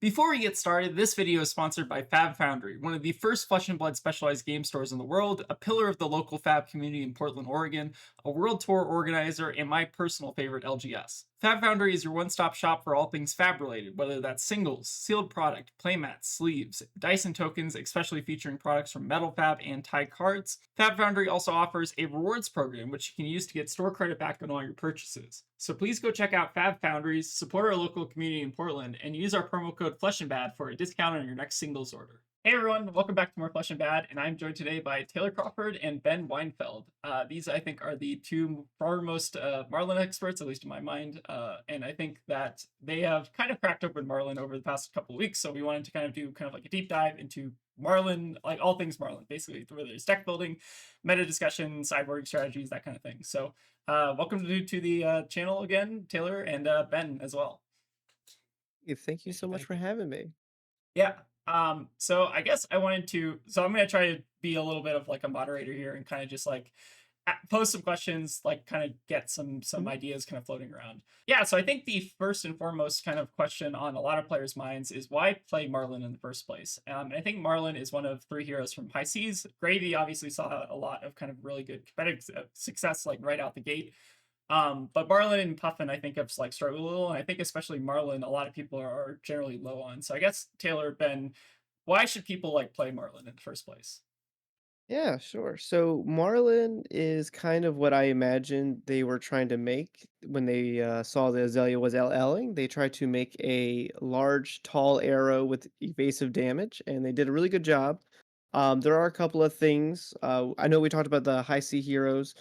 Before we get started, this video is sponsored by FaB Foundry, one of the first Flesh and Blood specialized game stores in the world, a pillar of the local FaB community in Portland, Oregon, a world tour organizer, and my personal favorite LGS. FaB Foundry is your one-stop shop for all things FaB related, whether that's singles, sealed product, playmats, sleeves, dice and tokens, especially featuring products from Metal FaB and Thai cards. FaB Foundry also offers a rewards program, which you can use to get store credit back on all your purchases. So please go check out FaB Foundries, support our local community in Portland, and use our promo code FleshandBad for a discount on your next singles order. Hey everyone, welcome back to more Flesh and Bad, and I'm joined today by Taylor Crawford and Ben Weinfeld. These, I think, are the two foremost Marlin experts, at least in my mind, and I think that they have kind of cracked open Marlin over the past couple of weeks, so we wanted to kind of do kind of like a deep dive into Marlin, like all things Marlin, basically, whether it's deck building, meta discussion, sideboarding strategies, that kind of thing. So welcome to the channel again, Taylor and Ben as well. Thank you Thank so you, much thank for you. having me. Yeah. So I guess I wanted to. So I'm gonna try to be a little bit of like a moderator here and kind of just like pose some questions, like kind of get some Mhm. ideas kind of floating around. Yeah. So I think the first and foremost kind of question on a lot of players' minds is why play Marlin in the first place. And I think Marlin is one of three heroes from High Seas. Gravy obviously saw a lot of kind of really good competitive success like right out the gate. But Marlin and Puffin, I think, have like struggled a little. And I think especially Marlin, a lot of people are generally low on. So I guess Taylor, Ben, why should people like play Marlin in the first place? Yeah, sure. So Marlin is kind of what I imagined they were trying to make when they saw the Azalea was LLing. They tried to make a large, tall arrow with evasive damage, and they did a really good job. There are a couple of things. I know we talked about the high C heroes,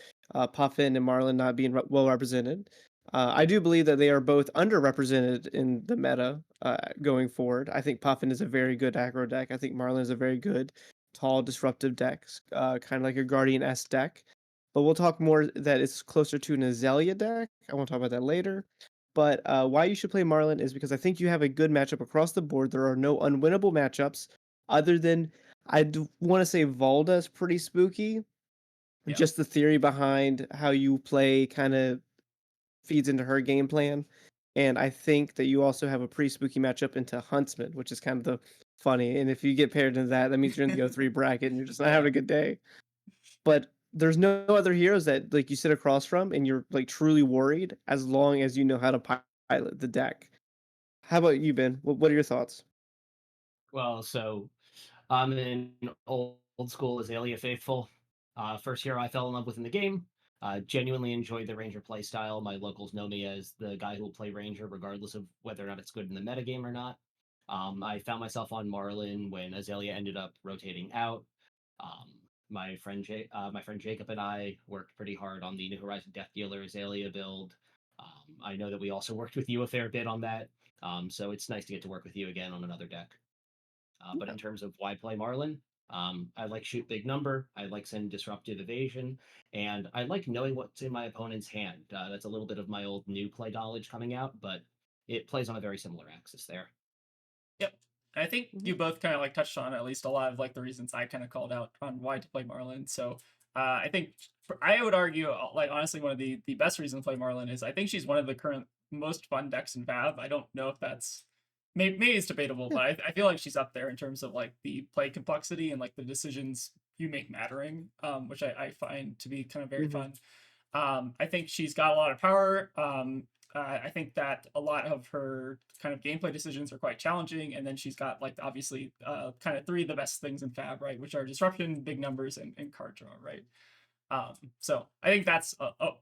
Puffin and Marlin not being well represented. I do believe that they are both underrepresented in the meta going forward. I think Puffin is a very good aggro deck. I think Marlin is a very good tall disruptive decks, kind of like a Guardian S deck. But we'll talk more that it's closer to an Azalea deck. I won't talk about that later. But why you should play Marlin is because I think you have a good matchup across the board. There are no unwinnable matchups other than I do want to say Volda is pretty spooky. Yeah. Just the theory behind how you play kind of feeds into her game plan. And I think that you also have a pretty spooky matchup into Huntsman, which is kind of the funny. And if you get paired into that, that means you're in the O3 bracket and you're just not having Yeah. a good day. But there's no other heroes that like you sit across from and you're like truly worried as long as you know how to pilot the deck. How about you, Ben? What are your thoughts? I'm an old school Azalea faithful. First hero I fell in love with in the game. Genuinely enjoyed the Ranger playstyle. My locals know me as the guy who will play Ranger regardless of whether or not it's good in the metagame or not. I found myself on Marlin when Azalea ended up rotating out. Um, my friend Jacob and I worked pretty hard on the New Horizon Death Dealer Azalea build. I know that we also worked with you a fair bit on that. So it's nice to get to work with you again on another deck. But Yeah. in terms of why play Marlin, I like shoot big number. I like send disruptive evasion, and I like knowing what's in my opponent's hand. That's a little bit of my old new play knowledge coming out, but it plays on a very similar axis there. Yep. And I think Mhm. you both kind of like touched on at least a lot of like the reasons I kind of called out on why to play Marlin. So I think I would argue, like honestly, one of the best reasons to play Marlin is I think she's one of the current most fun decks in FaB. I don't know if that's maybe it's debatable, Yeah. but I feel like she's up there in terms of like the play complexity and like the decisions you make mattering, which I find to be kind of very Hmm. fun. I think she's got a lot of power. I think that a lot of her kind of gameplay decisions are quite challenging, and then she's got like obviously kind of three of the best things in FaB, right? Which are disruption, big numbers, and card draw, right? So I think that's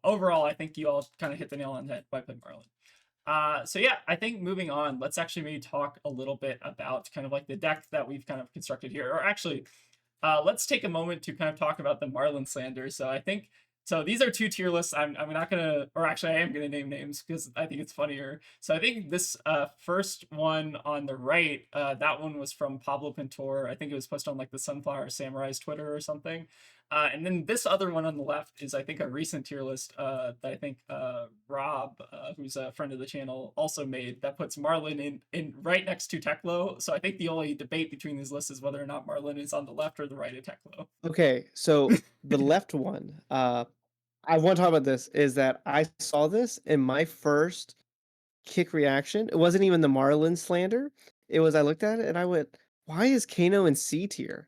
overall. I think you all kind of hit the nail on the head by playing Marlin. So yeah, I think moving on, let's actually maybe talk a little bit about kind of like the deck that we've kind of constructed here, or actually let's take a moment to kind of talk about the Marlin slander. So I think so. These are two tier lists. I'm not gonna, or actually, I am gonna name names because I think it's funnier. So I think this first one on the right, that one was from Pablo Pintor. I think it was posted on like the Sunflower Samurai's Twitter or something. And then this other one on the left is I think a recent tier list that I think Rob, who's a friend of the channel, also made that puts Marlin in right next to Teklo. So I think the only debate between these lists is whether or not Marlin is on the left or the right of Teklo. Okay, so the left one, I want to talk about this, is that I saw this in my first kick reaction. It wasn't even the Marlin slander. It was I looked at it and I went, "Why is Kano in C tier?"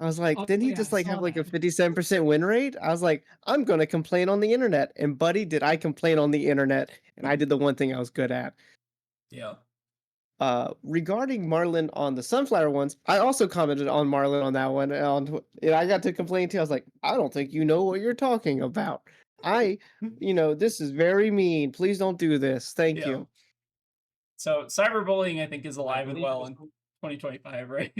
I was like, Oh "Didn't he yeah, just, I like, saw have, like, a that. 57% win rate?" I was like, "I'm gonna complain on the internet." And buddy, did I complain on the internet, and I did the one thing I was good at. Yeah. Regarding Marlin on the sunflower ones, I also commented on Marlin on that one, and I got to complain too. I was like, "I don't think you know what you're talking about. I this is very mean. Please don't do this. Thank Yeah. you." So cyberbullying, I think, is I alive and believe well this in 2025, right?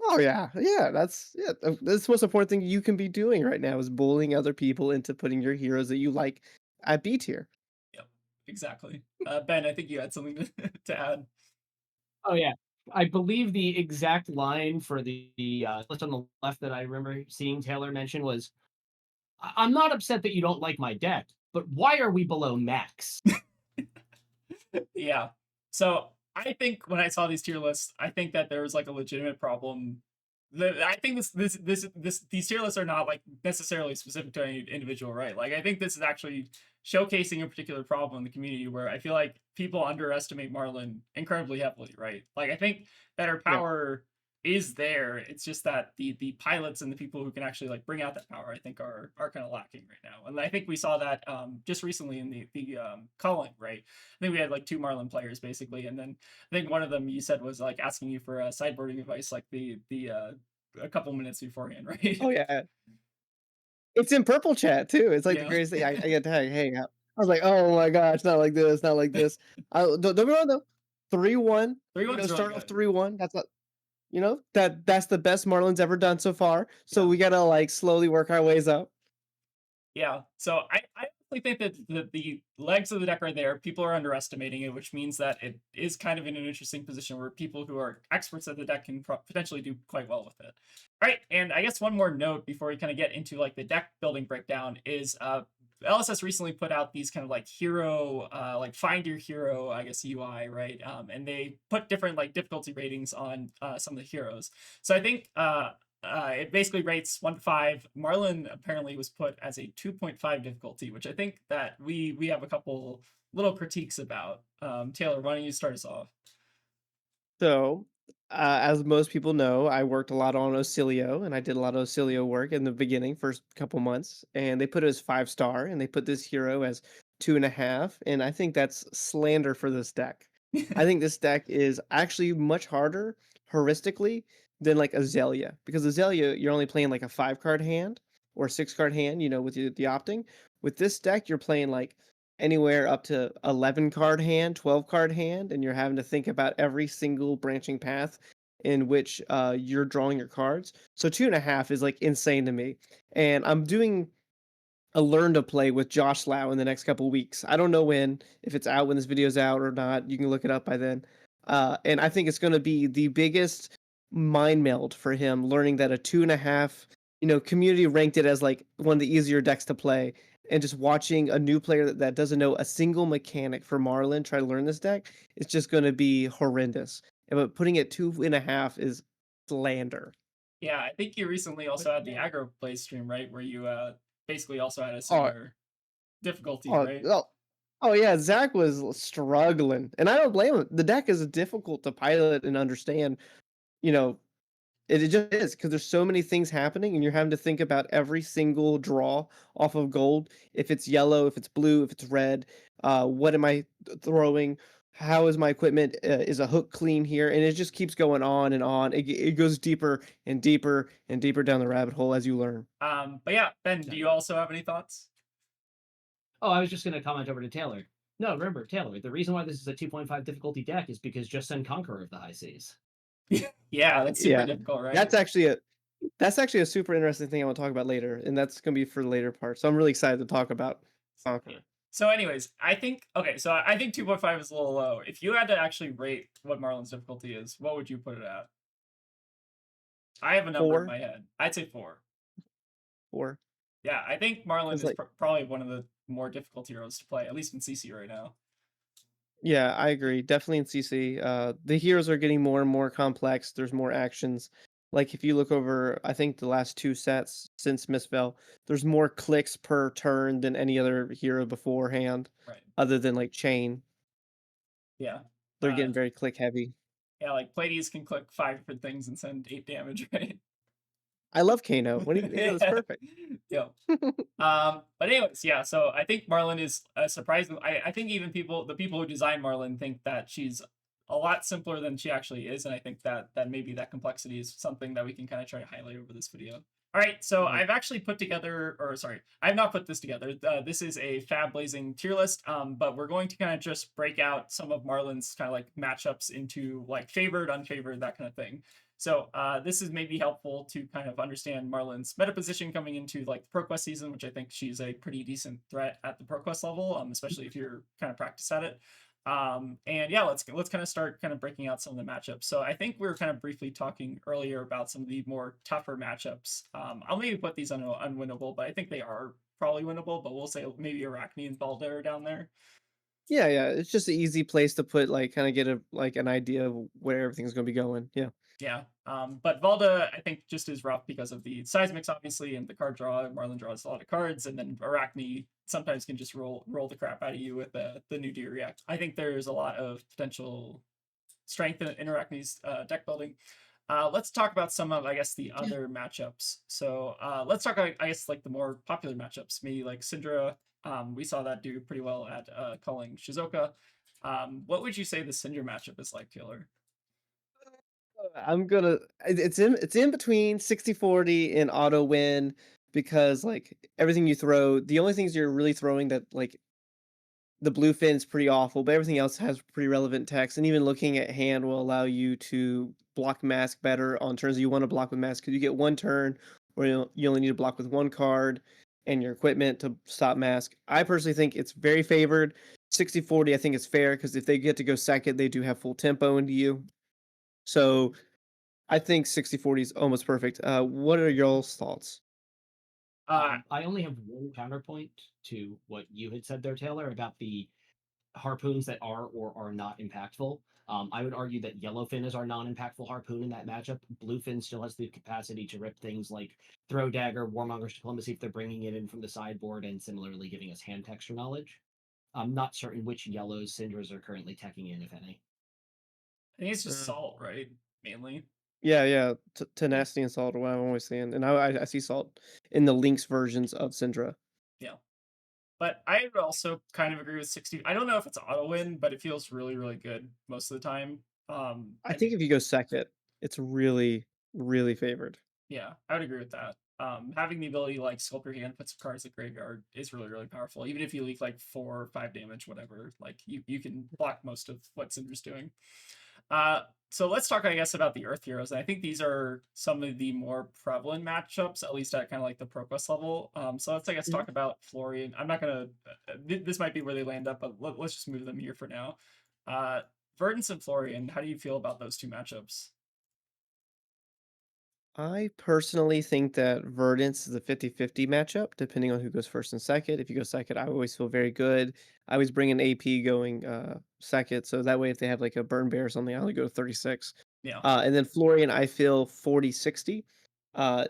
Oh yeah, yeah. That's the most important thing you can be doing right now is bullying other people into putting your heroes that you like at B tier. Yep, exactly. Ben, I think you had something to, to add. Oh yeah. I believe the exact line for the list on the left that I remember seeing Taylor mention was, I'm not upset that you don't like my deck, but why are we below max?" Yeah. So I think when I saw these tier lists, I think that there was like a legitimate problem. I think these tier lists are not like necessarily specific to any individual, right? Like I think this is actually showcasing a particular problem in the community where I feel like people underestimate Marlin incredibly heavily, right? Like I think that her Yeah. power is there. It's just that the pilots and the people who can actually like bring out that power, I think, are kind of lacking right now. And I think we saw that just recently in the culling, right? I think we had like two Marlin players basically, and then I think one of them you said was like asking you for sideboarding advice, like the a couple minutes beforehand, right? Oh yeah. It's in purple chat too. It's like the Yeah, greatest thing. I get tagged. Hey, I was like, "Oh my gosh, not like this, not like this." Don't get me wrong though. 3-1. 3-1 is really Start off good. 3-1. That's not that's the best Marlin's ever done so far. So Yeah. we gotta like slowly work our ways up. Yeah. So I honestly think that the legs of the deck are there. People are underestimating it, which means that it is kind of in an interesting position where people who are experts at the deck can potentially do quite well with it. All right. And I guess one more note before we kind of get into like the deck building breakdown is LSS recently put out these kind of like hero, like find your hero, I guess UI, right? And they put different like difficulty ratings on some of the heroes. So I think it basically rates 1 to 5. Marlin apparently was put as a 2.5 difficulty, which I think that we have a couple little critiques about. Taylor, why don't you start us off? So, as most people know, I worked a lot on Ocilio, and I did a lot of Ocilio work in the beginning, first couple months, and they put it as 5-star, and they put this hero as 2.5, and I think that's slander for this deck. I think this deck is actually much harder heuristically than like Azalea, because Azalea you're only playing like a 5-card hand or a 6-card hand, with the opting. With this deck, you're playing like anywhere up to 11 card hand, 12 card hand, and you're having to think about every single branching path in which you're drawing your cards. So 2.5 is like insane to me. And I'm doing a learn to play with Josh Lau in the next couple weeks. I don't know when, if it's out when this video's out or not. You can look it up by then. And I think it's going to be the biggest mind meld for him, learning that a 2.5, community ranked it as like one of the easier decks to play. And just watching a new player that doesn't know a single mechanic for Marlin try to learn this deck, it's just going to be horrendous. But putting it 2.5 is slander. Yeah, I think you recently But also had the yeah. aggro play stream, right? Where you basically also had a Oh, similar difficulty, oh, right? oh, oh yeah, Zach was struggling, and I don't blame him. The deck is difficult to pilot and understand. You know, it just is because there's so many things happening, and you're having to think about every single draw off of gold. If it's yellow, if it's blue, if it's red, what am I throwing? How is my equipment? Is a hook clean here? And it just keeps going on and on. It goes deeper and deeper and deeper down the rabbit hole as you learn. But yeah, Ben, do you Exactly. also have any thoughts? Oh, I was just going to comment over to Taylor. No, remember, Taylor, the reason why this is a 2.5 difficulty deck is because just send Conqueror of the High Seas. Yeah, that's super Yeah, difficult, right? that's actually a That's actually a super interesting thing I want to talk about later, and that's gonna be for the later part. So I'm really excited to talk about Yeah. Conqueror. So, anyways, I think okay. So I think 2.5 is a little low. If you had to actually rate what Marlin's difficulty is, what would you put it at? I have a number in 4, my head. I'd say 4. 4, Yeah, I think Marlin because is like probably one of the more difficult heroes to play, at least in CC right now. yeah, I agree. Definitely in CC. The heroes are getting more and more complex. There's more actions. Like if you look over, I think the last 2 sets since Misspell, there's more clicks per turn than any other hero beforehand, Right. other than like Chain. Yeah. They're Uh, getting very click heavy. Yeah, like Pleiades can click 5 different things and send 8 damage, right? I love Kano. Yeah, that's Yeah. perfect. Yep. But anyways, yeah. So I think Marlin is a surprising. I think even the people who design Marlin, think that she's a lot simpler than she actually is, and I think that maybe that complexity is something that we can kind of try to highlight over this video. All right, so Mhm. I've actually put together, or sorry, I've not put this together. This is a Fab Blazing tier list, but we're going to kind of just break out some of Marlin's kind of like matchups into like favored, unfavored, that kind of thing. So this is maybe helpful to kind of understand Marlin's meta position coming into like the ProQuest season, which I think she's a pretty decent threat at the ProQuest level, especially if you're kind of practice at it. And yeah, let's kind of start kind of breaking out some of the matchups. So I think we were kind of briefly talking earlier about some of the more tougher matchups. I'll maybe put these on unwinnable, but I think they are probably winnable. But we'll say maybe Arachne and Balder are down there. Yeah, yeah. It's just an easy place to put like kind of get a like an idea of where everything's gonna be going. Yeah. Yeah. But Valda, I think, just is rough because of the seismics, obviously, and the card draw. Marlin draws a lot of cards, and then Arachne sometimes can just roll the crap out of you with the new D react. I think there's a lot of potential strength in Arachne's deck building. Let's talk about some of, I guess, the other matchups. So let's talk, I guess, like the more popular matchups. Maybe like Syndra. We saw that do pretty well at calling Shizuoka. What would you say the Syndra matchup is like, Taylor? I'm gonna it's in between 60-40 and auto win because like everything you throw, the only things you're really throwing that like the blue fin's pretty awful, but everything else has pretty relevant text. And even looking at hand will allow you to block mask better on turns you want to block with mask because you get one turn where you only need to block with one card and your equipment to stop mask. I personally think it's very favored. 60-40, I think it's fair because if they get to go second, they do have full tempo into you. So I think 60-40 is almost perfect. What are y'all's thoughts? I only have one counterpoint to what you had said there, Taylor, about the harpoons that are or are not impactful. I would argue that Yellowfin is our non-impactful harpoon in that matchup. Bluefin still has the capacity to rip things like Throw Dagger, Warmonger's Diplomacy if they're bringing it in from the sideboard, and similarly giving us hand texture knowledge. I'm not certain which yellows Syndras are currently teching in, if any. I think it's just Uh, salt, right? Mainly. yeah, yeah. Tenacity and Salt are what I'm always saying. And I see Salt in the Lynx versions of Syndra. Yeah. But I would also kind of agree with 60. I don't know if it's auto win, but it feels really, really good most of the time. I I think think, if you go second, it's really, really favored. yeah, I would agree with that. Having the ability to like sculpt your hand, put some cards in the graveyard is really, really powerful. Even if you leak like 4 or 5 damage, whatever, like you can block most of what Cinder's doing. Uh, so let's talk, I guess, about the Earth Heroes. And I think these are some of the more prevalent matchups, at least at kind of like the ProQuest level. So let's, I guess, Mhm. talk about Florian. I'm not gonna. This might be where they land up, but let's just move them here for now. Uh, Verdance and Florian. How do you feel about those two matchups? I personally think that Verdance is a 50-50 matchup, depending on who goes first and second. If you go second, I always feel very good. I always bring an AP going second, so that way if they have like a Burn Bear or something, I only go to 36. Yeah, And then Florian, I feel 40-60.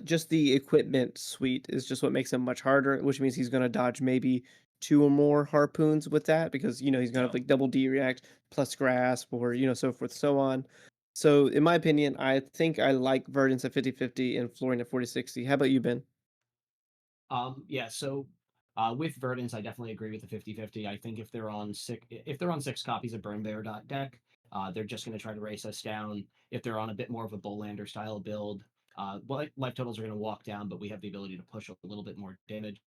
Just the equipment suite is just what makes him much harder, which means he's going to dodge maybe two or more harpoons with that because he's going to yeah. have like double D react plus grasp or so forth so on. So in my opinion, I think I like Verdance at 50-50 and Florian at 40-60. How about you, Ben? Yeah, so with Verdance, I definitely agree with the 50-50. I think if they're on 6 copies of Burn Bear deck, they're just going to try to race us down. If they're on a bit more of a Bowlander style build, life totals are going to walk down, but we have the ability to push a little bit more damage.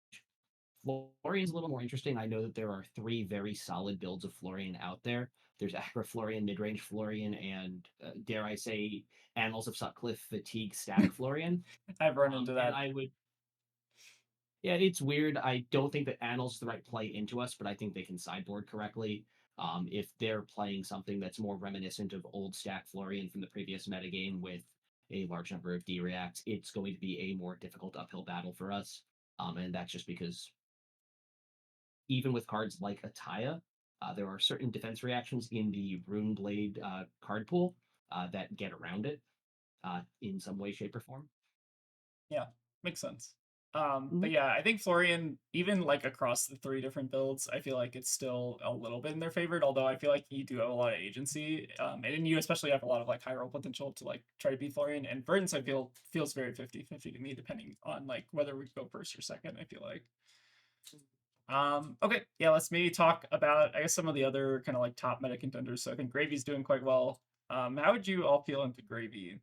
Florian's a little more interesting. I know that there are 3 very solid builds of Florian out there. There's Aggro Florian, Midrange Florian, and dare I say, Annals of Sutcliffe Fatigue Stack Florian. I've run into And that. I would Yeah, it's weird. I don't think that Annals is the right play into us, but I think they can sideboard correctly. If they're playing something that's more reminiscent of old Stack Florian from the previous metagame with a large number of D-reacts, it's going to be a more difficult uphill battle for us. And that's just because even with cards like Ataya, there are certain defense reactions in the Rune Blade card pool that get around it in some way, shape, or form. Yeah, makes sense. Mhm. But yeah, I think Florian, even like across the three different builds, I feel like it's still a little bit in their favorite. Although I feel like you do have a lot of agency, and you especially have a lot of like high roll potential to like try to beat Florian. And Verdance, I feel feels very 50-50 to me, depending on like whether we go first or second. I feel like. Okay, yeah, let's maybe talk about I guess some of the other kind of like top meta contenders. So I think Gravy's doing quite well. How would you all feel into Gravy?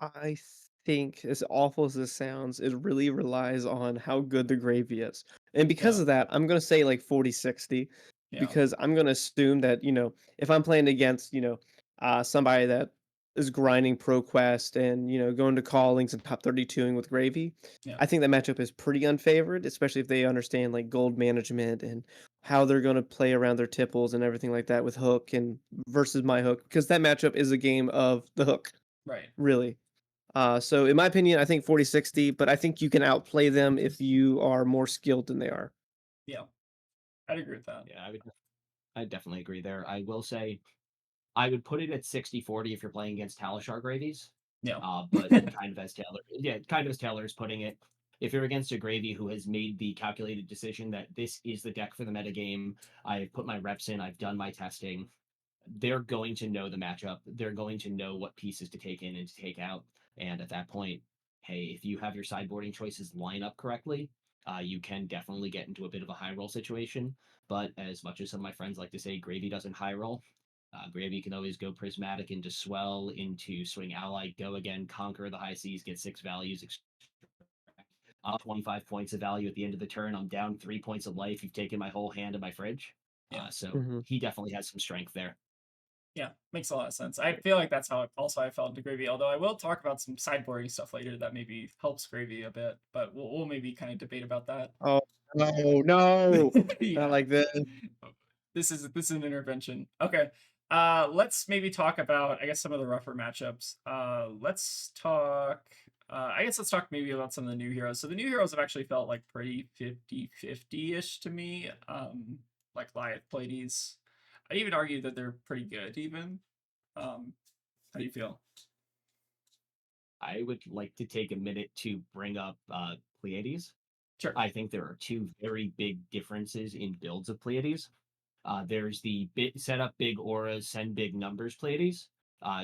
I think, as awful as this sounds, it really relies on how good the gravy is. And because Yeah, of that, I'm gonna say like 40-60, yeah, because I'm gonna assume that, if I'm playing against, somebody that is grinding ProQuest and, going to callings and top 32ing with gravy, yeah, I think that matchup is pretty unfavored, especially if they understand like gold management and how they're gonna play around their tipples and everything like that with hook and versus my hook, because that matchup is a game of the hook, right, really. So in my opinion, I think 40-60, but I think you can outplay them if you are more skilled than they are. yeah. I'd agree with that. Yeah, I definitely agree there. I will say I would put it at 60-40 if you're playing against Talishar Gravies. Yeah, But kind of as Taylor is putting it, if you're against a Gravy who has made the calculated decision that this is the deck for the metagame, I've put my reps in, I've done my testing, they're going to know the matchup. They're going to know what pieces to take in and to take out. And at that point, hey, if you have your sideboarding choices line up correctly, you can definitely get into a bit of a high roll situation. But as much as some of my friends like to say, Gravy doesn't high roll, Gravy can always go prismatic into swell, into swing ally, go again, conquer the high seas, get 6 values, 25 points of value at the end of the turn. I'm down 3 points of life. You've taken my whole hand and my fridge. yeah, So Mhm. he definitely has some strength there. yeah. Makes a lot of sense. I feel like that's how also I felt into Gravy. Although I will talk about some sideboarding stuff later that maybe helps Gravy a bit, but we'll maybe kind of debate about that. Oh, no, no, not Yeah. like this. This is an intervention. Okay. Let's maybe talk about I guess some of the rougher matchups. Let's talk let's talk maybe about some of the new heroes. So the new heroes have actually felt like pretty 50-50-ish to me. Like Lyeth Pleiades. I'd even argue that they're pretty good even. Um, how do you feel? I would like to take a minute to bring up Pleiades. Sure. I think there are two very big differences in builds of Pleiades. There's the set up big auras, send big numbers Pleiades,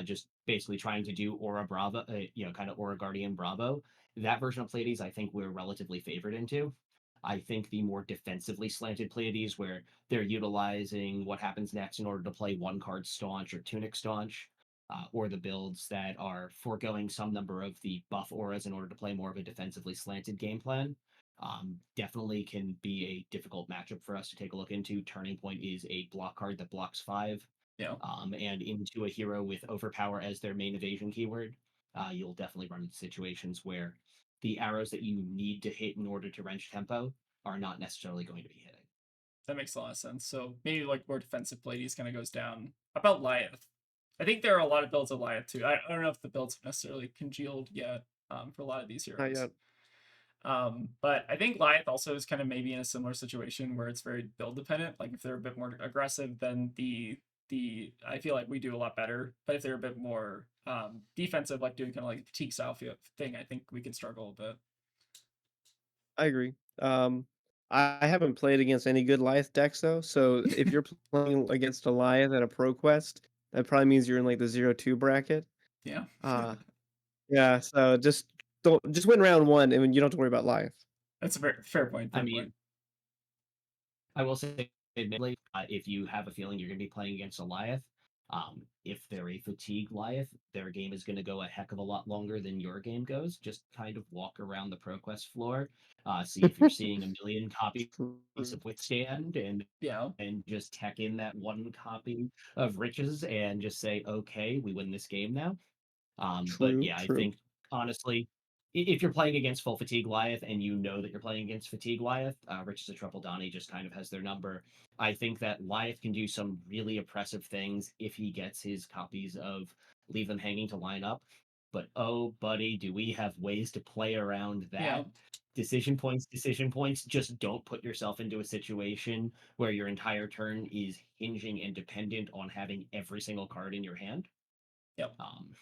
just basically trying to do Aura Bravo, kind of Aura Guardian Bravo. That version of Pleiades, I think we're relatively favored into. I think the more defensively slanted Pleiades, where they're utilizing what happens next in order to play one card Staunch or Tunic Staunch, or the builds that are foregoing some number of the buff auras in order to play more of a defensively slanted game plan, definitely can be a difficult matchup for us to take a look into. Turning Point is a block card that blocks 5, Yeah. and into a hero with Overpower as their main evasion keyword. You'll definitely run into situations where the arrows that you need to hit in order to wrench tempo are not necessarily going to be hitting. That makes a lot of sense. So maybe like more defensive Pleiades kind of goes down. About Lyeth. I think there are a lot of builds of Lyeth too. I don't know if the builds have necessarily congealed yet for a lot of these Not heroes. yet. But I think Lyeth also is kind of maybe in a similar situation where it's very build dependent. Like if they're a bit more aggressive, then the I feel like we do a lot better. But if they're a bit more defensive, like doing kind of like fatigue style thing, I think we can struggle a bit. I agree. I haven't played against any good Lyeth decks though, so if you're playing against a Lyeth at a ProQuest, that probably means you're in like the 0-2 bracket. Yeah, Uh, yeah, so just win round one, and you don't have to worry about Lyeth. that's a very fair point. I Fair point. mean, I will say, admittedly, if you have a feeling you're going to be playing against a Goliath, if they're a fatigue Goliath, their game is going to go a heck of a lot longer than your game goes. Just kind of walk around the ProQuest floor, see if you're seeing a million copies True, of Withstand, Yeah, and just tech in that one copy of Riches and just say, okay, we win this game now. But true, yeah, I true. think honestly, if you're playing against full fatigue Goliath and you know that you're playing against fatigue Goliath, Riches of Triple Donny just kind of has their number. I think that Goliath can do some really oppressive things if he gets his copies of Leave Them Hanging to line up. But oh, buddy, do we have ways to play around yeah. that? Decision points, decision points. Just don't put yourself into a situation where your entire turn is hinging and dependent on having every single card in your hand. Yep.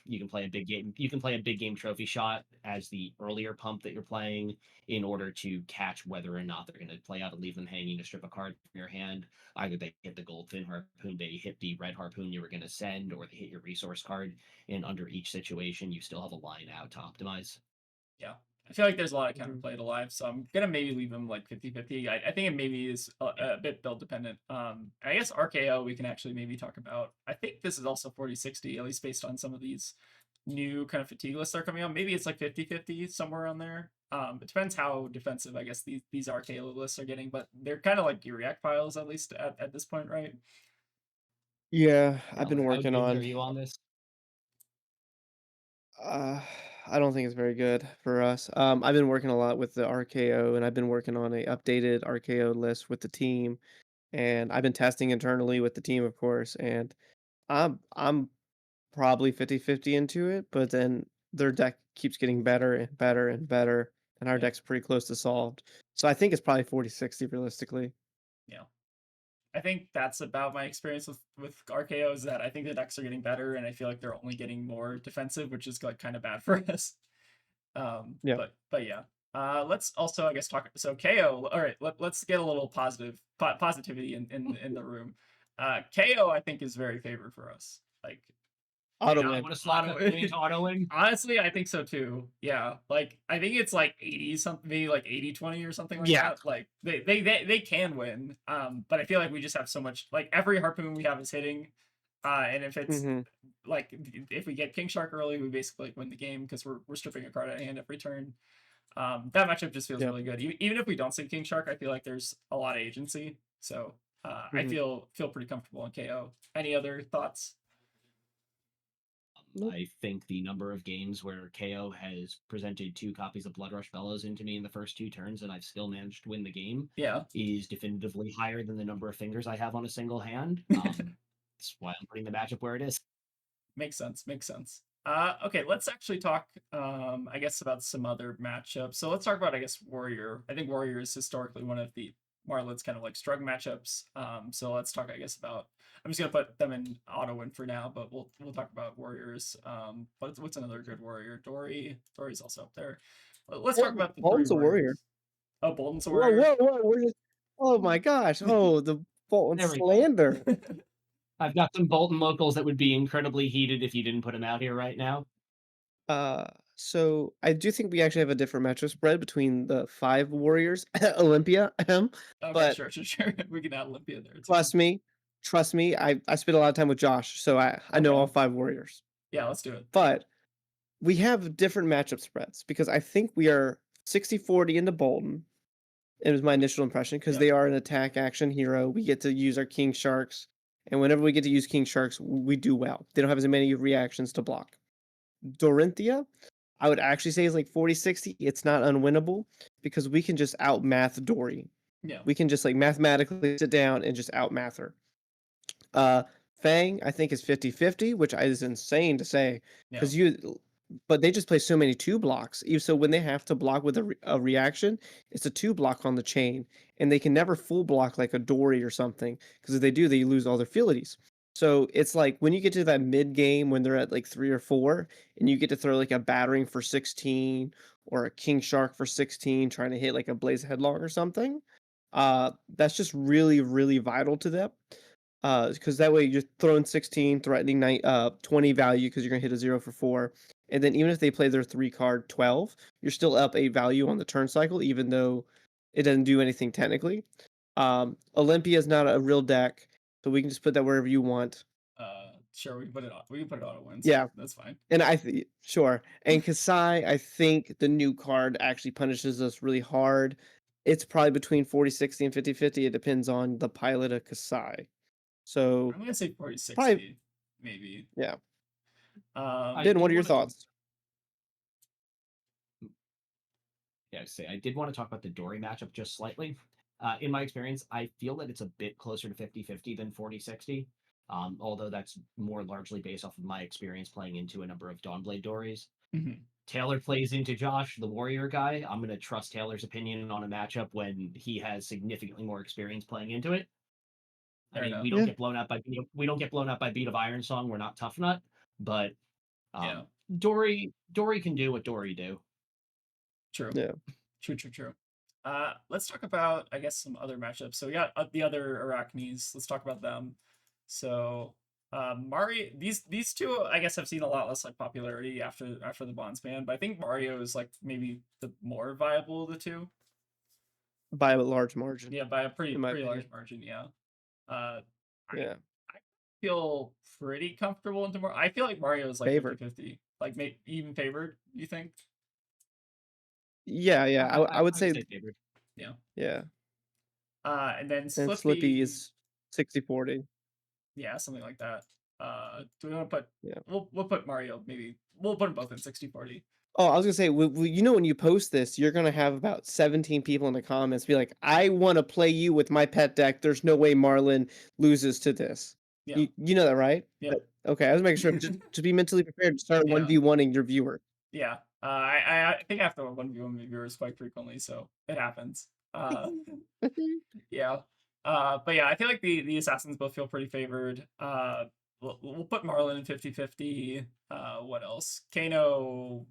You can play a big game. You can play a big game trophy shot as the earlier pump that you're playing in order to catch whether or not they're going to play out and leave them hanging to strip a card from your hand. Either they hit the goldfin harpoon, they hit the red harpoon you were going to send, or they hit your resource card. And under each situation, you still have a line out to optimize. Yeah. I feel like there's a lot of Mhm. counterplay to live, so I'm gonna maybe leave them like 50-50. I think it maybe is a bit build dependent. I guess RKO we can actually maybe talk about. I think this is also 40-60, at least based on some of these new kind of fatigue lists that are coming out. Maybe it's like 50-50, somewhere around there. It depends how defensive I guess these RKO lists are getting, but they're kind of like your react files at least at this point, right? Yeah, I've been Taylor, how working dipped are on. you on this? Uh, I don't think it's very good for us. I've been working a lot with the RKO, and I've been working on a updated RKO list with the team, and I've been testing internally with the team, of course, and I'm probably 50-50 into it, but then their deck keeps getting better and better and better, and our Yeah, deck's pretty close to solved. So I think it's probably 40-60 realistically. yeah. I think that's about my experience with RKO is that I think the decks are getting better, and I feel like they're only getting more defensive, which is like kind of bad for us. Yeah. But yeah. Let's also I guess talk. So KO. All right, let's get a little positivity in the room. KO I think is very favored for us. Like Auto You win. want to slap auto. that thing into auto win? Honestly, I think so too. Yeah. Like I think it's like 80 something, maybe like 80-20 or something like Yeah. that. Like they can win. But I feel like we just have so much like every harpoon we have is hitting. And if it's Mhm. like if we get King Shark early, we basically like win the game because we're stripping a card out of hand every turn. That matchup just feels Yep. really good. Even if we don't see King Shark, I feel like there's a lot of agency. So I Mhm. feel pretty comfortable in KO. Any other thoughts? Nope. I think the number of games where KO has presented 2 copies of Bloodrush Bellows into me in the first 2 turns and I've still managed to win the game Yeah. is definitively higher than the number of fingers I have on a single hand. That's why I'm putting the matchup where it is. Makes sense. Makes sense. Okay, let's actually talk. I guess about some other matchups. So let's talk about, I guess, Warrior. I think Warrior is historically one of the Marlin's kind of like strong matchups. So let's talk, I guess, about. I'm just gonna put them in auto win for now, but we'll talk about Warriors. What's another good Warrior? Dory's also up there. Let's talk about the three Bolton's a warrior. Warriors. Oh, Bolton's a Whoa, Warrior. whoa, whoa! We're just. Oh my gosh! Oh, the Bolton There we go. slander. I've got some Bolton locals that would be incredibly heated if you didn't put them out here right now. Uh, so I do think we actually have a different matchup spread between the 5 warriors, Olympia, Okay, but sure. We can add Olympia there too. trust me, trust me, I spent a lot of time with Josh, so I know Okay. all 5 warriors. Yeah, let's do it. But we have different matchup spreads because I think we are 60-40 into Bolton. It was my initial impression because Yeah. they are an attack action hero. We get to use our King Sharks, and whenever we get to use King Sharks, we do well. They don't have as many reactions to block. Dorinthia, I would actually say is like 40-60. It's not unwinnable because we can just outmath Dory. Yeah. We can just like mathematically sit down and just outmath her. Uh, Fang, I think is 50-50, which is insane to say Yeah. because but they just play so many 2 blocks. So when they have to block with a reaction, it's a 2 block on the chain, and they can never full block like a Dory or something because if they do, they lose all their abilities. So it's like when you get to that mid game when they're at like 3 or 4, and you get to throw like a battering for 16 or a King Shark for 16, trying to hit like a Blaze Headlong or something. That's just really, really vital to them. Because that way you're throwing 16, threatening 20 value because you're gonna hit a 0 for 4. And then even if they play their 3 card 12, you're still up 8 value on the turn cycle, even though it doesn't do anything technically. Olympia is not a real deck, so we can just put that wherever you want. Sure, we can put it on. We can put it auto wins. Yeah, That's fine. and sure. And Kasai, I think the new card actually punishes us really hard. It's probably between 40-60 and 50-50. It depends on the pilot of Kasai. So I'm gonna say probably 40-60, maybe. yeah. I Ben, what did are your want to talk. thoughts? Yeah, say I did want to talk about the Dory matchup just slightly. In my experience, I feel that it's a bit closer to 50-50 than 40-60. Although that's more largely based off of my experience playing into a number of Dawnblade Dories. Mhm. Taylor plays into Josh, the warrior guy. I'm going to trust Taylor's opinion on a matchup when he has significantly more experience playing into it. I Fair mean, enough. Yeah. we don't get blown out by Beat of Iron Song. We're not Tough Nut, but Yeah, Dory can do what Dory do. true. Yeah. True. Let's talk about, I guess, some other matchups. So we got the other Arachnes. Let's talk about them. So Mario, these two, I guess, have seen a lot less like popularity after the Bonds ban, but I think Mario is like maybe the more viable of the two. By a large margin, Yeah, by a in my pretty opinion. large margin. Yeah. Uh, I Yeah. I feel pretty comfortable into Mario. I feel like Mario is like Favored. 50-50, like maybe even favored. You think? Yeah, yeah. I would I would say say favored. Yeah. yeah. And then And Slippy Slippy, is 60-40. yeah, something like that. Do we want to put? Yeah. We'll put Mario. Maybe we'll put them both in 60-40. Oh, I was gonna say, you know, when you post this, you're gonna have about 17 people in the comments be like, "I want to play you with my pet deck. There's no way Marlin loses to this." Yeah. You know that, right? Yep. Okay, I was making sure. Just be mentally prepared to start Yeah. 1v1ing your viewer. Yeah. I think I have to 1v1 viewers quite frequently, so it happens. Yeah. But yeah, I feel like the assassins both feel pretty favored. We'll put Marlin in 50-50. What else? It's Kano.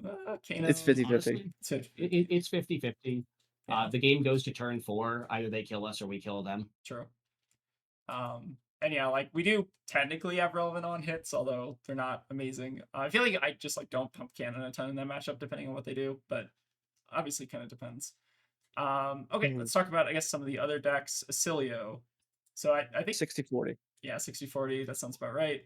50-50. Honestly, It's 50-50. it's 50-50. Yeah, The game goes to turn 4. Either they kill us or we kill them. true. And yeah, like we do technically have relevant on hits, although they're not amazing. I feel like I just like don't pump cannon a ton in that matchup, depending on what they do, but obviously kind of depends. Okay, Mhm. let's talk about, I guess, some of the other decks. Acilio. So I think, 60-40. yeah, 60-40, that sounds about right.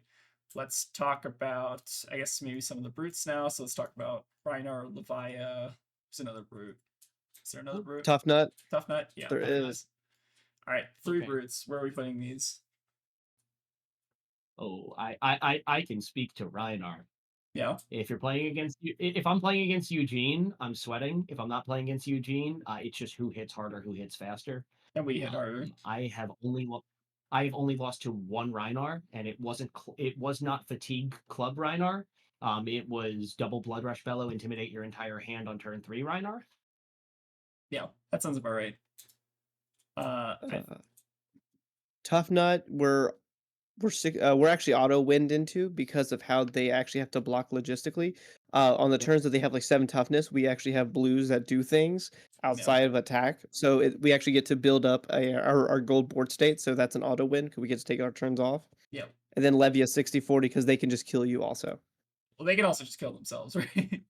Let's talk about, I guess, maybe some of the brutes now. So let's talk about Rhinar, Levia. Who's another brute? Is there another brute? Tough nut. Tough Nut? Yeah, There Tough Nut. is. All right, three Okay. brutes. Where are we putting these? Oh, I can speak to Reinar. Yeah, If you're playing against if I'm playing against Eugene, I'm sweating. If I'm not playing against Eugene, it's just who hits harder, who hits faster. and we hit harder. I have only lost to one Reinar, and it was not fatigue club Reinar. It was double blood rush bellow, intimidate your entire hand on turn 3 Reinar. Yeah, that sounds about right. I, Uh, Tough nut. We're actually auto wind into because of how they actually have to block logistically. On the Yep. turns that they have like 7 toughness, we actually have blues that do things yeah, outside of attack. So we actually get to build up our gold board state. So that's an auto win because we get to take our turns off. yeah. And then Levia 60-40 because they can just kill you also. Well, they can also just kill themselves, right?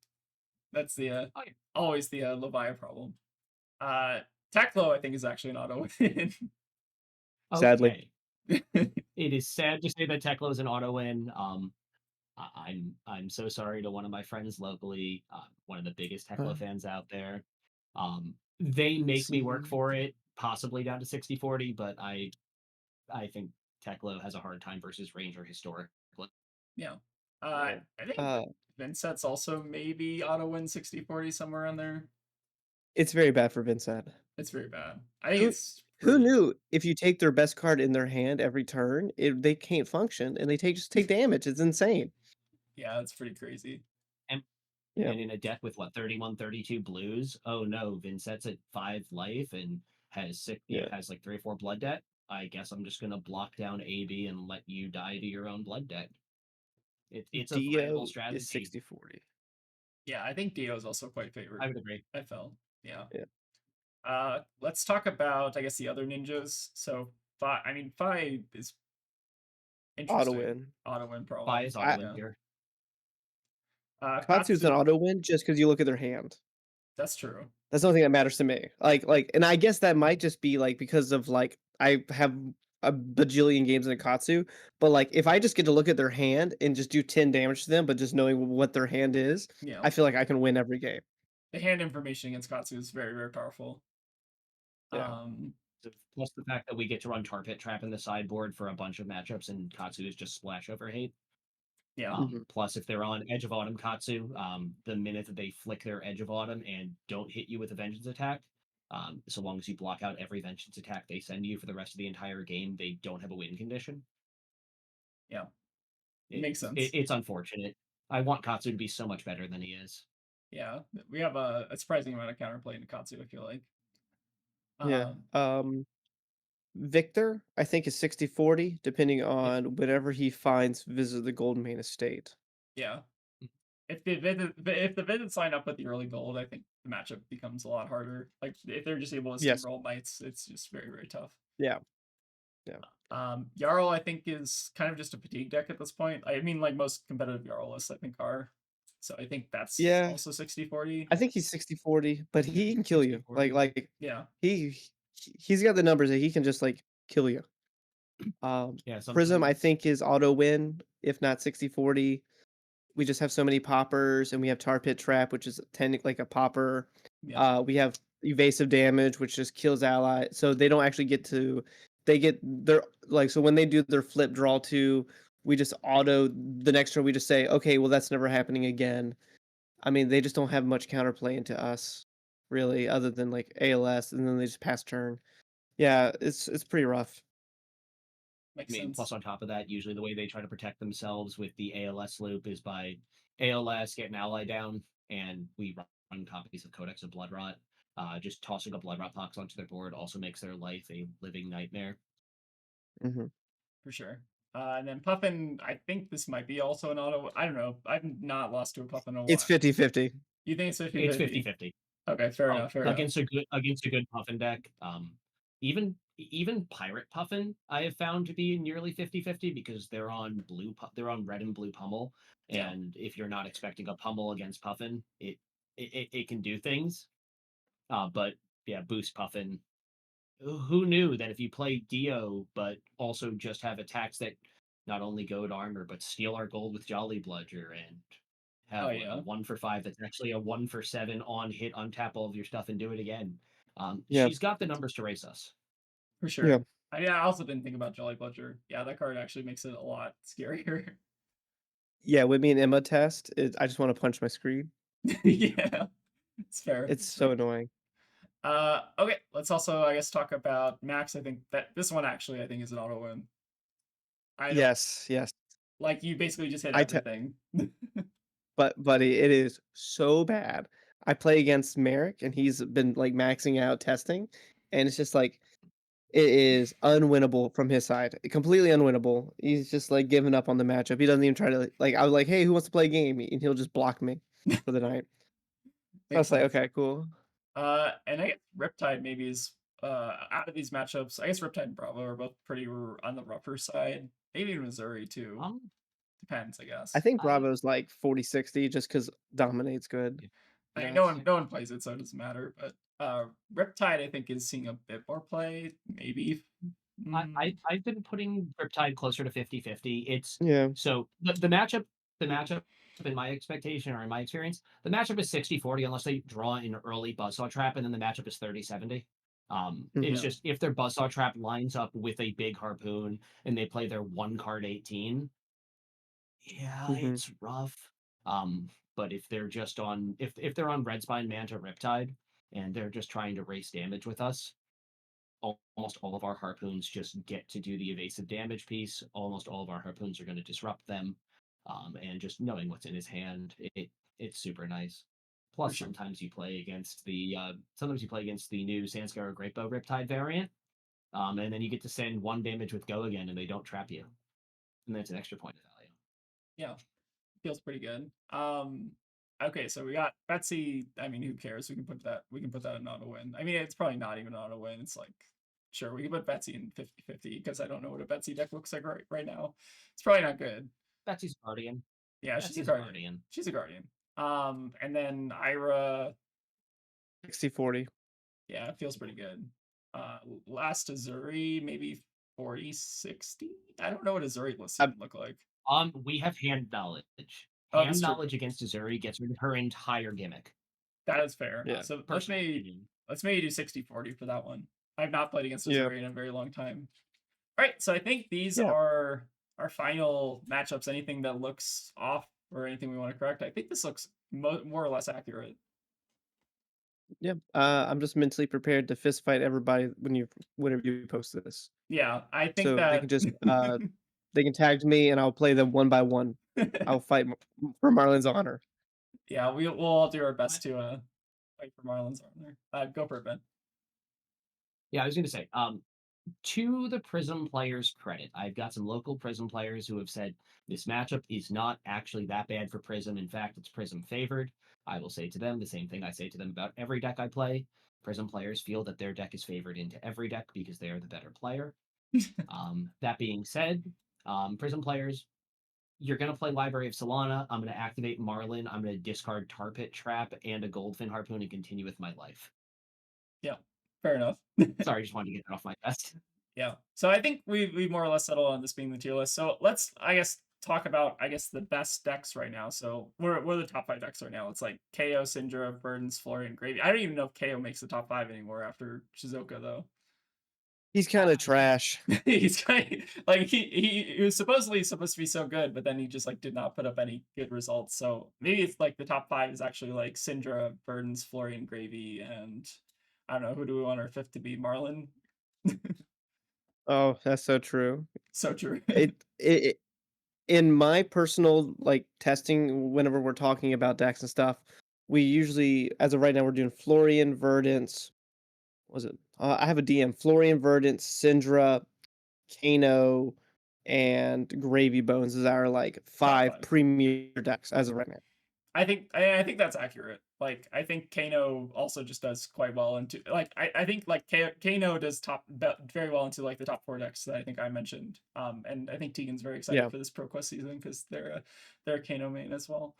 That's the Oh, yeah. always the Levia problem. Uh, Teklo, I think, is actually an auto win. Sadly. Okay. It is sad to say that Teklo is an auto win. I'm so sorry to one of my friends locally, one of the biggest Uh, Tekla fans out there. They make me work for it, possibly down to 60-40, but I think Teklo has a hard time versus Ranger historically. Yeah. yeah. I think Uh, Vincent's also maybe auto win 60-40 somewhere on there. it's very bad for Vincent. It's very bad. I think Who it's who pretty. knew if you take their best card in their hand every turn, they can't function and they just take damage. It's insane. Yeah, it's pretty crazy. And Yeah. and in a deck with what 31, 32 blues, oh no, Vincent's at 5 life and Yeah. has like 3 or 4 blood debt. I guess I'm just gonna block down AB and let you die to your own blood debt. It's a viable Dio is strategy. 60-40. Yeah, I think Dio is also quite I favored. would agree. I felt. Yeah. Yeah. Let's talk about, I guess, the other ninjas. So, Fi is Auto interesting. win. Auto win Buy probably. is I auto win Yeah. here. Katsu's an Katsu. auto win just because you look at their hand. That's true. That's the only thing that matters to me. And I guess that might just be like because of like I have a bajillion games in Akatsu, but like if I just get to look at their hand and just do 10 damage to them, but just knowing what their hand is, Yeah. I feel like I can win every game. The hand information against Katsu is very, very powerful. Yeah. Plus the fact that we get to run Tar Pit Trap in the sideboard for a bunch of matchups, and Katsu is just splash over hate. Yeah. Mhm. Plus, if they're on Edge of Autumn Katsu, the minute that they flick their Edge of Autumn and don't hit you with a Vengeance attack, so long as you block out every Vengeance attack they send you for the rest of the entire game, they don't have a win condition. Yeah. Makes sense. It's unfortunate. I want Katsu to be so much better than he is. Yeah. We have a surprising amount of counterplay in Katsu, I feel like. Yeah. Um, Victor, I think, is 60-40, depending If on whatever he finds visit the Golden Main Estate. Yeah. If the Vidits line up with the early gold, I think the matchup becomes a lot harder. Like if they're just able to Yes. steamroll knights, it's just very, very tough. Yeah. Yeah. Jarl, I think, is kind of just a fatigue deck at this point. I mean, like most competitive Jarl lists, I think are. So I think that's Yeah. also 60-40. I think he's 60-40, but he can kill you. 60-40. Like, Yeah. he's got the numbers that he can just, like, kill you. Yeah, Prism, I sometimes. think, is auto win, if not 60-40. We just have so many poppers, and we have Tar Pit Trap, which is technically like a popper. Yeah. We have evasive damage, which just kills ally. So they don't actually get to. They get their like so when they do their flip draw two, we just auto the next turn. We just say, okay, well that's never happening again. I mean, they just don't have much counterplay into us, really, other than like ALS, and then they just pass turn. Yeah, it's pretty rough. Makes I mean, sense. plus on top of that, usually the way they try to protect themselves with the ALS loop is by ALS, get an ally down, and we run copies of Codex of Bloodrot. Just tossing a Bloodrot box onto their board also makes their life a living nightmare. Hmm. For sure. And then Puffin, I think this might be also an auto. I don't know. I've not lost to a Puffin in a It's while. 50-50. You think it's It's 50-50? 50-50. Okay, fair enough. Fair enough. Against a good Puffin deck. Even Pirate Puffin I have found to be nearly 50-50 because they're on red and blue pummel. Yeah. And if you're not expecting a pummel against Puffin, it can do things. But yeah, boost Puffin. Who knew that if you play Dio, but also just have attacks that not only goad armor, but steal our gold with Jolly Bludger and Oh have a yeah, 1 for 5 that's actually a 1 for 7 on hit, untap all of your stuff and do it again. Yeah, She's got the numbers to race us. for yeah, sure. Yeah, I also didn't think about Jolly Bludger. Yeah, that card actually makes it a lot scarier. yeah. With me and Emma test, I just want to punch my screen. Yeah, it's fair. It's It's so fair. annoying. Okay, let's also, I guess, talk about Max. I think that this one actually, I think, is an auto win. I don't Yes, yes. like you. Basically, just hit I te everything. but buddy, it is so bad. I play against Merrick, and he's been like maxing out testing, and it's just like it is unwinnable from his side. Completely unwinnable. He's just like giving up on the matchup. He doesn't even try to like. I was like, "Hey, who wants to play a game?" And he'll just block me for the night. I Makes was like, sense. "Okay, cool." And I guess Riptide maybe is out of these matchups. I guess Riptide and Bravo are both pretty on the rougher side. Maybe even Missouri too. Um, Depends, I I guess. think I Bravo's like 40-60 just because Dominate's good. I mean, yes. no one plays it, so it doesn't matter. But Riptide, I think, is seeing a bit more play. Maybe. I've been putting Riptide closer to 50-50. It's Yeah. so the matchup in my expectation or in my experience, the matchup is 60-40 unless they draw an early buzzsaw trap, and then the matchup is 30-70. It's Hmm. Yeah, just if their buzzsaw trap lines up with a big harpoon and they play their 1 card 18, yeah, Hmm. it's rough. But if they're just on if they're on Red Spine Manta Riptide and they're just trying to race damage with us, almost all of our harpoons just get to do the evasive damage piece. Almost all of our harpoons are going to disrupt them, and just knowing what's in his hand, it's super nice. for Plus, sure. sometimes you play against the new Sanskar Great Bow Riptide variant, and then you get to send 1 damage with Go again, and they don't trap you, and that's an extra point of value. Yeah, feels pretty good. Okay, so we got Betsy. I mean, who cares? We can put that. We can put that in auto win. I mean, it's probably not even auto win. It's like, sure, we can put Betsy in 50-50 because I don't know what a Betsy deck looks like right now. It's probably not good. Betsy's Guardian. Yeah, she's a Betsy's guardian. Guardian. She's a guardian. And then Ira, 60-40. yeah, it feels pretty good. Last Azuri, maybe 40-60. I don't know what Azuri list I, even look like. We have hand knowledge. Oh, that's Hand true. knowledge against Azuri gets rid of her entire gimmick. That is fair. yeah. So Personal opinion. let's maybe do 60-40 for that one. I've not played against Yeah. Azuri in a very long time. All right, so I think these Yeah. are our final matchups. Anything that looks off or anything we want to correct? I think this looks more or less accurate. Yeah. I'm just mentally prepared to fist fight everybody whenever you post this. Yeah, I think So they can that just they can tag me and I'll play them one by one. I'll fight for Marlon's honor. yeah, we'll all do our best to fight for Marlon's honor. Go for it, Ben. Yeah, I was going to say, To the Prism players' credit, I've got some local Prism players who have said this matchup is not actually that bad for Prism. In fact, it's Prism favored. I will say to them the same thing I say to them about every deck I play. Prism players feel that their deck is favored into every deck because they are the better player. That being said, Prism players, you're going to play Library of Solana. I'm going to activate Marlin. I'm going to discard Tar Pit Trap and a Goldfin Harpoon and continue with my life. Yeah, fair enough. Sorry, I just wanted to get that off my chest. Yeah. So I think we more or less settled on this being the tier list. So let's, I guess, talk about, I guess, the best decks right now. So what are the top 5 decks right now? It's like KO, Syndra, Verdance, Florian, Gravy. I don't even know if KO makes the top 5 anymore after Shizuoka, though. He's kind of trash. He's kind of, like he was supposedly supposed to be so good, but then he just like did not put up any good results. So maybe it's like the top 5 is actually like Syndra, Verdance, Florian, Gravy, and I don't know, who do we want our 5th to be? Marlin. Oh, that's so true. So true. It in my personal like testing, whenever we're talking about decks and stuff, we usually, as of right now, we're doing Florian, Verdance. Was it? I have a DM: Florian, Verdance, Syndra, Kano, and Gravy Bones is our like Top 5 5. premier decks as of right now. I think that's accurate. Like I think Kano also just does quite well into like I think like Kano does very well into like the top 4 decks that I think I mentioned. And I think Tegan's very excited Yeah. for this ProQuest season because they're a Kano main as well.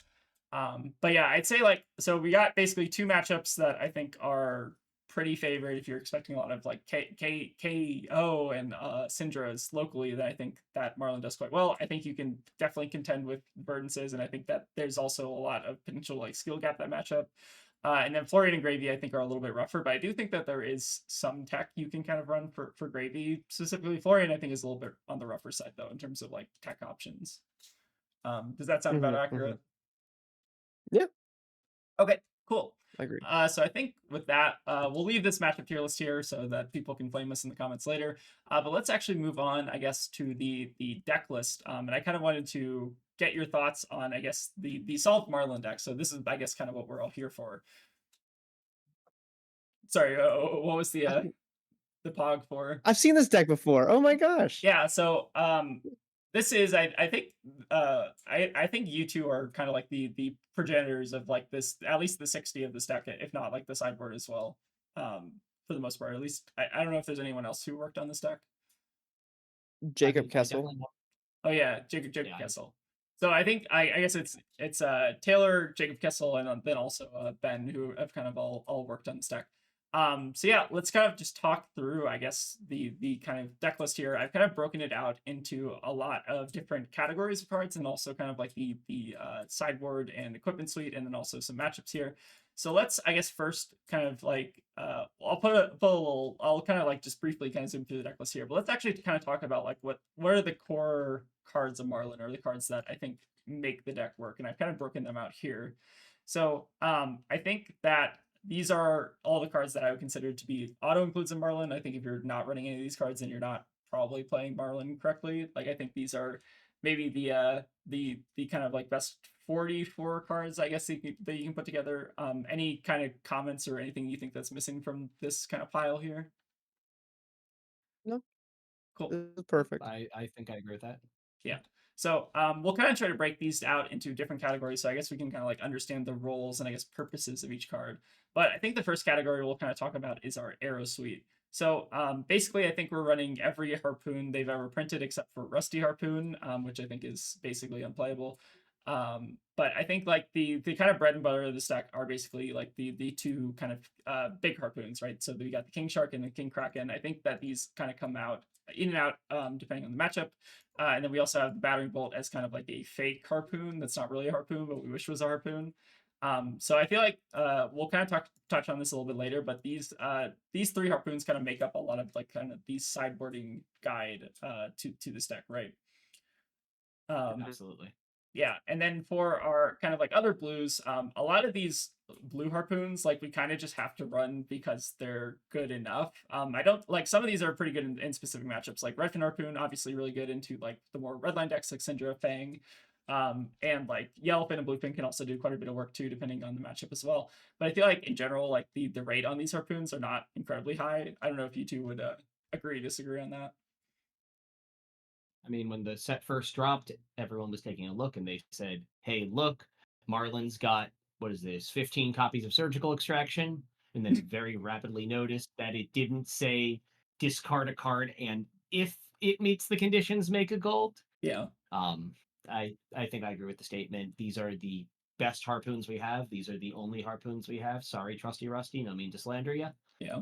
But yeah, I'd say like so we got basically 2 matchups that I think are pretty favored if you're expecting a lot of like KO and Syndra's locally, then I think that Marlin does quite well. I think you can definitely contend with Verdance's, and I think that there's also a lot of potential like skill gap that matchup. And then Florian and Gravy, I think, are a little bit rougher, but I do think that there is some tech you can kind of run for Gravy. Specifically, Florian, I think, is a little bit on the rougher side, though, in terms of like tech options. Does that sound about accurate? Yeah, Okay, cool. I agree. So I think with that, we'll leave this matchup tier list here so that people can flame us in the comments later. But let's actually move on, I guess, to the deck list. And I kind of wanted to get your thoughts on, I guess, the solved Marlin deck. So this is, I guess, kind of what we're all here for. Sorry, what was the pog for? I've seen this deck before. Oh my gosh. Yeah, so this is I think I think you two are kind of like the progenitors of like this, at least the 60 of this deck, if not like the sideboard as well. For the most part, at least I don't know if there's anyone else who worked on this deck. Jacob I Kessel. definitely Oh yeah, Jacob Yeah, Kessel. So I think I guess it's Taylor, Jacob Kessel, and then also Ben, who have kind of all worked on this deck. So yeah, let's kind of just talk through, I guess, the kind of deck list here. I've kind of broken it out into a lot of different categories of cards, and also kind of like the sideboard and equipment suite, and then also some matchups here. So let's, I guess, first kind of like I'll put a little, I'll kind of like just briefly kind of zoom through the deck list here, but let's actually kind of talk about like what are the core cards of Marlin, or the cards that I think make the deck work, and I've kind of broken them out here. So I think that these are all the cards that I would consider to be auto includes in Marlin. I think if you're not running any of these cards, then you're not probably playing Marlin correctly. Like I think these are maybe the kind of like best 44 cards, I guess, that you can put together. Any kind of comments or anything you think that's missing from this kind of pile here? No, Cool. this is perfect. I think I agree with that. Yeah. So we'll kind of try to break these out into different categories. So I guess we can kind of like understand the roles and I guess purposes of each card. But I think the first category we'll kind of talk about is our arrow suite. So basically, I think we're running every harpoon they've ever printed except for Rusty Harpoon, which I think is basically unplayable. But I think like the kind of bread and butter of the stack are basically like the 2 kind of big harpoons, right? So we got the King Shark and the King Kraken. I think that these kind of come out in and out depending on the matchup. And then we also have the Battering Bolt as kind of like a fake harpoon that's not really a harpoon, but we wish was a harpoon. So I feel like we'll kind of touch on this a little bit later, but these 3 harpoons kind of make up a lot of like kind of the sideboarding guide to this deck, right? Absolutely. Yeah, and then for our kind of like other blues, a lot of these blue harpoons, like we kind of just have to run because they're good enough. I don't like some of these are pretty good in specific matchups, like Redfin Harpoon, obviously really good into like the more redline decks like Syndra, Fang, and like Yellowfin and Bluefin can also do quite a bit of work too, depending on the matchup as well. But I feel like in general, like the rate on these harpoons are not incredibly high. I don't know if you two would agree, disagree on that. I mean, when the set first dropped, everyone was taking a look and they said, "Hey, look, Marlin's got what is this? 15 copies of Surgical Extraction," and then very rapidly noticed that it didn't say discard a card and if it meets the conditions, make a gold. Yeah, Um, I think I agree with the statement. These are the best harpoons we have. These are the only harpoons we have. Sorry, Trusty Rusty. No mean to slander you. yeah,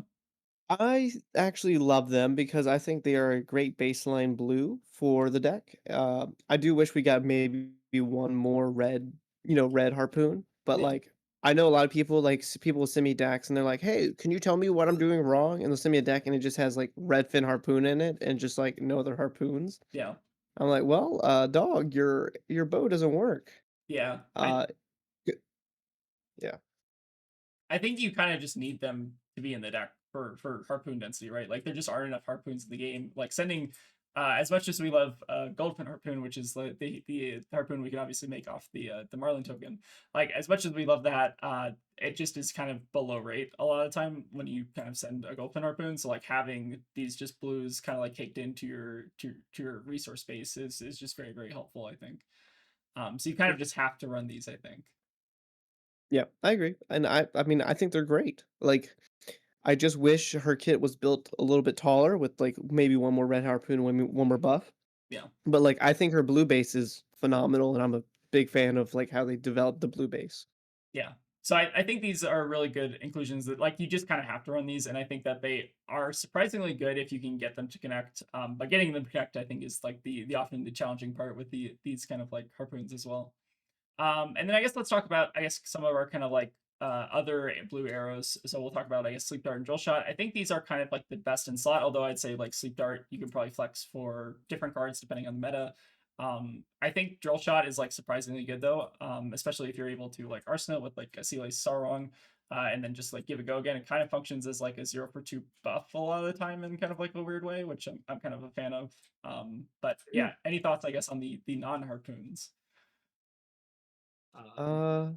I actually love them because I think they are a great baseline blue for the deck. I do wish we got maybe one more red, red harpoon. But yeah, like, I know a lot of people people will send me decks and they're like, "Hey, can you tell me what I'm doing wrong?" And they'll send me a deck and it just has like red fin harpoon in it and just like no other harpoons. yeah, I'm like, "Well, dog, your bow doesn't work." yeah. Uh, g- yeah, I think you kind of just need them to be in the deck for harpoon density, right? Like there just aren't enough harpoons in the game. Like sending, as much as we love Goldfin harpoon, which is the harpoon we can obviously make off the Marlin token. Like as much as we love that, it just is kind of below rate a lot of the time when you kind of send a Goldfin harpoon. So like having these just blues kind of like caked into your resource base is just very helpful, I think. So you kind yeah, of just have to run these, I think. yeah, I agree, and I mean, I think they're great. Like, I just wish her kit was built a little bit taller with, like, maybe one more red harpoon, one more buff. Yeah. But, like, I think her blue base is phenomenal, and I'm a big fan of, like, how they developed the blue base. Yeah. So I think these are really good inclusions that like you just kind of have to run these, and I think that they are surprisingly good if you can get them to connect. But getting them to connect, I think, is like the often the challenging part with these kind of like harpoons as well. And then I guess let's talk about some of our kind of like other blue arrows. So we'll talk about sleep dart and drill shot. I think these are kind of like the best in slot. Although I'd say like sleep dart you can probably flex for different cards depending on the meta. I think drill shot is like surprisingly good though, especially if you're able to like arsenal with like a sea lace sarong. And then just like give it go again. It kind of functions as like a 0 for 2 buff a lot of the time in kind of like a weird way, which I'm kind of a fan of. But Yeah. yeah, any thoughts I guess on the non harpoons? Um, Uh,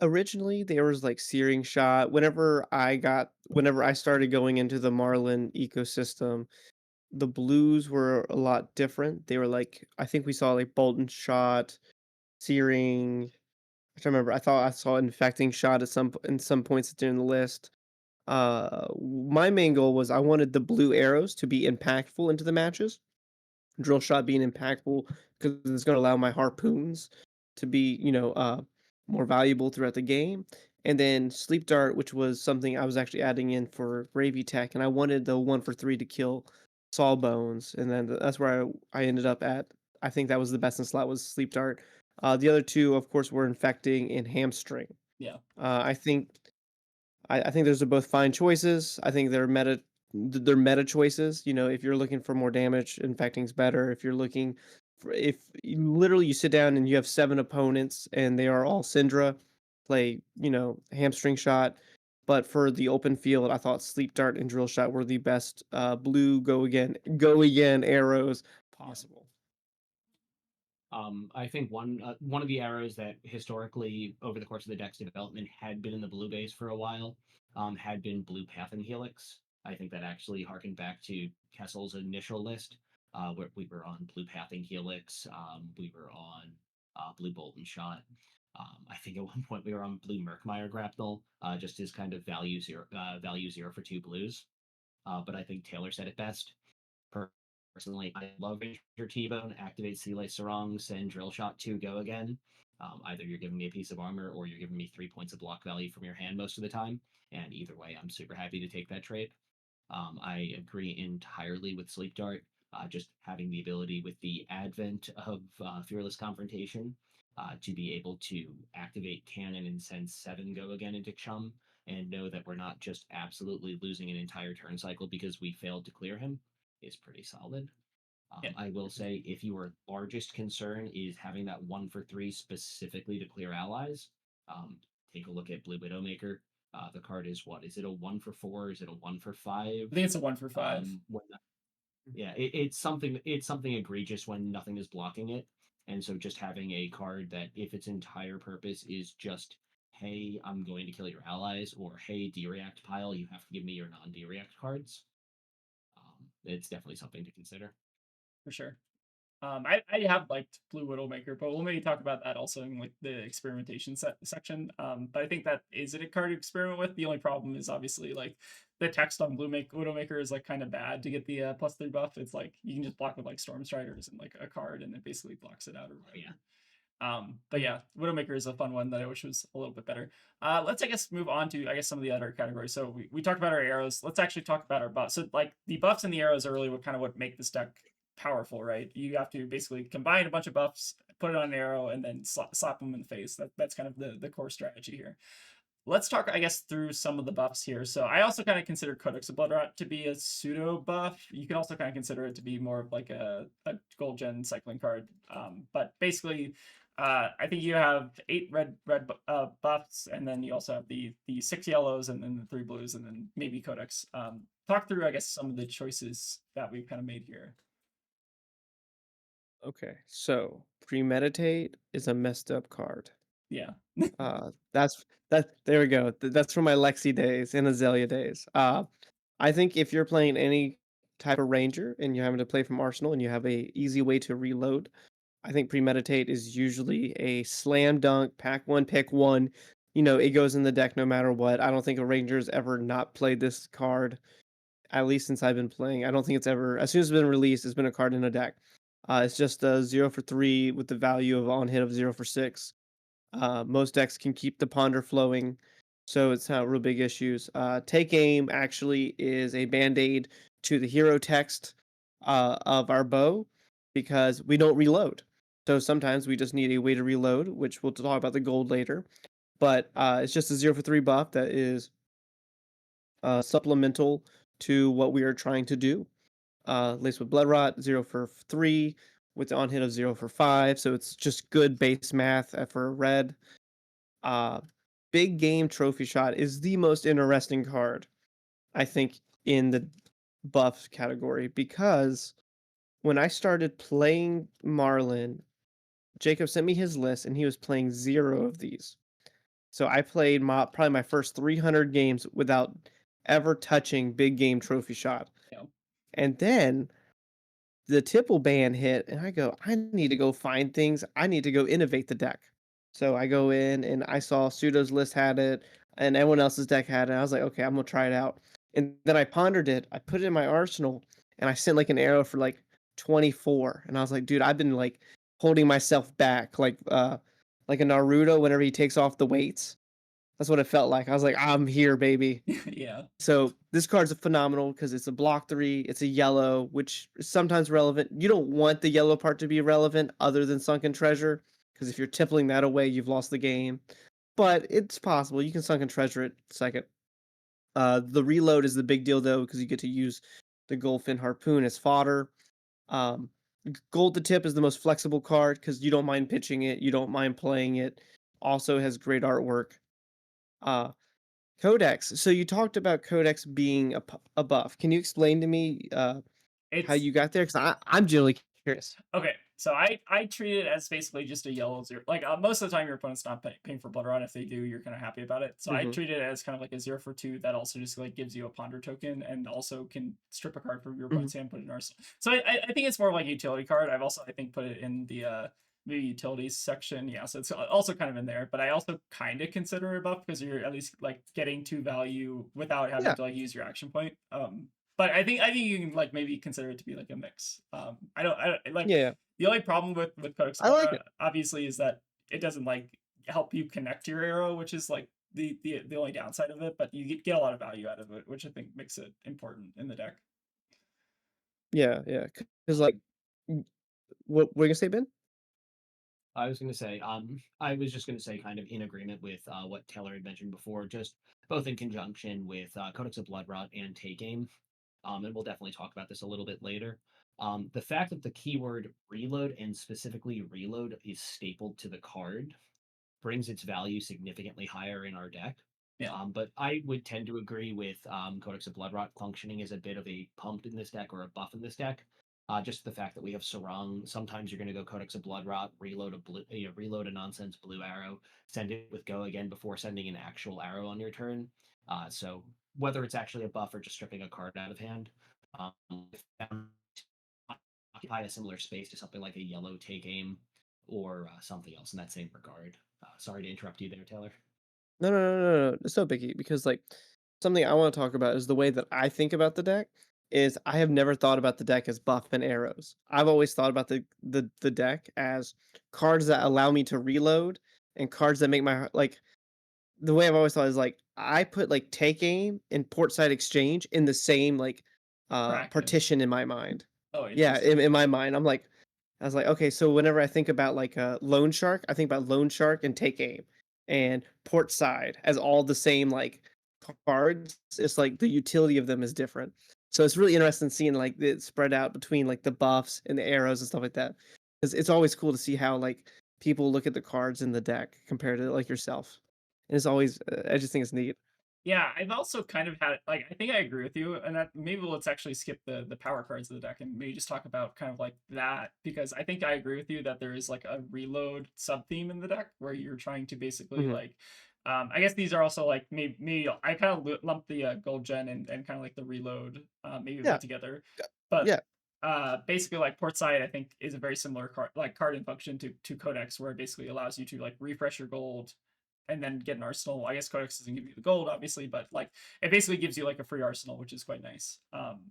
Originally, there was, like, Searing Shot. Whenever I started going into the Marlin ecosystem, the blues were a lot different. They were, like I think we saw, like, Bolton Shot, Searing. I don't remember. I thought I saw Infecting Shot at some points during the list. My main goal was I wanted the blue arrows to be impactful into the matches. Drill shot being impactful because it's going to allow my harpoons to be, more valuable throughout the game. And then sleep dart, which was something I was actually adding in for gravy tech, and I wanted the 1 for 3 to kill sawbones, and then that's where I ended up at. I think that was the best in slot was sleep dart. The other two, of course, were infecting and hamstring. Yeah. I think I think those are both fine choices. I think they're meta choices. You know, if you're looking for more damage, infecting's better. If you're looking for if literally you sit down and you have 7 opponents and they are all Syndra, play, hamstring shot. But for the open field, I thought sleep dart and drill shot were the best blue go again arrows Yeah. possible. I think one of the arrows that historically over the course of the deck's development had been in the blue base for a while, had been blue path and helix. I think that actually harkened back to Kessel's initial list, where we were on blue path and helix. We were on blue bolt and shot. I think at one point we were on blue Merkmeyer grapnel, just as kind of value 0 for 2 blues. But I think Taylor said it best. Personally, I love Ranger T-Bone, activate Sea Lice Sarong, send Drill Shot 2, go again. Either you're giving me a piece of armor or you're giving me 3 points of block value from your hand most of the time. And either way, I'm super happy to take that trade. I agree entirely with Sleep Dart. Just having the ability with the advent of Fearless Confrontation to be able to activate Cannon and send 7 go again into Chum and know that we're not just absolutely losing an entire turn cycle because we failed to clear him is pretty solid. Yeah. I will say if your largest concern is having that 1 for 3 specifically to clear allies, take a look at Blue Widowmaker. The card is what? Is it a 1 for 4? Is it a 1 for 5? I think it's a 1 for 5. When yeah, it's something egregious when nothing is blocking it, and so just having a card that if its entire purpose is just hey, I'm going to kill your allies, or hey, D-react pile, you have to give me your non-D-react cards. it's definitely something to consider. for sure. I have liked Blue Widowmaker, but we'll maybe talk about that also in like the experimentation section. But I think that is it a card to experiment with. The only problem is obviously like the text on Widowmaker is like kind of bad to get the +3 buff. It's like you can just block with like Storm Striders and like a card, and it basically blocks it out or Oh, yeah. whatever. But yeah, Widowmaker is a fun one that I wish was a little bit better. Let's I guess move on to I guess some of the other categories. So we talked about our arrows. Let's actually talk about our buffs. So like the buffs and the arrows are really what make this deck powerful, right? You have to basically combine a bunch of buffs, put it on an arrow, and then slap them in the face. That's kind of the core strategy here. Let's talk, I guess, through some of the buffs here. So I also kind of consider Codex of Bloodrot to be a pseudo buff. You can also kind of consider it to be more of like a gold gen cycling card. But basically, I think you have 8 red buffs, and then you also have the 6 yellows, and then the 3 blues, and then maybe Codex. Talk through, I guess, some of the choices that we've kind of made here. Okay, so premeditate is a messed up card. Yeah. That there we go. That's from my Lexi days and Azalea days. I think if you're playing any type of ranger and you're having to play from Arsenal and you have a easy way to reload, I think premeditate is usually a slam dunk, pack one, pick one. It goes in the deck no matter what. I don't think a ranger's ever not played this card, at least since I've been playing. I don't think it's ever, as soon as it's been released, it's been a card in a deck. It's just a 0 for 3 with the value of on hit of 0 for 6. Most decks can keep the ponder flowing, so it's not real big issues. Take aim actually is a band-aid to the hero text of our bow because we don't reload. So sometimes we just need a way to reload, which we'll talk about the gold later. But it's just a 0 for 3 buff that is supplemental to what we are trying to do. Laced with Blood Rot, 0 for 3, with the on hit of 0 for 5. So it's just good base math for red. Uh, Big Game Trophy Shot is the most interesting card, I think, in the buff category because when I started playing Marlin, Jacob sent me his list and he was playing 0 of these. So I played probably my first 300 games without ever touching Big Game Trophy Shot. Yeah. And then the Tipple ban hit, and I go, I need to go find things. I need to go innovate the deck. So I go in and I saw Pseudo's list had it, and everyone else's deck had it. I was like, okay, I'm gonna try it out. And then I pondered it. I put it in my arsenal, and I sent like an arrow for like 24. And I was like, dude, I've been like holding myself back, like a Naruto whenever he takes off the weights. That's what it felt like. I was like, I'm here, baby. Yeah. So this card's a phenomenal because it's a block 3, it's a yellow, which is sometimes relevant. You don't want the yellow part to be relevant other than Sunken Treasure, because if you're tippling that away, you've lost the game. But it's possible. You can Sunken Treasure it second. The reload is the big deal though, because you get to use the Goldfin Harpoon as fodder. Um, Gold to Tip is the most flexible card because you don't mind pitching it, you don't mind playing it. Also has great artwork. Uh, Codex. So you talked about Codex being a buff. Can you explain to me how It's you got there? Because I'm genuinely curious. Okay, so I treat it as basically just a yellow zero. Like most of the time, your opponent's not paying for Blood Rot. If they do, you're kind of happy about it. So I Hmm. treat it as kind of like a 0 for 2 that also just like gives you a ponder token and also can strip a card from your Hmm. opponent's hand, put it in arsenal. So I think it's more like a utility card. I've also I think put it in the maybe utilities section. Yeah, so it's also kind of in there. But I also kind of consider it a buff because you're at least like getting 2 value without having Yeah, to like use your action point. But I think you can like maybe consider it to be like a mix. I don't like yeah, the only problem with Codex I like Alera it. obviously is that it doesn't like help you connect your arrow, which is like the only downside of it. But you get a lot of value out of it, which I think makes it important in the deck. Yeah, yeah. Because like, w- what were you gonna say, Ben? I was going to say, I was just going to say, kind of in agreement with what Taylor had mentioned before, just both in conjunction with Codex of Bloodrot and Take Aim. And we'll definitely talk about this a little bit later. The fact that the keyword reload and specifically reload is stapled to the card brings its value significantly higher in our deck. Yeah. But I would tend to agree with Codex of Bloodrot functioning as a bit of a pump in this deck or a buff in this deck. Just the fact that we have Sarung, sometimes you're going to go Codex of Bloodrot, reload a nonsense blue arrow, send it with go again before sending an actual arrow on your turn. So whether it's actually a buff or just stripping a card out of hand, Um, occupy a similar space to something like a yellow take aim or something else in that same regard. Sorry to interrupt you there, Taylor. No, no, no, no, no. It's no biggie because like something I want to talk about is the way that I think about the deck is I have never thought about the deck as buff and arrows. I've always thought about the deck as cards that allow me to reload and cards that make my like the way I've always thought is like I put like take aim and portside exchange in the same like Bracket. partition in my mind. Oh, Yeah, interesting. in my mind, I was like, okay, so whenever I think about like a loan shark, I think about loan shark and take aim and port side as all the same like cards. It's like the utility of them is different. So it's really interesting seeing like it spread out between like the buffs and the arrows and stuff like that. Because it's always cool to see how like people look at the cards in the deck compared to like yourself. And it's always, I just think it's neat. Yeah, I've also kind of had like I think I agree with you, and that maybe let's actually skip the power cards of the deck and maybe just talk about kind of like that because I think I agree with you that there is like a reload sub theme in the deck where you're trying to basically Hmm. like I guess these are also like maybe I kind of lump the gold gen and kind of like the reload maybe a Yeah, bit together, but yeah. basically like port side I think is a very similar card in function to codex where it basically allows you to like refresh your gold and then get an arsenal. I guess codex doesn't give you the gold obviously, but like it basically gives you like a free arsenal, which is quite nice.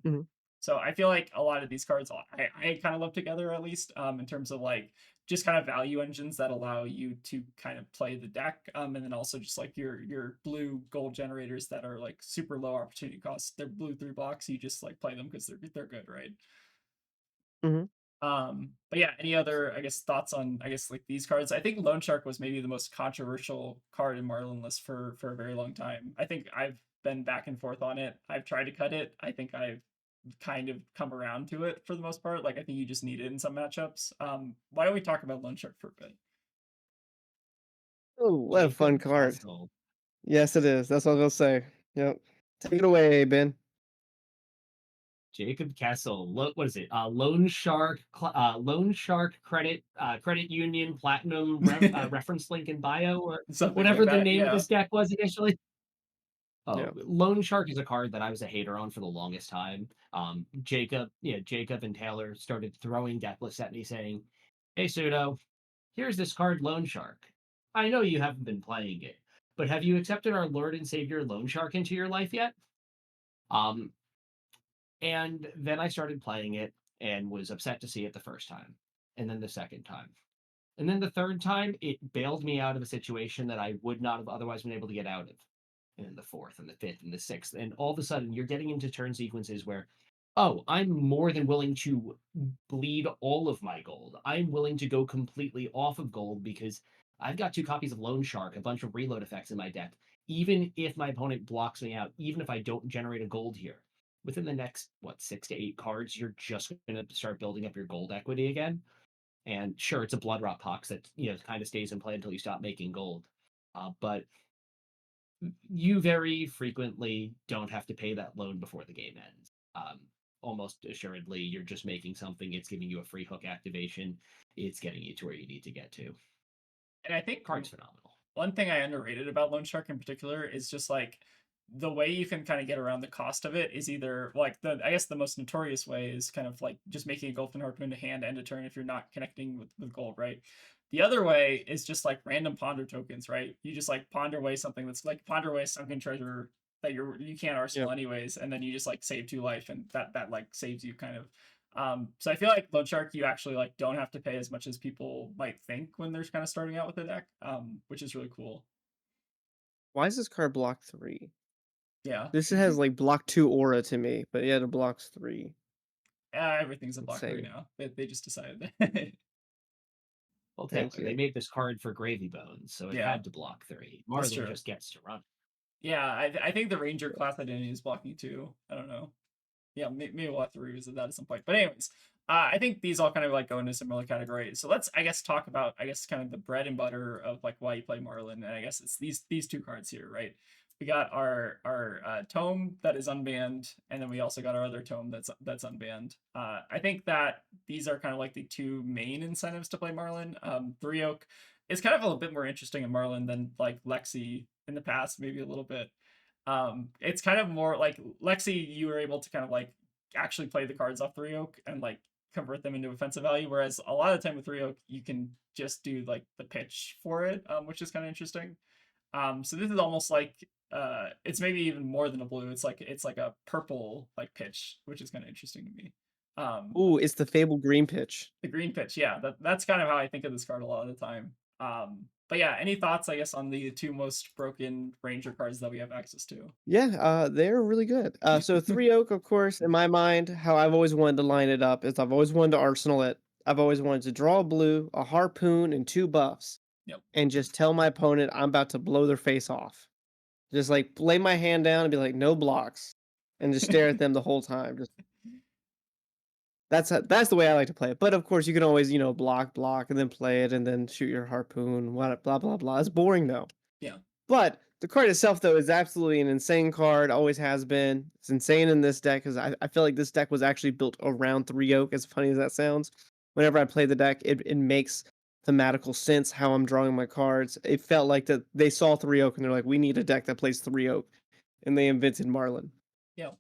Hmm. So I feel like a lot of these cards I kind of love together at least in terms of like just kind of value engines that allow you to kind of play the deck and then also just like your blue gold generators that are like super low opportunity costs. They're blue 3 blocks, you just like play them because they're good, right? Hmm. But yeah, any other I guess thoughts on I guess like these cards? I think Loan Shark was maybe the most controversial card in Marlin list for a very long time. I think I've been back and forth on it. I've tried to cut it. I think I've kind of come around to it for the most part. Like I think you just need it in some matchups. Why don't we talk about Loan Shark for a bit? Oh, what a fun Jacob card. Castle. Yes, it is. That's what I was gonna say. Yep. Take it away, Ben. Jacob Kessel. What is it? Loan Shark Credit Union Platinum reference link in bio or Something like whatever the that. name of Yeah. this deck was initially. Yeah. Oh, Loan Shark is a card that I was a hater on for the longest time. Jacob and Taylor started throwing deck lists at me saying, "Hey, Pseudo, here's this card, Loan Shark. I know you haven't been playing it, but have you accepted our Lord and Savior Loan Shark into your life yet?" Um, and then I started playing it and was upset to see it the first time, and then the second time. And then the third time, it bailed me out of a situation that I would not have otherwise been able to get out of. And then the fourth and the fifth and the sixth. And all of a sudden, you're getting into turn sequences where, oh, I'm more than willing to bleed all of my gold. I'm willing to go completely off of gold because I've got 2 copies of Loan Shark, a bunch of reload effects in my deck. Even if my opponent blocks me out, even if I don't generate a gold here, within the next, 6 to 8 cards, you're just going to start building up your gold equity again. And sure, it's a blood rot pox that kind of stays in play until you stop making gold. But you very frequently don't have to pay that loan before the game ends. Almost assuredly, you're just making something. It's giving you a free hook activation. It's getting you to where you need to get to. And I think Card's phenomenal. one thing I underrated about Loan Shark in particular is just like the way you can kind of get around the cost of it is either like the I guess the most notorious way is kind of like just making a Gulfin Harpoon to hand end a turn if you're not connecting with gold, right? The other way is just like random ponder tokens, right? You just like ponder away something that's like ponder away a sunken treasure that you can't arsenal Yep. anyways, and then you just like save 2 life, and that like saves you kind of. So I feel like Loan Shark, you actually like don't have to pay as much as people might think when they're kind of starting out with the deck, which is really cool. Why is this card block 3? Yeah, This has like block 2 aura to me, but yet it blocks 3. everything's a block 3 Insane. now. They just decided that. Well, Thank Taylor, they you. made this card for Gravy Bones, so it Yeah, had to block 3. that's Marlin true. just gets to run. Yeah, I think the Ranger class identity is blocking too. I don't know. Yeah, maybe we'll have to revisit that at some point. But anyways, I think these all kind of like go into a similar category. So let's, I guess, talk about, I guess, kind of the bread and butter of like why you play Marlin. And I guess it's these 2 cards here, right? We got our tome that is unbanned, and then we also got our other tome that's unbanned. I think that these are kind of like the 2 main incentives to play Marlin. 3 Oak is kind of a little bit more interesting in Marlin than like Lexi in the past, maybe a little bit. It's kind of more like Lexi, you were able to kind of like actually play the cards off 3 oak and like convert them into offensive value. Whereas a lot of the time with 3 oak, you can just do like the pitch for it, which is kind of interesting. So this is almost like it's maybe even more than a blue. It's like a purple like pitch, which is kind of interesting to me. Ooh, it's the Fable green pitch. The green pitch, yeah, that's kind of how I think of this card a lot of the time. But yeah, any thoughts, I guess, on the two most broken Ranger cards that we have access to? Yeah, they're really good. So 3 oak, of course, in my mind, how I've always wanted to line it up is I've always wanted to arsenal it. I've always wanted to draw a blue, a harpoon, and 2 buffs, Yep. and just tell my opponent I'm about to blow their face off. Just like lay my hand down and be like, no blocks, and just stare at them the whole time. Just that's the way I like to play it. But of course, you can always block, and then play it, and then shoot your harpoon. What blah blah blah. It's boring though. Yeah. But the card itself, though, is absolutely an insane card. Always has been. It's insane in this deck because I feel like this deck was actually built around 3 oak. As funny as that sounds, whenever I play the deck, it makes thematical sense how I'm drawing my cards. It felt like that they saw 3 oak and they're like, we need a deck that plays 3 oak, and they invented Marlin. Yeah.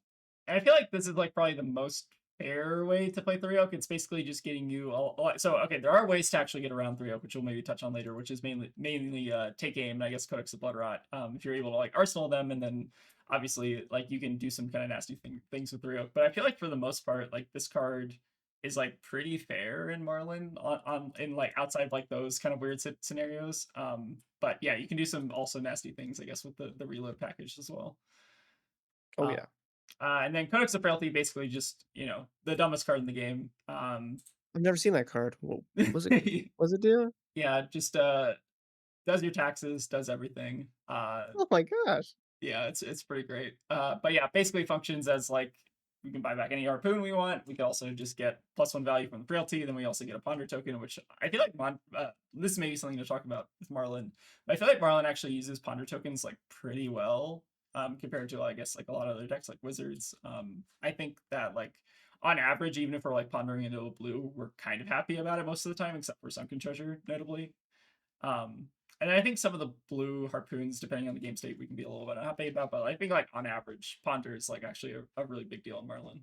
And I feel like this is like probably the most fair way to play 3 oak. It's basically just getting you so okay, there are ways to actually get around 3 oak, which we'll maybe touch on later, which is mainly take aim and I guess Codex of Bloodrot. If you're able to like arsenal them, and then obviously like you can do some kind of nasty things with 3 oak. But I feel like for the most part, like this card is like pretty fair in Marlin on in like outside like those kind of weird scenarios. But yeah, you can do some also nasty things, I guess, with the reload package as well. Oh Uh, yeah, and then Codex of Frailty, basically just, the dumbest card in the game. I've never seen that card. Was it was it do? Yeah, just does your taxes, does everything. Oh my gosh! Yeah, it's pretty great. But yeah, basically functions as like we can buy back any harpoon we want. We can also just get +1 value from the frailty. Then we also get a ponder token, which I feel like this may be something to talk about with Marlin. But I feel like Marlin actually uses ponder tokens like pretty well, compared to I guess like a lot of other decks like Wizards. I think that like on average, even if we're like pondering into a blue, we're kind of happy about it most of the time, except for Sunken Treasure, notably. Um, and I think some of the blue harpoons, depending on the game state, we can be a little bit unhappy about. But I think like on average, ponder is like actually a really big deal in Marlin.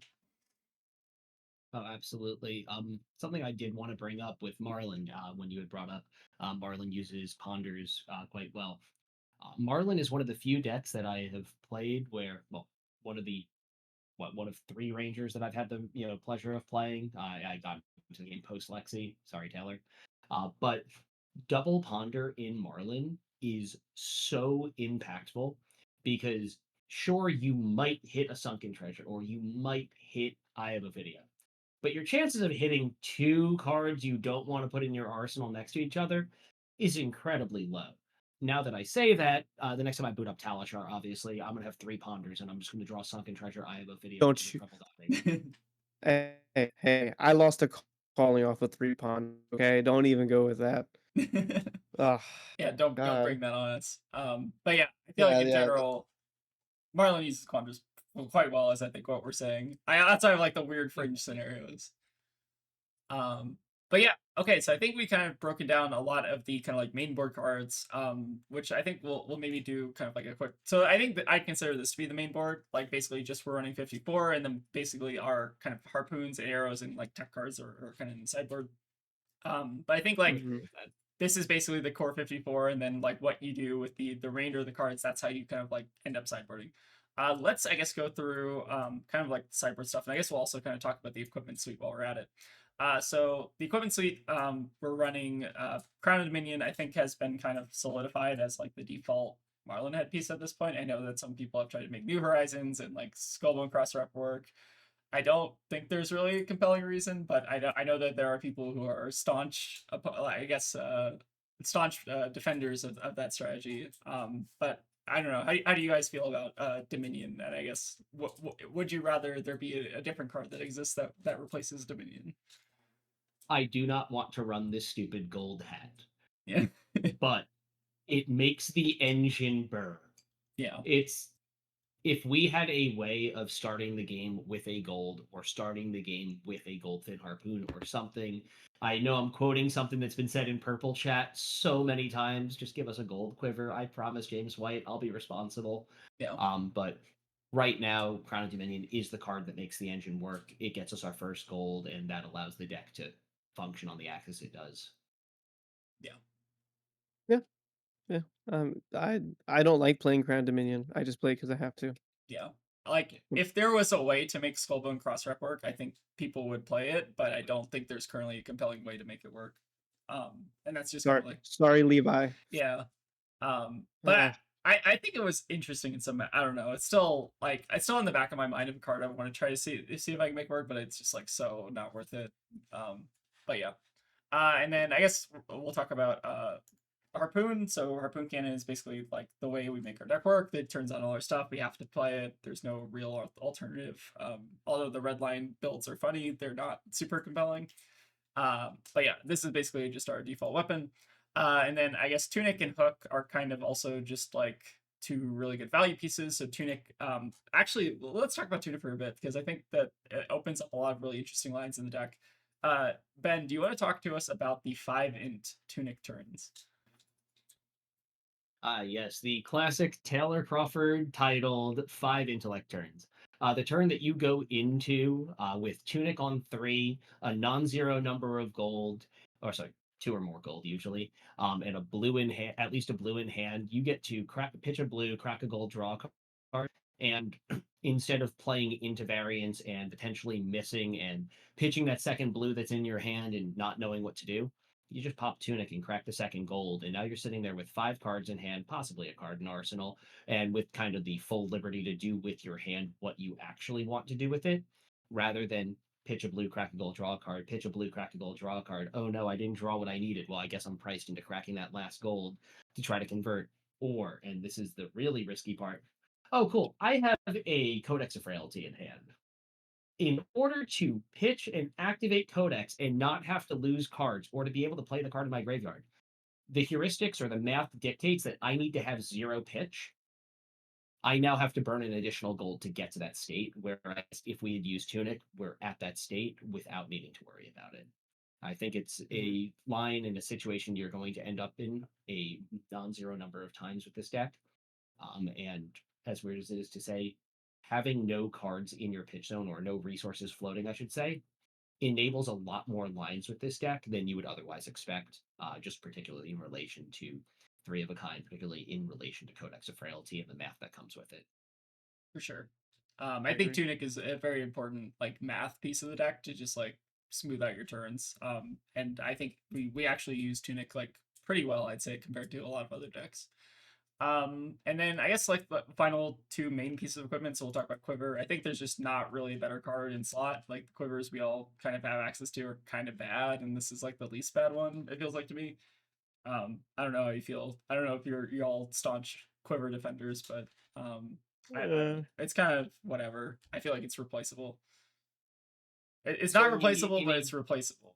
Oh, absolutely. Something I did want to bring up with Marlin, when you had brought up Marlin uses ponders quite well. Marlin is one of the few decks that I have played where, well, one of the one of 3 rangers that I've had the pleasure of playing. I got into the game post Lexi. Sorry, Taylor. But double ponder in Marlin is so impactful because sure you might hit a sunken treasure or you might hit Eye of a Video, but your chances of hitting 2 cards you don't want to put in your arsenal next to each other is incredibly low. Now that I say that, the next time I boot up Talishar, obviously, I'm going to have 3 ponders and I'm just going to draw Sunken Treasure, Eye of a Video, Don't you? triple dotting. Hey! I lost a calling off a 3 pawn. Okay, don't even go with that. Ugh, Yeah, don't God. bring that on us. But yeah, I feel like Yeah, in yeah. general, Marlin uses quandars quite well, as I think what we're saying. Outside of like the weird fringe scenarios. Um, but yeah, okay, so I think we kind of broken down a lot of the kind of like main board cards, which I think we'll maybe do kind of like a quick. So I think that I consider this to be the main board, like basically just we're running 54, and then basically our kind of harpoons and arrows and like tech cards are kind of in the sideboard. But I think like Mhm. this is basically the core 54, and then like what you do with the remainder of the cards, that's how you kind of like end up sideboarding. Let's I guess go through kind of like the sideboard stuff, and I guess we'll also kind of talk about the equipment suite while we're at it. So the equipment suite, we're running Crown of Dominion. I think has been kind of solidified as like the default Marlin headpiece at this point. I know that some people have tried to make New Horizons and like Skullbone Cross Rep work. I don't think there's really a compelling reason, but I know that there are people who are staunch, I guess, staunch defenders of that strategy. But I don't know. How do you guys feel about Dominion? And I guess would you rather there be a different card that exists that replaces Dominion? I do not want to run this stupid gold hat, Yeah, but it makes the engine burn. yeah, It's if we had a way of starting the game with a gold or starting the game with a goldfin harpoon or something. I know I'm quoting something that's been said in purple chat so many times. Just give us a gold quiver. I promise, James White, I'll be responsible. yeah. But Right now, Crown of Dominion is the card that makes the engine work. It gets us our first gold, and that allows the deck to function on the axis it does. Yeah. Yeah, yeah. I don't like playing Crown Dominion. I just play because I have to. Yeah. Like, Mm. if there was a way to make Skullbone cross rep work, I think people would play it, but I don't think there's currently a compelling way to make it work. And that's just kind Sorry, of like, sorry, Levi. yeah. But Uh, I think it was interesting in some. I don't know. It's still like it's still in the back of my mind of a card I want to try to see if I can make work, but it's just like so not worth it. But yeah. And then I guess we'll talk about Harpoon. So Harpoon Cannon is basically like the way we make our deck work. It turns on all our stuff. We have to play it. There's no real alternative. Although the red line builds are funny, they're not super compelling. But yeah, this is basically just our default weapon. And then I guess Tunic and Hook are kind of also just like two really good value pieces. So Tunic, actually, let's talk about Tunic for a bit because I think that it opens up a lot of really interesting lines in the deck. Ben, do you want to talk to us about the 5-int Tunic turns? Ah, yes, the classic Taylor Crawford titled 5 intellect turns. The turn that you go into with Tunic on 3, a non-zero number of gold, or sorry, 2 or more gold usually, and a blue in hand, at least a blue in hand, you get to pitch a blue, crack a gold, draw a card, and instead of playing into variance and potentially missing and pitching that second blue that's in your hand and not knowing what to do, you just pop Tunic and crack the second gold, and now you're sitting there with 5 cards in hand, possibly a card in arsenal, and with kind of the full liberty to do with your hand what you actually want to do with it, rather than pitch a blue, crack a gold, draw a card, pitch a blue, crack a gold, draw a card. Oh no, I didn't draw what I needed. Well, I guess I'm priced into cracking that last gold to try to convert. Or, and this is the really risky part, oh cool, I have a Codex of Frailty in hand. In order to pitch and activate Codex and not have to lose cards or to be able to play the card in my graveyard, the heuristics or the math dictates that I need to have 0 pitch. I now have to burn an additional gold to get to that state, whereas if we had used Tunic, we're at that state without needing to worry about it. I think it's mhm. a line in a situation you're going to end up in a non-zero number of times with this deck. And as weird as it is to say, having no cards in your pitch zone or no resources floating, I should say, enables a lot more lines with this deck than you would otherwise expect, just particularly in relation to Three of a Kind, particularly in relation to Codex of Frailty and the math that comes with it. For sure. I I think agree. Tunic is a very important like math piece of the deck to just like smooth out your turns. And I think we actually use Tunic like pretty well, I'd say, compared to a lot of other decks. And then I guess like the final two main pieces of equipment. So we'll talk about Quiver. I think there's just not really a better card in slot. Like the Quivers we all kind of have access to are kind of bad, and this is like the least bad one. It feels like to me. I don't know how you feel. I don't know if you're all staunch Quiver defenders, but Uh, it's kind of whatever. I feel like it's replaceable. It's not For me, replaceable, in but a it's replaceable.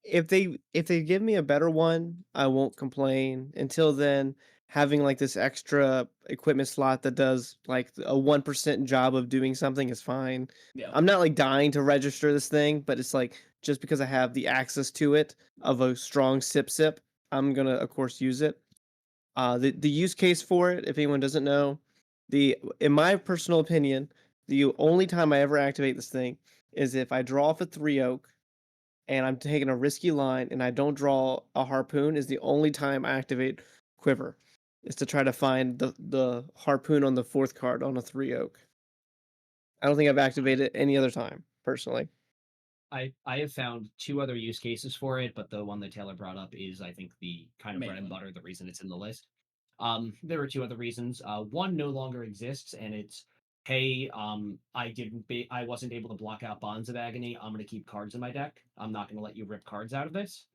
if they give me a better one, I won't complain. Until then, having like this extra equipment slot that does like a 1% job of doing something is fine. Yeah, I'm not like dying to register this thing, but it's like just because I have the access to it of a strong sip, I'm gonna of course use it. The use case for it, if anyone doesn't know, the in my personal opinion, the only time I ever activate this thing is if I draw off a 3 oak and I'm taking a risky line and I don't draw a harpoon is the only time I activate Quiver. Is to try to find the harpoon on the fourth card on a 3 oak. I don't think I've I, activated it any other time, personally. I have found 2 other use cases for it, but the one that Taylor brought up is, I think, the kind the of main bread and one. butter, the reason it's in the list. There are 2 other reasons. One no longer exists, and it's, hey, I wasn't able to block out Bonds of Agony. I'm going to keep cards in my deck. I'm not going to let you rip cards out of this.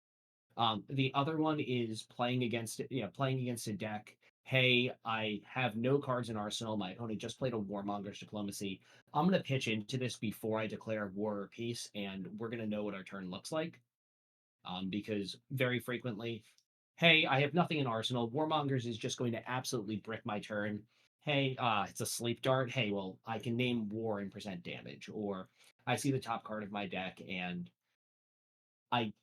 The other one is playing against a deck. Hey, I have no cards in arsenal. My opponent just played a Warmonger's Diplomacy. I'm going to pitch into this before I declare war or peace, and we're going to know what our turn looks like. Because very frequently, hey, I have nothing in arsenal. Warmongers is just going to absolutely brick my turn. Hey, it's a sleep dart. Hey, well, I can name war and present damage. Or I see the top card of my deck and I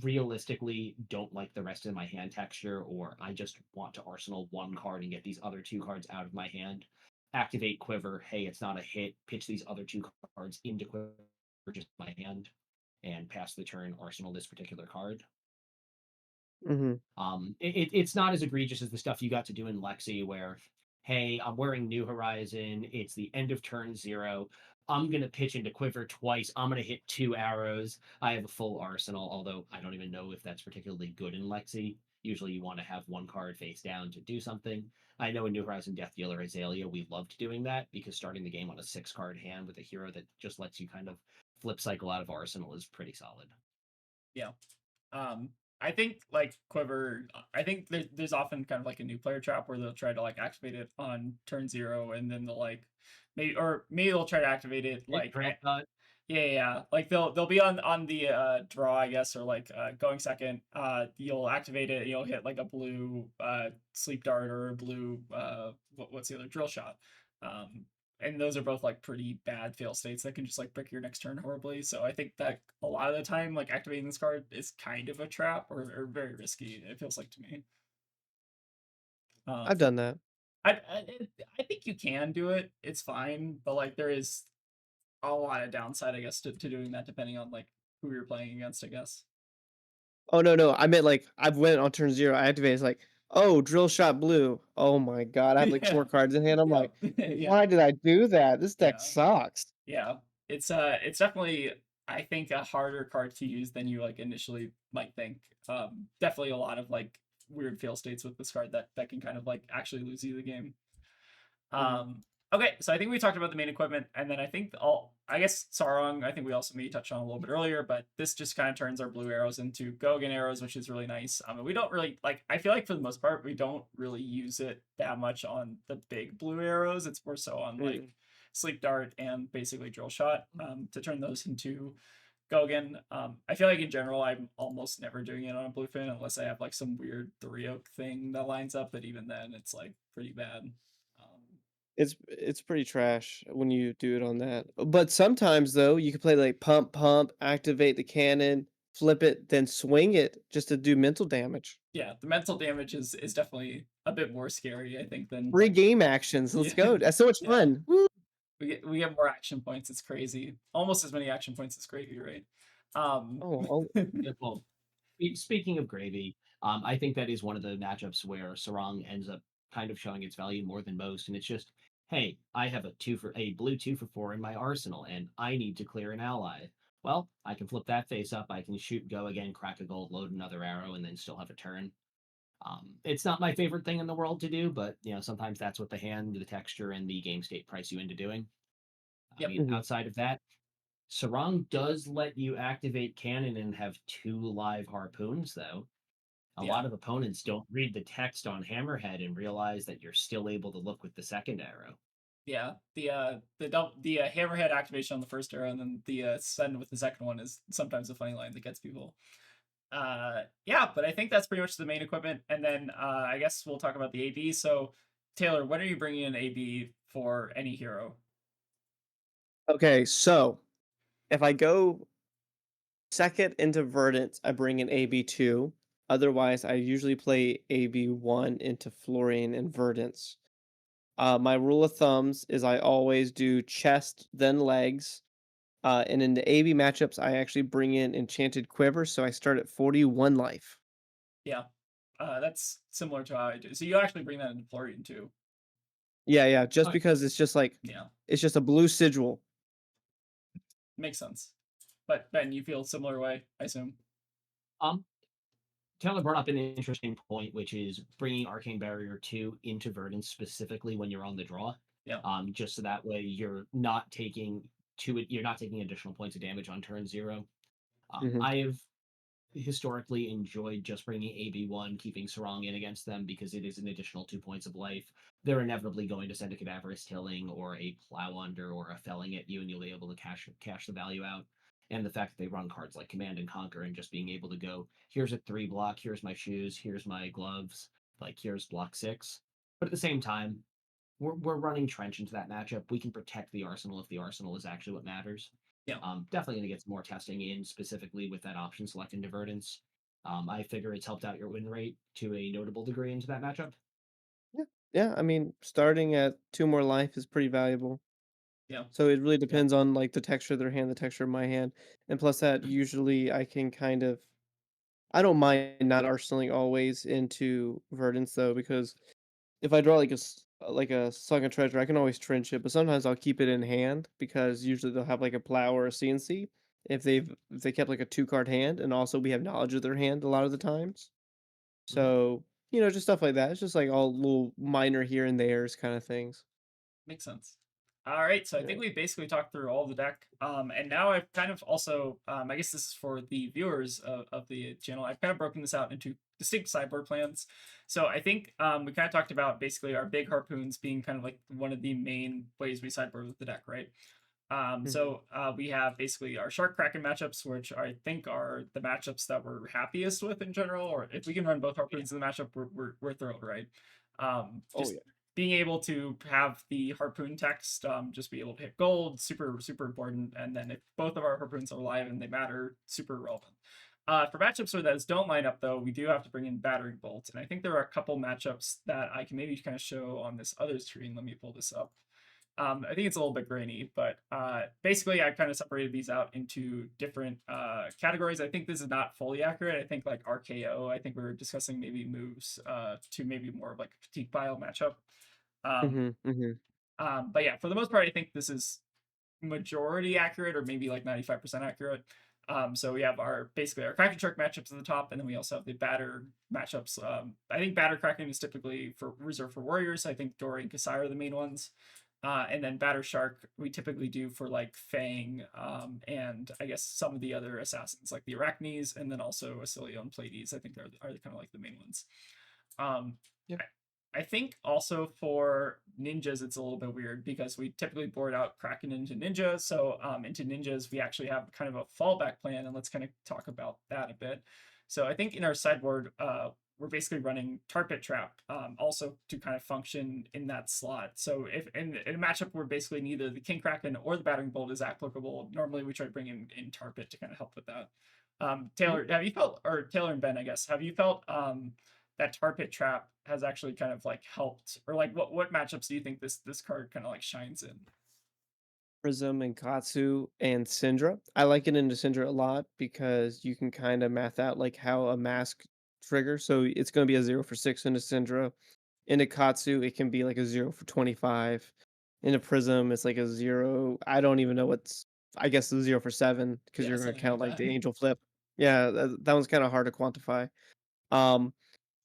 realistically don't like the rest of my hand texture, or I just want to arsenal 1 card and get these other 2 cards out of my hand. activate Quiver. Hey, it's not a hit. Pitch these other two cards into Quiver, just my hand, and pass the turn. Arsenal this particular card. Mhm. It's not as egregious as the stuff you got to do in Lexi, where, hey, I'm wearing New Horizon. It's the end of turn 0. I'm gonna pitch into Quiver twice. I'm gonna hit 2 arrows. I have a full arsenal, although I don't even know if that's particularly good in Lexi. Usually, you want to have one card face down to do something. I know in New Horizon Death Dealer Azalea, we loved doing that because starting the game on a 6 card hand with a hero that just lets you kind of flip cycle out of arsenal is pretty solid. Yeah. Um, I think like Quiver, I think there's often kind of like a new player trap where they'll try to like activate it on turn 0 and then they'll like maybe they'll try to activate it Hey, like Trail Cut. yeah. Like they'll be on the draw, I guess, or like going second. You'll activate it, you'll hit like a blue sleep dart or a blue what's the other drill shot. Um and those are both like pretty bad fail states that can just like break your next turn horribly. So I think that a lot of the time, like activating this card is kind of a trap or very risky. It feels like to me. I've For done that. I I think you can do it. It's fine, but like there is a lot of downside, I guess, to doing that depending on like who you're playing against, I guess. Oh, no, no, I meant, like, I've went on turn 0, I activate, it's like, "Oh, drill shot blue." Oh my god, I have, like, Yeah. 4 cards in hand, I'm Yeah. like, Yeah. "Why did I do that? This deck Yeah. sucks." Yeah. It's definitely I think a harder card to use than you like initially might think. Definitely a lot of like weird fail states with this card that can kind of like actually lose you the game. Mhm. Okay, so I think we talked about the main equipment, and then I think all I guess Sarong, I think we also maybe touched on a little bit earlier, but this just kind of turns our blue arrows into Gogan arrows, which is really nice. And we don't really like I feel like for the most part we don't really use it that much on the big blue arrows. It's more so on like Mm. Sleep Dart and basically Drill Shot to turn those into Gogan. I feel like in general I'm almost never doing it on a bluefin unless I have like some weird 3-oak thing that lines up, but even then it's like pretty bad. It's pretty trash when you do it on that. But sometimes, though, you can play, like, pump, pump, activate the cannon, flip it, then swing it just to do mental damage. Yeah, the mental damage is definitely a bit more scary, I think, than Free like game actions, let's yeah, go, that's so much yeah. fun. Woo! We get more action points. It's crazy. Almost as many action points as gravy, right? Um, Oh, oh, Yeah, well, speaking of gravy, I think that is one of the matchups where Sarong ends up kind of showing its value more than most, and it's just, hey, I have a blue 2 for 4 in my arsenal, and I need to clear an ally. Well, I can flip that face up. I can shoot, go again, crack a gold, load another arrow, and then still have a turn. It's not my favorite thing in the world to do, but sometimes that's what the hand, the texture, and the game state price you into doing. I yep. mean, mhm. outside of that, Sarong does let you activate cannon and have 2 live harpoons, though. A Yeah. lot of opponents don't read the text on Hammerhead and realize that you're still able to look with the second arrow. Yeah. The hammerhead activation on the first arrow and then the send with the second one is sometimes a funny line that gets people. Yeah, but I think that's pretty much the main equipment. And then I guess we'll talk about the AB. So Taylor, when are you bringing in AB for any hero? Okay, so if I go second into Verdance, I bring in AB2. Otherwise, I usually play AB1 into Florian and Verdance. My rule of thumbs is I always do chest, then legs. And in the AB matchups, I actually bring in Enchanted Quiver, so I start at 41 life. Yeah. That's similar to how I do. So you actually bring that into Florian too. Yeah, yeah, just Okay. because it's just like Yeah. it's just a blue sigil. Makes sense. But Ben, you feel similar way, I assume. Um, Taylor brought up an interesting point, which is bringing Arcane Barrier 2 into Verdance specifically when you're on the draw. Yeah. Just so that way you're not taking additional points of damage on turn 0. Mhm. I have historically enjoyed just bringing AB1, keeping Sarong in against them because it is an additional 2 points of life. They're inevitably going to send a Cadaverous Tilling or a Plow Under or a Felling at you, and you'll be able to cash the value out. And the fact that they run cards like Command and Conquer and just being able to go, here's a 3 block, here's my shoes, here's my gloves, like here's block 6. But at the same time, we're running Trench into that matchup. We can protect the arsenal if the arsenal is actually what matters. Yeah. Definitely going to get some more testing in specifically with that option select and Divergence. I figure it's helped out your win rate to a notable degree into that matchup. Yeah. Yeah, I mean, starting at 2 more life is pretty valuable. Yeah. So it really Yep. depends on, like, the texture of their hand, the texture of my hand, and plus that usually I can kind of I don't mind not arsenaling always into Verdance though, because if I draw like a sunken treasure, I can always trench it, but sometimes I'll keep it in hand because usually they'll have like a plow or a CNC if they kept like a 2 card hand, and also we have knowledge of their hand a lot of the times. Mhm. So, just stuff like that. It's just like all little minor here and there's kind of things. Makes sense. All right, so I Yeah. think we basically talked through all the deck, and now I've kind of also, I guess this is for the viewers of the channel. I've kind of broken this out into distinct sideboard plans. So I think we kind of talked about basically our big harpoons being kind of like one of the main ways we sideboard with the deck, right? Mhm. We have basically our Shark Kraken matchups, which I think are the matchups that we're happiest with in general. Or if we can run both Yeah. harpoons in the matchup, we're thrilled, right? Oh Just yeah. being able to have the harpoon text, just be able to hit gold, super important. And then if both of our harpoons are alive and they matter, super relevant. For matchups where those don't line up, though, we do have to bring in battering bolts, and I think there are a couple matchups that I can maybe kind of show on this other screen. Let me pull this up. I think it's a little bit grainy, but basically I kind of separated these out into different categories. I think this is not fully accurate. I think like RKO, I think we were discussing maybe moves to maybe more of like a fatigue pile matchup. Um, Mhm. Mhm. but yeah, for the most part, I think this is majority accurate or maybe like 95% accurate. So we have our basically our Kraken Shark matchups at the top, and then we also have the batter matchups. I think batter Kraken is typically for reserved for warriors. I think Dory and Kasai are the main ones. And then batter Shark we typically do for like Fang, and I guess some of the other assassins like the Arachnes, and then also Acilio and Pleiades. I think are kind of like the main ones. Um, Yep. I think also for ninjas, it's a little bit weird because we typically board out Kraken into ninja. So into ninjas, we actually have kind of a fallback plan, and let's kind of talk about that a bit. So I think in our sideboard, we're basically running Tar Pit Trap also to kind of function in that slot. So if in a matchup where basically neither the King Kraken or the Battering Bolt is applicable, normally we try to bring in Tar Pit to kind of help with that. Mhm. Taylor, have you felt, or Taylor and Ben, I guess, have you felt that tar pit trap has actually kind of like helped, or like what matchups do you think this card kind of like shines in? Prism and Katsu and Syndra. I like it into Syndra a lot because you can kind of math out like how a mask triggers. So it's going to be a 0 for 6 into Syndra. Into Katsu, it can be like a 0 for 25. Into Prism, it's like a 0. I don't even know what's, I guess, a 0 for 7 because Yeah, you're going to something count like like that. the Angel Flip. Yeah, that one's kind of hard to quantify. Um,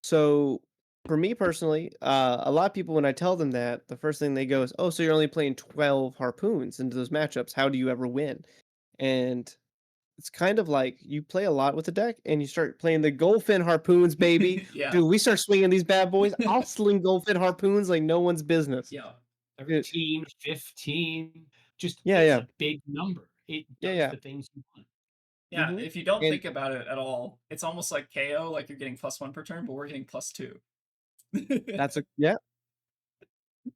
so for me personally, a lot of people when I tell them that, the first thing they go is, "Oh, so you're only playing 12 harpoons into those matchups. How do you ever win?" And it's kind of like you play a lot with the deck and you start playing the Goldfin harpoons, baby. Yeah. Dude, we start swinging these bad boys. I'll sling Goldfin harpoons like no one's business. Yeah. Dude, 13, 15. Just yeah, it's yeah. a big number. It Yeah, does yeah. the things you want. Yeah, Mhm. if you don't And think about it at all, it's almost like KO, like you're getting +1 per turn, but we're getting +2. that's a yeah.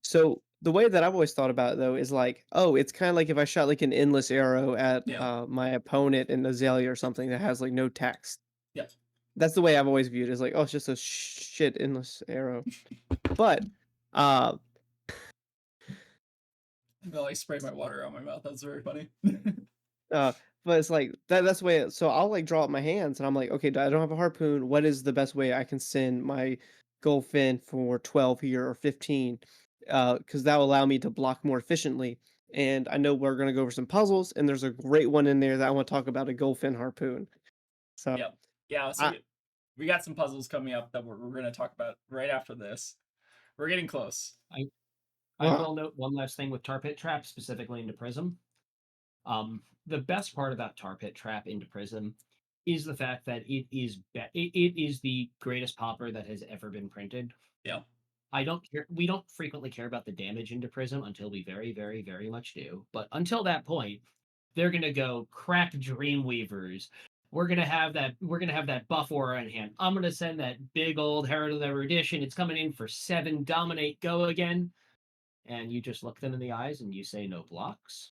So the way that I've always thought about it though is like, oh, it's kind of like if I shot like an endless arrow at Yeah. my opponent in Azalea or something that has like no text. Yeah. That's the way I've always viewed it. It's like, oh, it's just a shit endless arrow. But uh, I'm gonna like spray my water out my mouth. That's very funny. uh, but it's like that's the way. So I'll like draw up my hands and I'm like, okay, I don't have a harpoon. What is the best way I can send my goldfin for 12 here or 15? Because that will allow me to block more efficiently. And I know we're gonna go over some puzzles, and there's a great one in there that I want to talk about a goldfin harpoon. So Yeah. Yeah. So I we got some puzzles coming up that we're gonna talk about right after this. We're getting close. I I uh, will note one last thing with tar pit trap specifically into Prism. The best part about tar pit trap into Prism is the fact that it is the greatest popper that has ever been printed. Yeah. I don't care. We don't frequently care about the damage into Prism until we very, very, very much do. But until that point, they're gonna go crack Dreamweavers. We're gonna have that buff aura in hand. I'm gonna send that big old Herald of Erudition. It's coming in for 7. Dominate, go again. And you just look them in the eyes and you say no blocks.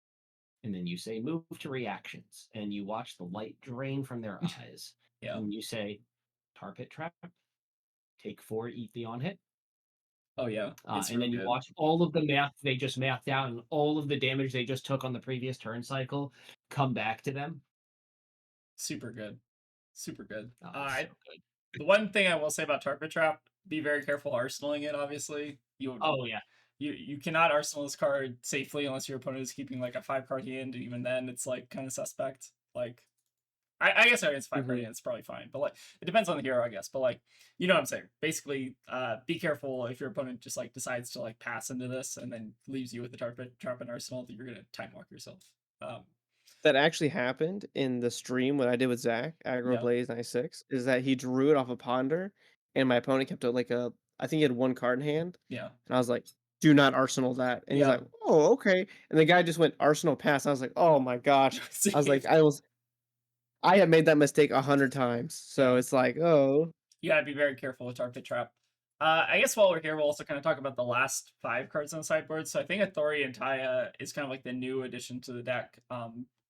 And then you say move to reactions. And you watch the light drain from their eyes. Yeah. And you say tar pit trap, take 4, eat the on hit. Oh yeah, it's And real then you good. watch all of the math they just mathed out and all of the damage they just took on the previous turn cycle come back to them. Super good. Super good. Oh, it's so good. The one thing I will say about Target Trap, be very careful arsenaling it, obviously. Oh yeah. You cannot arsenal this card safely unless your opponent is keeping like a 5 card hand, and even then it's like kind of suspect. Like I guess against 5 card Mhm. hand it's probably fine, but like it depends on the hero, I guess. But like you know what I'm saying. Basically, be careful if your opponent just like decides to like pass into this and then leaves you with the Target Trap and arsenal that you're gonna time walk yourself. Um, That actually happened in the stream, what I did with Zach, Aggro yeah, Blaze 96, is that he drew it off a Ponder, and my opponent kept it like a I think he had 1 card in hand, yeah, and I was like, "Do not Arsenal that," and he's yeah. like, "Oh, okay," and the guy just went Arsenal pass, I was like, "Oh my gosh." I was See, like, I have made that mistake 100 times, so yeah. it's like, "Oh." You gotta be very careful with Tar Pit Trap. I guess while we're here, we'll also kind of talk about the last 5 cards on the sideboard. So I think Authority and Taya is kind of like the new addition to the deck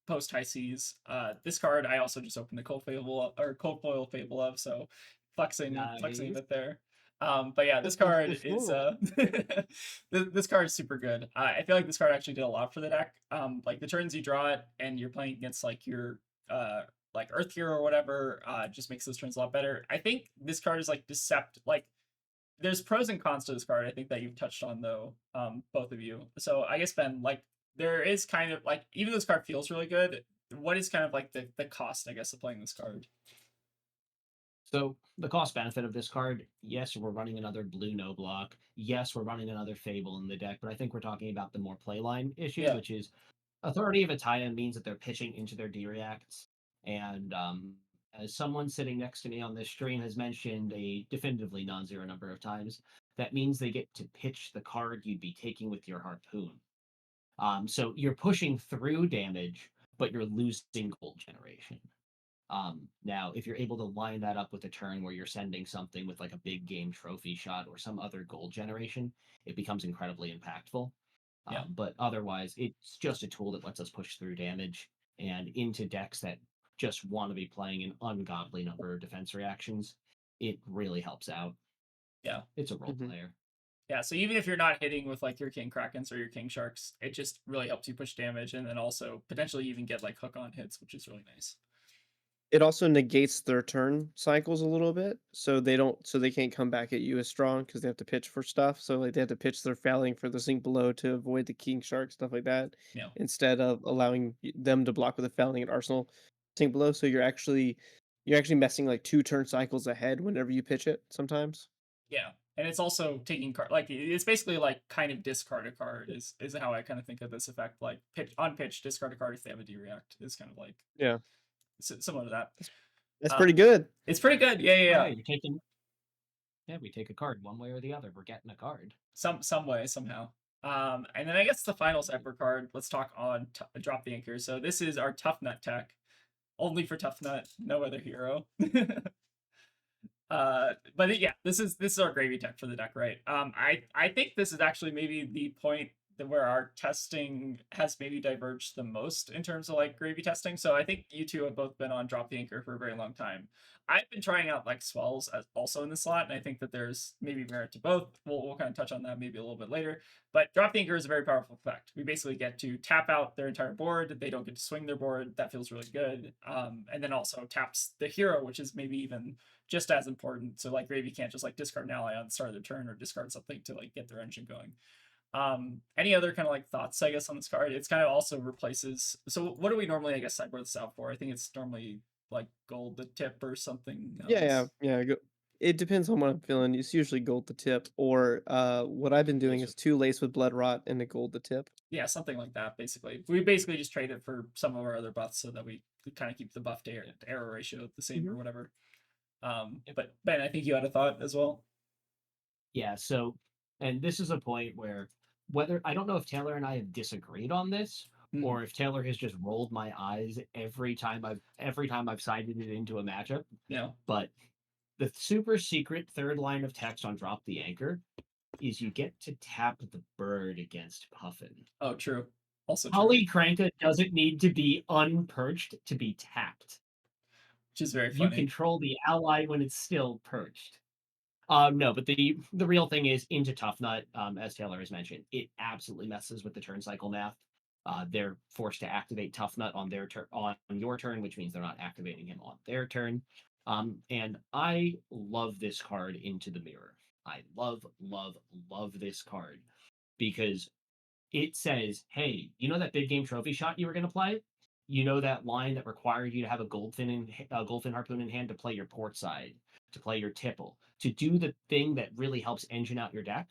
post High Seas. This card I also just opened the Cold Fable or Cold Foil Fable of, so flexing a Nice. bit there. But yeah, this card is this card is super good. I feel like this card actually did a lot for the deck. Like the turns you draw it and you're playing against like your like Earth Hero or whatever, just makes those turns a lot better. I think this card is like Decept. Like, there's pros and cons to this card. I think that you've touched on though, both of you. So I guess Ben, like, there is kind of like even though this card feels really good, what is kind of like the cost, I guess, of playing this card? So the cost benefit of this card, yes, we're running another blue no block. Yes, we're running another Fable in the deck, but I think we're talking about the more playline issue, Yeah, which is Authority of Ataya means that they're pitching into their D-reacts. And as someone sitting next to me on this stream has mentioned a definitively non-zero number of times, that means they get to pitch the card you'd be taking with your harpoon. So you're pushing through damage, but you're losing gold generation. Now, if you're able to line that up with a turn where you're sending something with like a big game trophy shot or some other gold generation, it becomes incredibly impactful. yeah, But otherwise, it's just a tool that lets us push through damage and into decks that just want to be playing an ungodly number of defense reactions. It really helps out. yeah, It's a role Mhm. player. yeah. So even if you're not hitting with like your King Krakens or your King Sharks, it just really helps you push damage and then also potentially even get like hook on hits, which is really nice. It also negates their turn cycles a little bit, so they can't come back at you as strong because they have to pitch for stuff, so, like, they have to pitch their fouling for the sink below to avoid the king shark, stuff like that, Yeah, instead of allowing them to block with a fouling and arsenal sink below, so you're actually messing, like, 2 turn cycles ahead whenever you pitch it sometimes. yeah. And it's also taking card like it's basically like kind of discard a card is how I kind of think of this effect. Like pitch on pitch, discard a card if they have a D react is kind of like Yeah. similar to that. That's that's Uh, pretty good. it's pretty good. Yeah, yeah, Oh yeah. yeah, you're taking yeah, we take a card one way or the other. We're getting a card. Some way somehow. And then I guess the final Cyber card. Let's talk on Drop the Anchor. So this is our Tough Nut tech, only for Tough Nut, no other hero. Yeah, this is our gravy tech for the deck, right? I think this is actually maybe the point that where our testing has maybe diverged the most in terms of like gravy testing. So I think you two have both been on Drop the Anchor for a very long time. I've been trying out like swells as also in the slot, and I think that there's maybe merit to both. We'll kind of touch on that maybe a little bit later. But Drop the Anchor is a very powerful effect. We basically get to tap out their entire board. They don't get to swing their board. That feels really good. And then also taps the hero, which is maybe even just as important. So like Gravy can't just like discard an ally on the start of their turn or discard something to like get their engine going. Any other kind of like thoughts, I guess, on this card? It's kind of also replaces. So what do we normally, I guess, sideboard this out for? I think it's normally like gold the tip or something Yeah, yeah, else. yeah, go it depends on what I'm feeling, it's usually gold the tip, or, what I've been doing Lace is with 2 lace with blood rot and a gold the tip. Yeah, something like that. Basically, we basically just trade it for some of our other buffs so that we kind of keep the buff yeah. to error ratio the same or Mhm. whatever. Yep. But Ben, I think you had a thought as well. Yeah, so and this is a point where whether I don't know if Taylor and I have disagreed on this Mm, or if Taylor has just rolled my eyes every time I've sided it into a matchup, yeah. but the super secret third line of text on Drop the Anchor is you get to tap the bird against Puffin. Oh, true. Also true. Holly Kranka doesn't need to be unperched to be tapped. Which is very You funny. control the ally when it's still perched. No, but the real thing is into Tough Nut, as Taylor has mentioned, it absolutely messes with the turn cycle math. They're forced to activate Tough Nut on their turn on your turn, which means they're not activating him on their turn. And I love this card into the mirror. I love, love, love this card because it says, hey, you know that big game trophy shot you were going to play? You know that line that required you to have a goldfin harpoon in hand to play your port side, to play your tipple, to do the thing that really helps engine out your deck?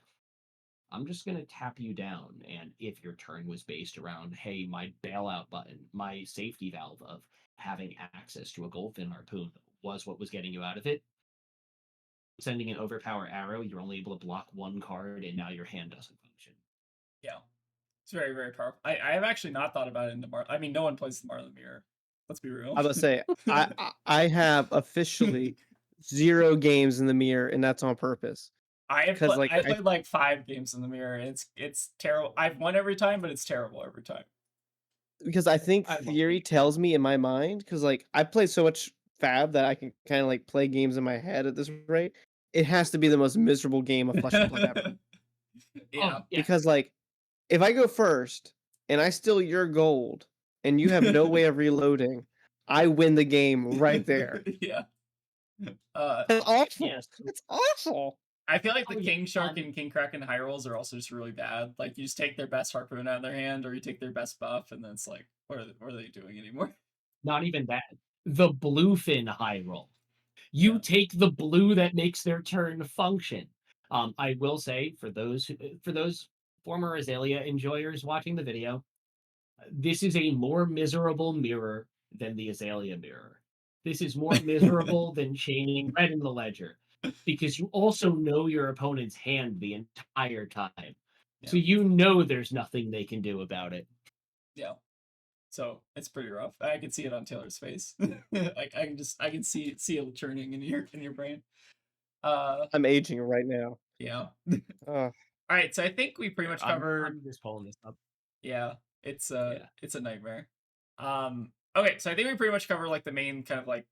I'm just going to tap you down. And if your turn was based around, hey, my bailout button, my safety valve of having access to a goldfin harpoon was what was getting you out of it, sending an overpower arrow, you're only able to block one card, and now your hand doesn't function. Yeah. It's very, very powerful. I have actually not thought about it in the I mean, no one plays the Marlin Mirror. Let's be real. I was say I have officially 0 games in the mirror, and that's on purpose. I Because like played like 5 games in the mirror. It's terrible. I've won every time, but it's terrible every time. because I think I love theory it. tells me in my mind, because like I play so much Fab that I can kind of like play games in my head at this rate. It has to be the most miserable game of Flesh and Blood ever. Yeah. Oh, yeah. Because like if I go first and I steal your gold and you have no way of reloading, I win the game right there. Yeah. That's awful. Yes. It's awful. I feel like Oh, the yeah. King Shark and King Kraken high rolls are also just really bad. Like you just take their best harpoon out of their hand, or you take their best buff, and then it's like, what are they doing anymore? Not even that. The bluefin high roll. You Yeah. take the blue that makes their turn function. I will say for those former Azalea enjoyers watching the video, this is a more miserable mirror than the Azalea mirror. This is more miserable than chaining red in the ledger because you also know your opponent's hand the entire time. So Yeah. you know there's nothing they can do about it. Yeah. So it's pretty rough. I can see it on Taylor's face. Like I can see it churning in your brain. I'm aging right now. Yeah. Uh, All right, so I think we pretty Here, much covered. I'm just pulling this up. Yeah, Yeah. it's a nightmare. Okay, so I think we pretty much covered like the main kind of like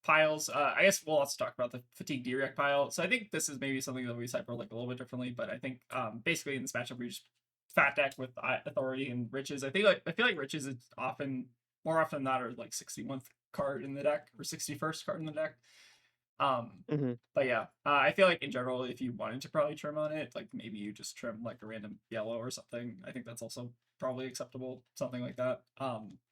piles. I guess we'll also talk about the fatigue direct pile. So I think this is maybe something that we cypher like a little bit differently, but I think basically in this matchup we just fat deck with authority and riches. I feel like riches is often more often than not are like 61st card in the deck or 61st card in the deck. mhm. But yeah, I feel like in general, if you wanted to probably trim on it, like maybe you just trim like a random yellow or something. I think that's also probably acceptable, something like that.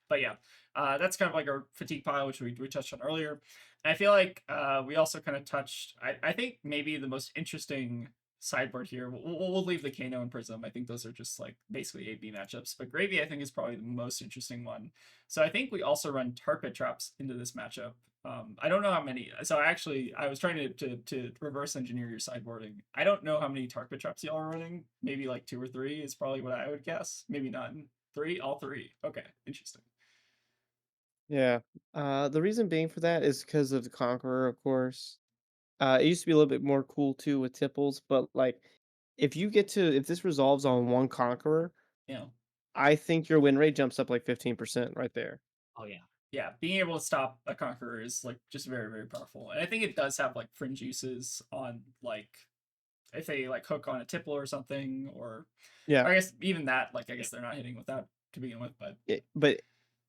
But yeah, that's kind of like our fatigue pile, which we touched on earlier. And I feel like we also kind of touched. I think maybe the most interesting sideboard here. We'll leave the Kano and Prism. I think those are just like basically AB matchups. But Gravy, I think, is probably the most interesting one. So I think we also run Tar Pit traps into this matchup. I don't know how many. So I was trying to reverse engineer your sideboarding. I don't know how many Tar Pit traps y'all are running. Maybe like 2 or 3 is probably what I would guess. Maybe none. 3, all 3. Okay, interesting. Yeah. The reason being for that is because of the Conqueror, of course. It used to be a little bit more cool too with Tipples, but like if this resolves on one Conqueror, Yeah, I think your win rate jumps up like 15% right there. Oh yeah. yeah. Being able to stop a conqueror is like just very, very powerful, and I think it does have like fringe uses on like if they like hook on a tipple or something, or Yeah. I guess even that like I guess they're not hitting with that to begin with, but But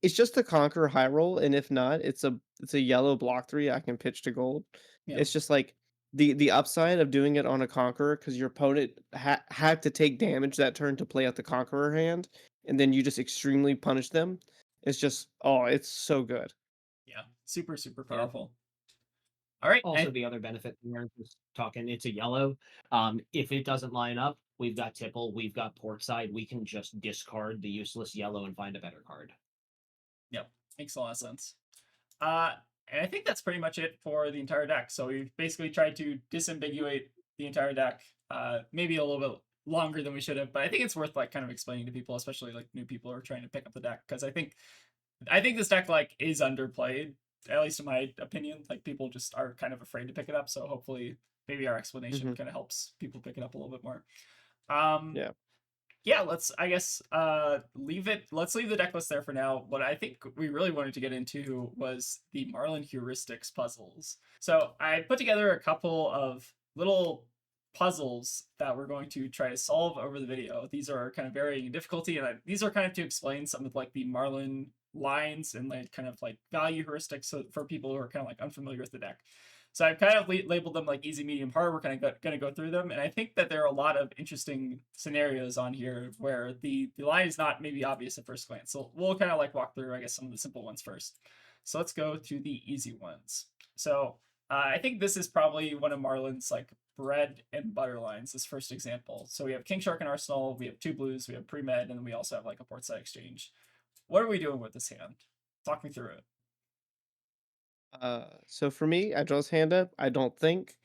it's just a Conqueror high roll, and if not, it's a yellow block 3 I can pitch to gold. yeah, It's just like the upside of doing it on a Conqueror because your opponent had to take damage that turn to play out the Conqueror hand, and then you just extremely punish them. It's just it's so good. yeah, super, super Yeah. powerful. All right, Also, the other benefit we were just talking, it's a yellow. If it doesn't line up, we've got Tipple, we've got Portside. We can just discard the useless yellow and find a better card. yep, makes a lot of sense. Uh, and I think that's pretty much it for the entire deck. So we've basically tried to disambiguate the entire deck. Maybe a little bit longer than we should have, but I think it's worth like kind of explaining to people, especially like new people who are trying to pick up the deck, because I think this deck like is underplayed, at least in my opinion. Like people just are kind of afraid to pick it up. So hopefully maybe our explanation Hmm. kind of helps people pick it up a little bit more. Um, Yeah. yeah, let's I guess leave it. Let's leave the deck list there for now. What I think we really wanted to get into was the Marlin heuristics puzzles. So I put together a couple of little puzzles that we're going to try to solve over the video. These are kind of varying in difficulty, and these are kind of to explain some of like the Marlin lines and like kind of like value heuristics, so for people who are kind of like unfamiliar with the deck. So I've kind of labeled them like easy, medium, hard. We're kind of going to go through them, and I think that there are a lot of interesting scenarios on here where the line is not maybe obvious at first glance. So we'll kind of like walk through, I guess, some of the simple ones first. So let's go to the easy ones. So I think this is probably one of Marlin's like bread and butter lines, this first example. So we have King Shark in Arsenal, we have two blues, we have pre-med, and then we also have like a port side exchange. What are we doing with this hand? Talk me through it. So for me, I draw his hand up. I don't think.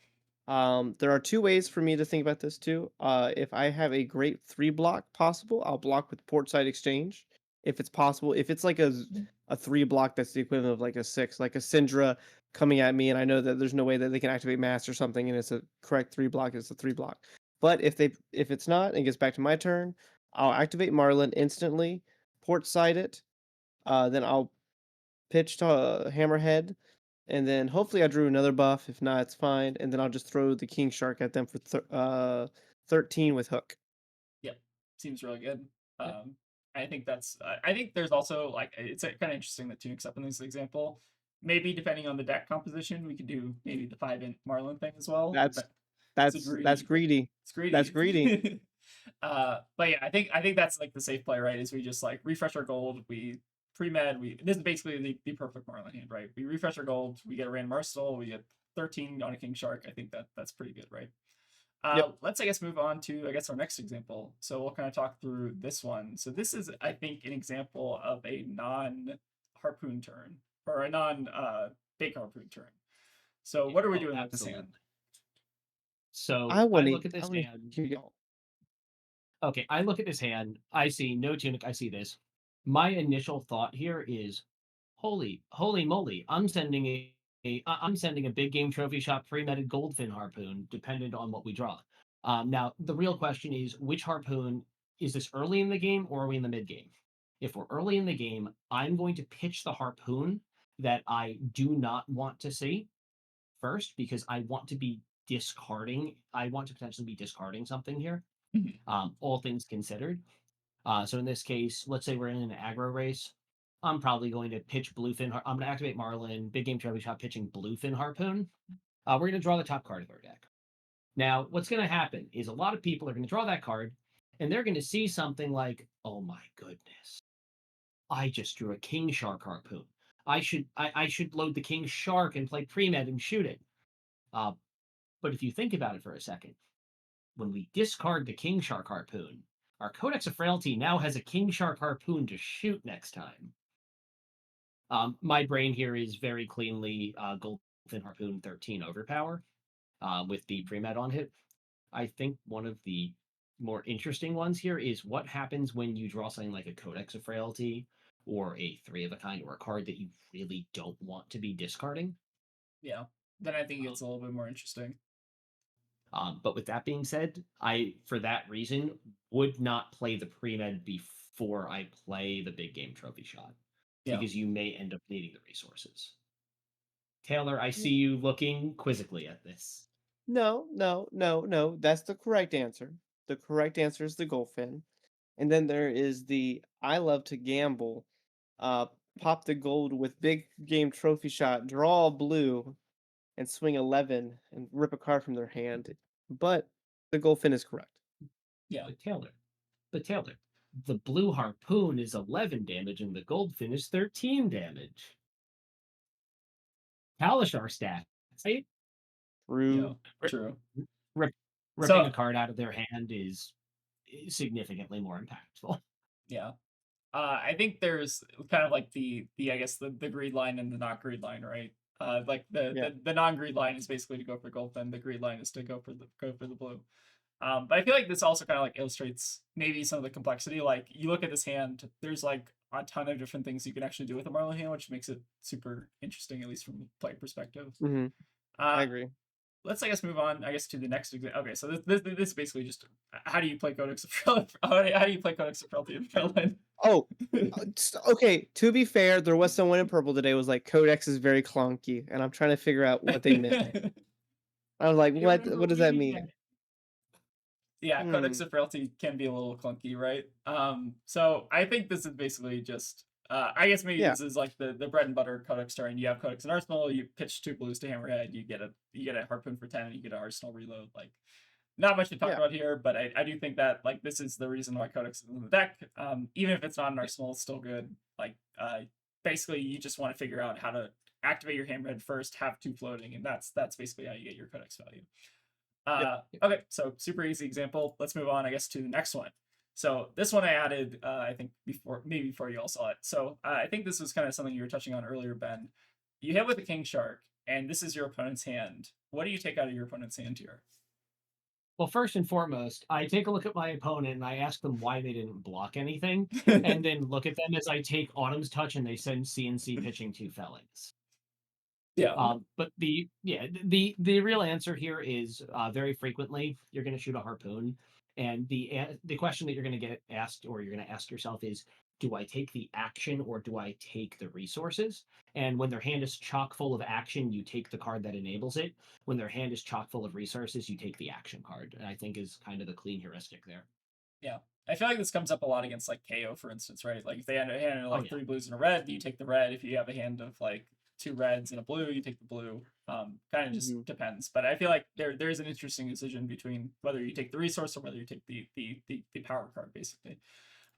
There are two ways for me to think about this too. If I have a great three block possible, I'll block with port side exchange. If it's possible, if it's like a three block that's the equivalent of like a six, like a Syndra coming at me, and I know that there's no way that they can activate mass or something, and it's a correct three block, it's a three block. But if it's not and it gets back to my turn, I'll activate Marlin instantly, port side it, then I'll pitch to Hammerhead, and then hopefully I drew another buff. If not, it's fine. And then I'll just throw the King Shark at them for 13 with hook. Yep, seems really good. Yeah. I think that's. I think there's also like it's kind of interesting that Tunic's up in this example. Maybe depending on the deck composition, we could do maybe the 5-int Marlin thing as well. That's But it's that's greedy. that's greedy. It's greedy. That's greedy. But yeah, I think that's like the safe play, right? Is we just like refresh our gold, we pre-med, this is basically the perfect Marlin hand, right? We refresh our gold, we get a random arsenal, we get 13 on a King Shark. I think that's pretty good, right? Yep. Let's, I guess, move on to, I guess, our next example. So we'll kind of talk through this one. So this is, I think, an example of a non-harpoon turn, or a non-bake harpoon turn. So what are we doing with this hand? So I I want look at this to hand. hear y'all. Okay, I look at this hand. I see no Tunic. I see this. My initial thought here is, holy moly! I'm sending I'm sending a big game trophy shot pre-meted goldfin harpoon, dependent on what we draw. Now the real question is, which harpoon is this? Early in the game or are we in the mid game? If we're early in the game, I'm going to pitch the harpoon that I do not want to see first, because I want to be discarding. I want to potentially be discarding something here. All things considered. So in this case, let's say we're in an aggro race. I'm probably going to pitch Bluefin. I'm going to activate Marlin, big game trophy shot, pitching Bluefin Harpoon. We're going to draw the top card of our deck. Now, what's going to happen is a lot of people are going to draw that card, and they're going to see something like, "Oh my goodness, I just drew a King Shark Harpoon. I should load the King Shark and play pre-med and shoot it." But if you think about it for a second, when we discard the King Shark Harpoon, our Codex of Frailty now has a King Shark Harpoon to shoot next time. My brain here is very cleanly Goldfin Harpoon 13 Overpower with the pre-med on hit. I think one of the more interesting ones here is what happens when you draw something like a Codex of Frailty or a 3 of a kind, or a card that you really don't want to be discarding. Yeah, then I think it's a little bit more interesting. But with that being said, I, for that reason, would not play the pre-med before I play the big game trophy shot, because you may end up needing the resources. Taylor, I see you looking quizzically at this. No. That's the correct answer. The correct answer is the Goldfin. And then there is the I love to gamble. Pop the gold with big game trophy shot, draw a blue, and swing 11 and rip a card from their hand. But the Goldfin is correct. Yeah. But Taylor, the blue harpoon is 11 damage and the goldfin is 13 damage. Kalashar stat, right? True. Yeah, true. Ripping a card out of their hand is significantly more impactful. Yeah. I think there's kind of like the I guess the greed line and the not greed line, right? Like the non-greed line is basically to go for Goldfin. The greed line is to go for the blue. But I feel like this also kind of like illustrates maybe some of the complexity. Like you look at this hand, there's like a ton of different things you can actually do with a Marlin hand, which makes it super interesting, at least from a play perspective. Mm-hmm. I agree. Let's, I guess, move on, I guess, to the next example. Okay, so this is basically just how do you play Codex of Frailty? How do you play Codex of Frailty in Berlin? Oh, okay. To be fair, there was someone in purple today who was like, Codex is very clunky, and I'm trying to figure out what they meant. I was like, You "What? remember What does that reading mean?" that? Yeah, Codex Hmm. of Frailty can be a little clunky, right? So I think this is basically just I guess maybe Yeah, this is like the bread and butter Codex turn. You have Codex and Arsenal, you pitch 2 blues to Hammerhead, you get a harpoon for 10 and you get an Arsenal reload. Like not much to talk yeah, about here, but I do think that like this is the reason why Codex is in the deck. Even if it's not an Yeah. Arsenal, it's still good. Like basically you just want to figure out how to activate your Hammerhead first, have 2 floating, and that's basically how you get your Codex value. yep. Okay, so super easy example. Let's move on, I guess, to the next one. So this one I added, I think maybe before you all saw it. So I think this was kind of something you were touching on earlier, Ben. You hit with a King Shark, and this is your opponent's hand. What do you take out of your opponent's hand here? Well, first and foremost, I take a look at my opponent and I ask them why they didn't block anything, and then look at them as I take Autumn's Touch and they send CNC pitching 2 felons. Yeah. But the real answer here is very frequently you're going to shoot a harpoon, and the question that you're going to get asked or you're going to ask yourself is, do I take the action or do I take the resources? And when their hand is chock full of action, you take the card that enables it. When their hand is chock full of resources, you take the action card. And I think is kind of the clean heuristic there. Yeah. I feel like this comes up a lot against like KO, for instance, right? Like if they had a hand of Oh like yeah, 3 blues and a red, you take the red. If you have a hand of like 2 reds and a blue, you take the blue. Kind of just Hmm. depends. But I feel like there's an interesting decision between whether you take the resource or whether you take the power card, basically.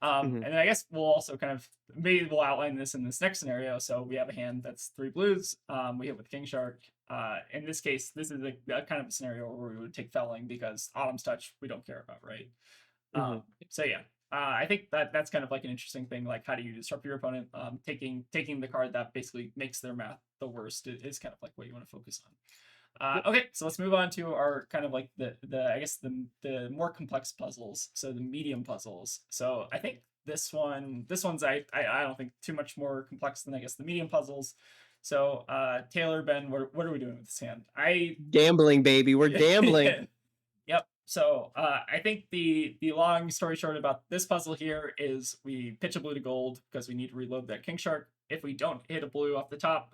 Hmm. And then I guess we'll also kind of maybe we'll outline this in this next scenario. So we have a hand that's 3 blues. We hit with King Shark. In this case, this is a kind of a scenario where we would take felling because Autumn's Touch we don't care about, right? Hmm. So yeah, I think that that's kind of like an interesting thing. Like, how do you disrupt your opponent? Taking the card that basically makes their math the worst is kind of like what you want to focus on. Yep. Okay, so let's move on to our kind of like the I guess the more complex puzzles. So the medium puzzles. So I think this one's I don't think too much more complex than I guess the medium puzzles. So Taylor, Ben, what are we doing with this hand? Gambling, baby. We're gambling. Yep. So I think the long story short about this puzzle here is we pitch a blue to gold because we need to reload that King Shark. If we don't hit a blue off the top,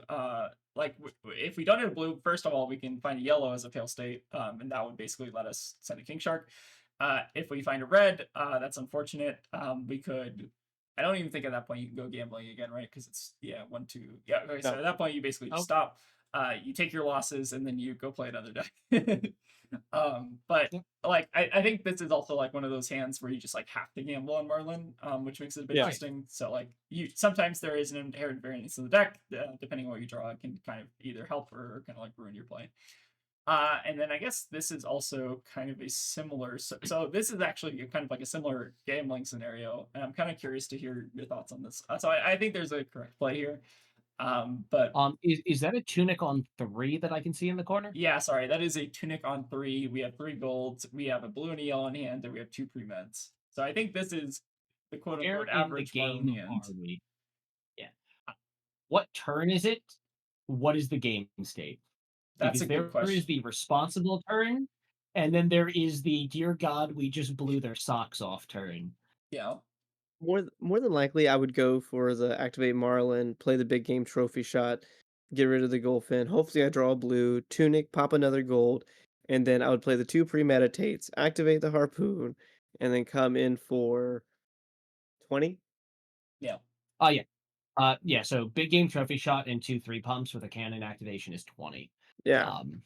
if we don't hit a blue, first of all, we can find a yellow as a fail state, and that would basically let us send a King Shark. If we find a red, that's unfortunate. We could. I don't even think at that point you can go gambling again, right? Because it's yeah 1 2 yeah. Okay, so No. at that point you basically just oh stop. You take your losses and then you go play another deck. But yeah, like I think this is also like one of those hands where you just like have to gamble on Marlin, which makes it a bit Yeah. oh, yeah. interesting. So like you sometimes there is an inherent variance in the deck, depending on what you draw, it can kind of either help or kind of like ruin your play. And then I guess this is also kind of a similar. So this is actually kind of like a similar gambling scenario, and I'm kind of curious to hear your thoughts on this. So I think there's a correct play here. But Is that a tunic on 3 that I can see in the corner? yeah, sorry, that is a tunic on 3. We have 3 golds. We have a blue and a yellow in hand, and we have 2 pre-meds. So I think this is the quote Where unquote in the average Marlin game hand. are we? Yeah. What turn is it? What is the game state? That's Because a good there is question. the responsible turn, and then there is the dear God, we just blew their socks off turn. Yeah. More than likely, I would go for the activate Marlin, play the big game trophy shot, get rid of the Goldfin. Hopefully, I draw a blue tunic, pop another gold, and then I would play the 2 premeditates, activate the harpoon, and then come in for 20. Yeah. Oh yeah. Yeah, so big game trophy shot and 2 3 pumps with a cannon activation is 20. Yeah. Um,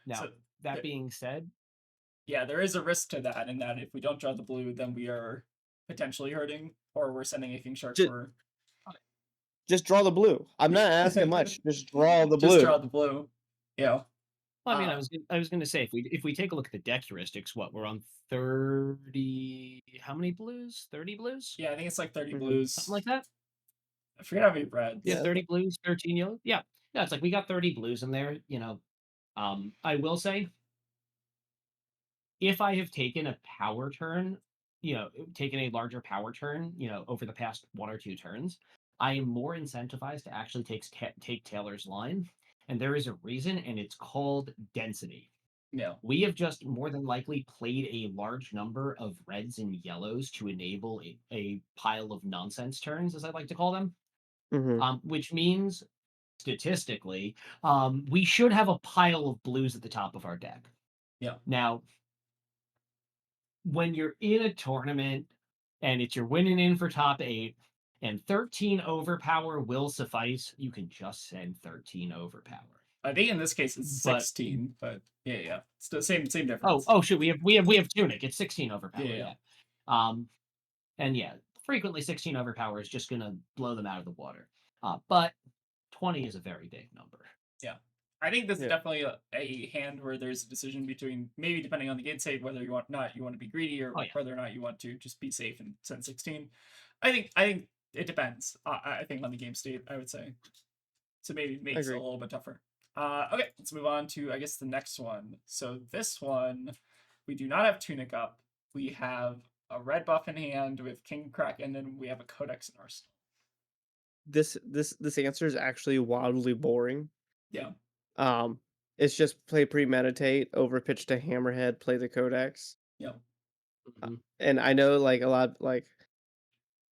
So Now, that th- being said, yeah, there is a risk to that, in that if we don't draw the blue, then we are potentially hurting, or we're sending a king shark Just for. just draw the blue. I'm not asking much. Just draw the Just draw blue. the blue. Yeah. well, I mean, Uh, I was gonna say if we take a look at the deck heuristics, what we're on 30, how many blues? 30 blues, yeah, I think it's like 30 Hmm. something blues. like that. I forget how many Yeah, reds. Yeah. 30 blues, 13 yellow. Yeah, yeah, it's like we got 30 blues in there. I will say if I have taken a power turn, taken a larger power turn, over the past 1 or 2 turns, I am more incentivized to actually take Taylor's line. And there is a reason, and it's called density. Yeah. We have just more than likely played a large number of reds and yellows to enable a pile of nonsense turns, as I like to call them. Hmm. Which means statistically, we should have a pile of blues at the top of our deck. Yeah. Now, when you're in a tournament and it's you're winning in for top 8 and 13 overpower will suffice, you can just send 13 overpower. I think in this case it's But 16, but yeah. It's the same oh difference. shoot, we have tunic. It's 16 overpower. Yeah. And yeah, frequently 16 overpower is just gonna blow them out of the water. But 20 is a very big number. Yeah. I think this is Yeah. definitely a hand where there's a decision between, maybe depending on the game state, whether you want to be greedy, or Oh, yeah. whether or not you want to just be safe and send 16. I think it depends. I think on the game state, I would say. So maybe makes it a Agree. little bit tougher. Okay, let's move on to, I guess, the next one. So this one, we do not have Tunic up. We have a red buff in hand with King Crack, and then we have a Codex in arsenal. This answer is actually wildly boring. Yeah. It's just play premeditate, overpitch to hammerhead, play the codex. Yeah. Mhm. And I know like a lot like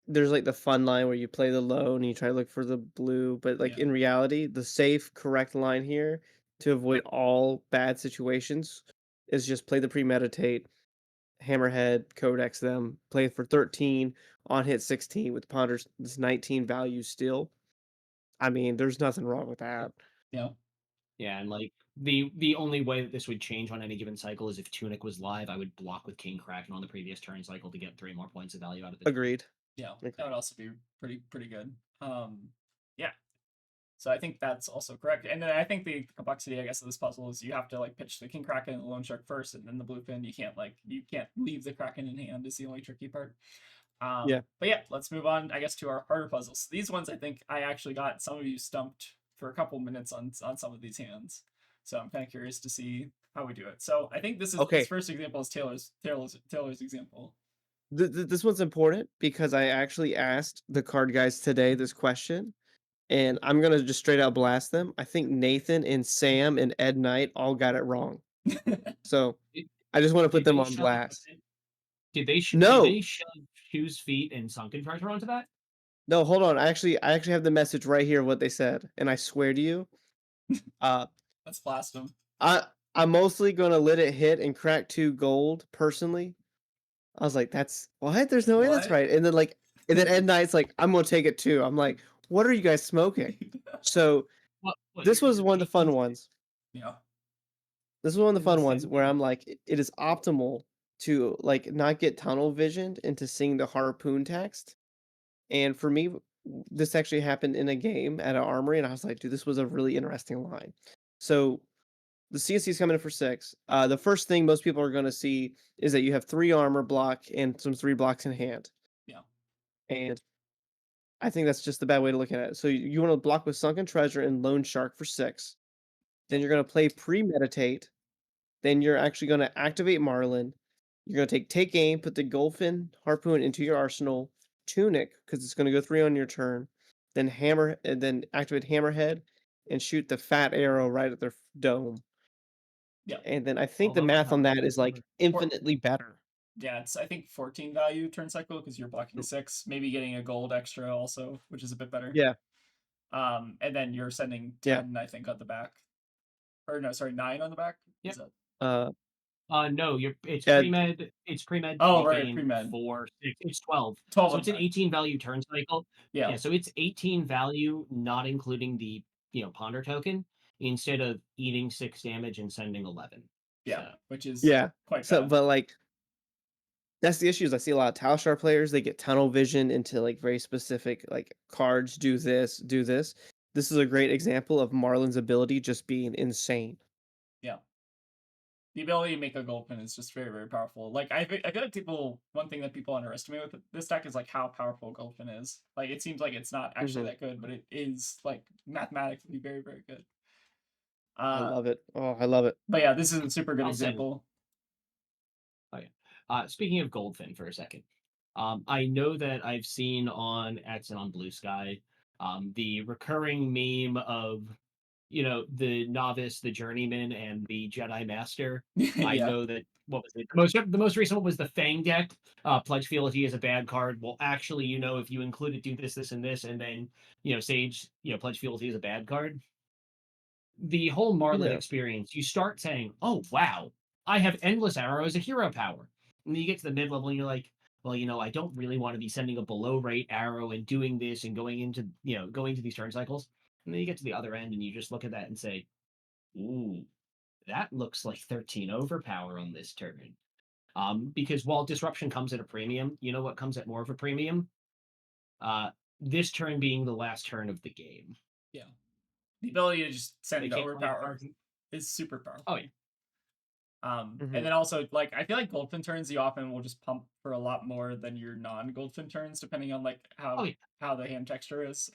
there's like the fun line where you play the low and you try to look for the blue, but like Yeah. in reality, the safe, correct line here to avoid all bad situations is just play the premeditate, hammerhead, codex them, play for 13 on hit 16 with ponders this 19 value still. I mean, there's nothing wrong with that. Yeah. Yeah, and like the only way that this would change on any given cycle is if Tunic was live, I would block with King Kraken on the previous turn cycle to get 3 more points of value out of the deck. Agreed. Yeah. Okay. That would also be pretty good. Yeah. So I think that's also correct. And then I think the complexity, I guess, of this puzzle is you have to like pitch the King Kraken and the Loan Shark first, and then the Bluefin. You can't leave the Kraken in hand is the only tricky part. Yeah. But yeah, let's move on, I guess, to our harder puzzles. These ones, I think I actually got some of you stumped for a couple minutes on some of these hands. So I'm kind of curious to see how we do it. So I think this Okay. first example is Taylor's example. This one's important because I actually asked the card guys today this question, and I'm gonna just straight out blast them. I think Nathan and Sam and Ed Knight all got it wrong. So Did, I just want to put did them they on shove blast. did they No, shove Shoes Feet and Sunken Treasure onto that? no, hold on. I actually have the message right here of what they said, and I swear to you, uh, Let's blast them. I'm mostly gonna let it hit and crack 2 gold personally. I was like, that's what? There's no way that's What? right. And then Ed Knight's like, I'm gonna take it too. I'm like, what are you guys smoking? So What, this was you're one of the fun taking- ones. Yeah. This is one of the In fun the ones same where thing. I'm like, it is optimal to like not get tunnel visioned into seeing the harpoon text. And for me, this actually happened in a game at an armory, and I was like, dude, this was a really interesting line. So the CNC is coming in for 6. The first thing most people are going to see is that you have 3 armor block and some 3 blocks in hand. Yeah. And I think that's just the bad way to look at it. So you want to block with Sunken Treasure and Lone Shark for 6. Then you're going to play Premeditate. Then you're actually going to activate Marlin. You're going to take aim, put the Golfin Harpoon into your arsenal, Tunic, because it's going to go 3 on your turn. Then then activate Hammerhead and shoot the fat arrow right at their dome. Yeah. And then I think the Although I math have on that one is like number. infinitely better. Yeah, it's I think 14 value turn cycle because you're blocking 6, maybe getting a gold extra also, which is a bit better. Yeah. And then you're sending Yeah. 10, I think, on the back. Or no, sorry, 9 on the back. Yep. Is that... No, it's Yeah. pre-med. It's pre-med. Oh, take right, aim, pre-med. 4, 6. It's 12. 12 So on it's an back. 18 value turn cycle. Yeah. Yeah, so it's 18 value, not including the ponder token, instead of eating 6 damage and sending 11. Yeah, So, which is Yeah. quite So bad. but like that's the issue is I see a lot of Talshar players, they get tunnel vision into like very specific like cards do this, do this. This is a great example of Marlin's ability just being insane. Yeah. The ability to make a gold pin is just very, very powerful. Like I feel like one thing that people underestimate with this deck is like how powerful gold pin is. Like it seems like it's not actually Mhm. that good, but it is like mathematically very, very good. I love it. Oh, I love it. But yeah, this is a super good I'll send- example. Speaking of Goldfin for a second, I know that I've seen on X and on Blue Sky the recurring meme of the novice, the journeyman, and the Jedi master. I Yeah. know that what was it? The most recent one was the Fang deck. Pledge Fealty is a bad card. Well, actually, if you include it, do this, this, and this, and then Sage, Pledge Fealty is a bad card. The whole Marlin Yeah. experience, you start saying, "Oh wow, I have endless arrow as a hero power," and then you get to the mid level, and you're like, "Well, I don't really want to be sending a below rate arrow and doing this and going to these turn cycles." And then you get to the other end, and you just look at that and say, "Ooh, that looks like 13 overpower on this turn." Because while disruption comes at a premium, you know what comes at more of a premium? Uh, this turn being the last turn of the game. Yeah. The ability to just They send can't play overpower cards. is super Oh powerful. yeah, And Hmm. then also, like, I feel like Goldfin turns you often will just pump for a lot more than your non-Goldfin turns, depending on like oh yeah. how the hand texture is.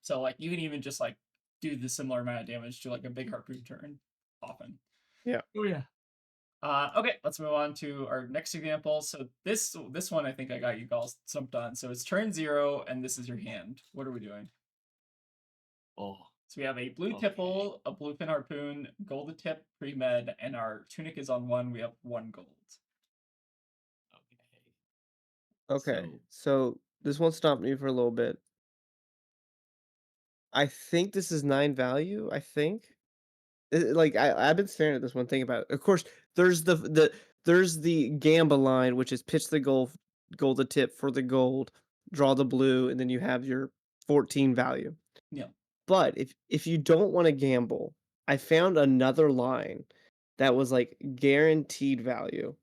So like you can even just like do the similar amount of damage to like a big harpoon turn often. Yeah. Oh yeah. Okay, let's move on to our next example. So this one I think I got you all stumped on. So it's turn 0, and this is your hand. What are we doing? Oh, So we have a blue okay. tipple, a bluefin harpoon, gold tip, pre-med, and our tunic is on 1. We have 1 gold. Okay. Okay. So, So this one stopped me for a little bit. I think this is 9 value. I think. Like I've been staring at this one, thinking about it. Of course, there's the Gamba line, which is pitch the gold to tip for the gold, draw the blue, and then you have your 14 value. Yeah. But if you don't want to gamble, I found another line that was like guaranteed value,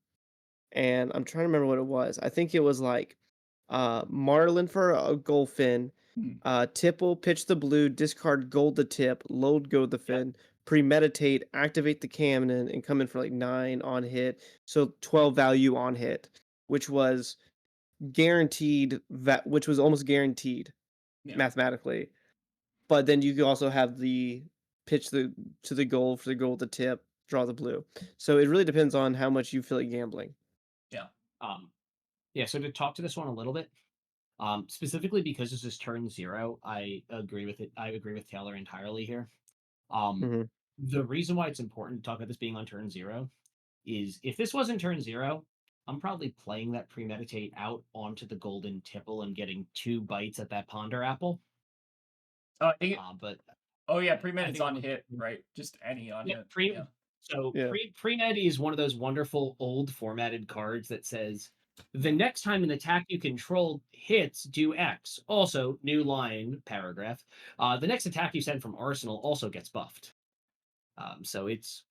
and I'm trying to remember what it was. I think it was like Marlin for a Goldfin, Mhm. Tipple, pitch the blue, discard gold the tip, load go the yep. fin, premeditate, activate the cannon, and come in for like 9 on hit. So 12 value on hit, which was which was almost guaranteed Yeah. mathematically. But then you could also have the pitch to the goal for the goal the tip, draw the blue. So it really depends on how much you feel like gambling. Yeah. Um, yeah. So to talk to this one a little bit, specifically because this is turn 0, I agree with it. I agree with Taylor entirely here. Um, Mhm. the reason why it's important to talk about this being on turn 0 is if this wasn't turn 0, I'm probably playing that premeditate out onto the golden tipple and getting 2 bites at that ponder apple. Oh, I think But oh yeah, pre-med I is think on I'm hit, right? Just any on yeah, hit. pre Yeah. so Yeah. pre-med is one of those wonderful old formatted cards that says the next time an attack you control hits, do X. Also, new line paragraph. The next attack you send from Arsenal also gets buffed. So it's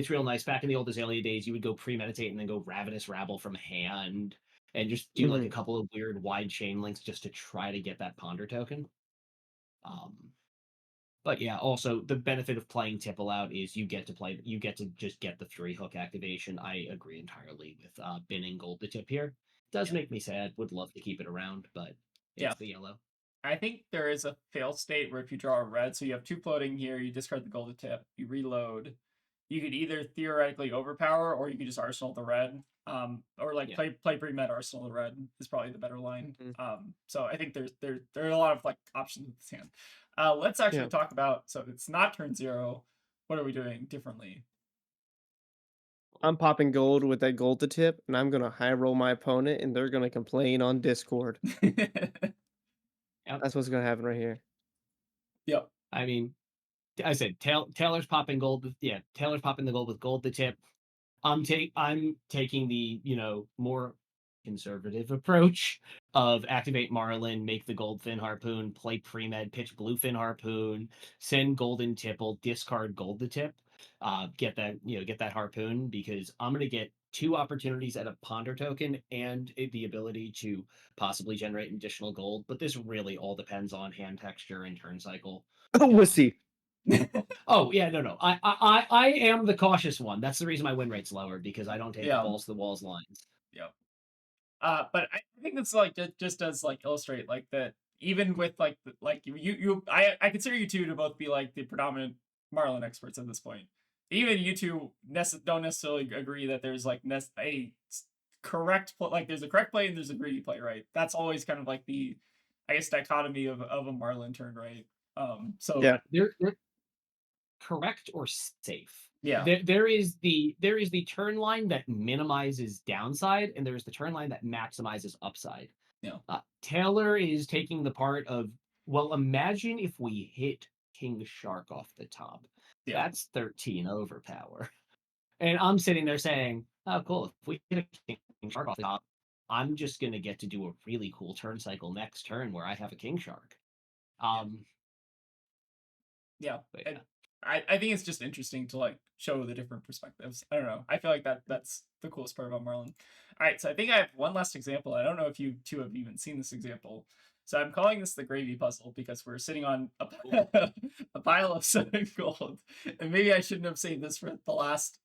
real nice. Back in the old Azalea days, you would go premeditate and then go Ravenous Rabble from hand and just do like a Mhm. couple of weird wide chain links just to try to get that ponder token. Um, but yeah, also the benefit of playing Tipple out is you get to just get the 3 hook activation. I agree entirely with binning gold the tip here. Does Yeah. make me sad. Would love to keep it around, but Yeah. it's the yellow. I think there is a fail state where if you draw a red, so you have 2 floating here, you discard the gold tip, you reload. You could either theoretically overpower or you could just arsenal the red. Or like Yeah. play pre-med arsenal the red is probably the better line. Mhm. So I think there are a lot of like options with this hand. Let's actually Yeah. talk about, so it's not turn 0. What are we doing differently? I'm popping gold with that gold to tip, and I'm gonna high roll my opponent, and they're gonna complain on Discord. Yep. That's what's gonna happen right here. Yep. I mean, I said Taylor's popping gold. Yeah, Taylor's popping the gold with gold the tip. I'm taking the more conservative approach of activate Marlin, make the Goldfin Harpoon, play pre-med, pitch Bluefin Harpoon, send Golden Tipple, discard Gold the Tip, get that Harpoon because I'm gonna get 2 opportunities at a Ponder token and the ability to possibly generate additional gold. But this really all depends on hand texture and turn cycle. Oh, wussy. Oh yeah, no. I am the cautious one. That's the reason my win rate's lower because I don't take Yeah. balls to the walls lines. Yep. But I think it's like just does like illustrate like that even with like like I consider you two to both be like the predominant Marlin experts at this point. Even you two don't necessarily agree that there's like correct like there's a correct play and there's a greedy play, right? That's always kind of like the I guess dichotomy of a Marlin turn, right? So Yeah. There correct or safe. Yeah. There is the turn line that minimizes downside, and there's the turn line that maximizes upside. Yeah. Taylor is taking the part of, well, imagine if we hit King Shark off the top. Yeah. That's 13 overpower. And I'm sitting there saying, oh, cool. If we hit a King Shark off the top, I'm just going to get to do a really cool turn cycle next turn where I have a King Shark. Yeah. But yeah. I think it's just interesting to like show the different perspectives. I don't know. I feel like that's the coolest part about Marlyn. All right, so I think I have one last example. I don't know if you two have even seen this example. So I'm calling this the gravy puzzle because we're sitting on a pile of 7 gold, and maybe I shouldn't have saved this for the last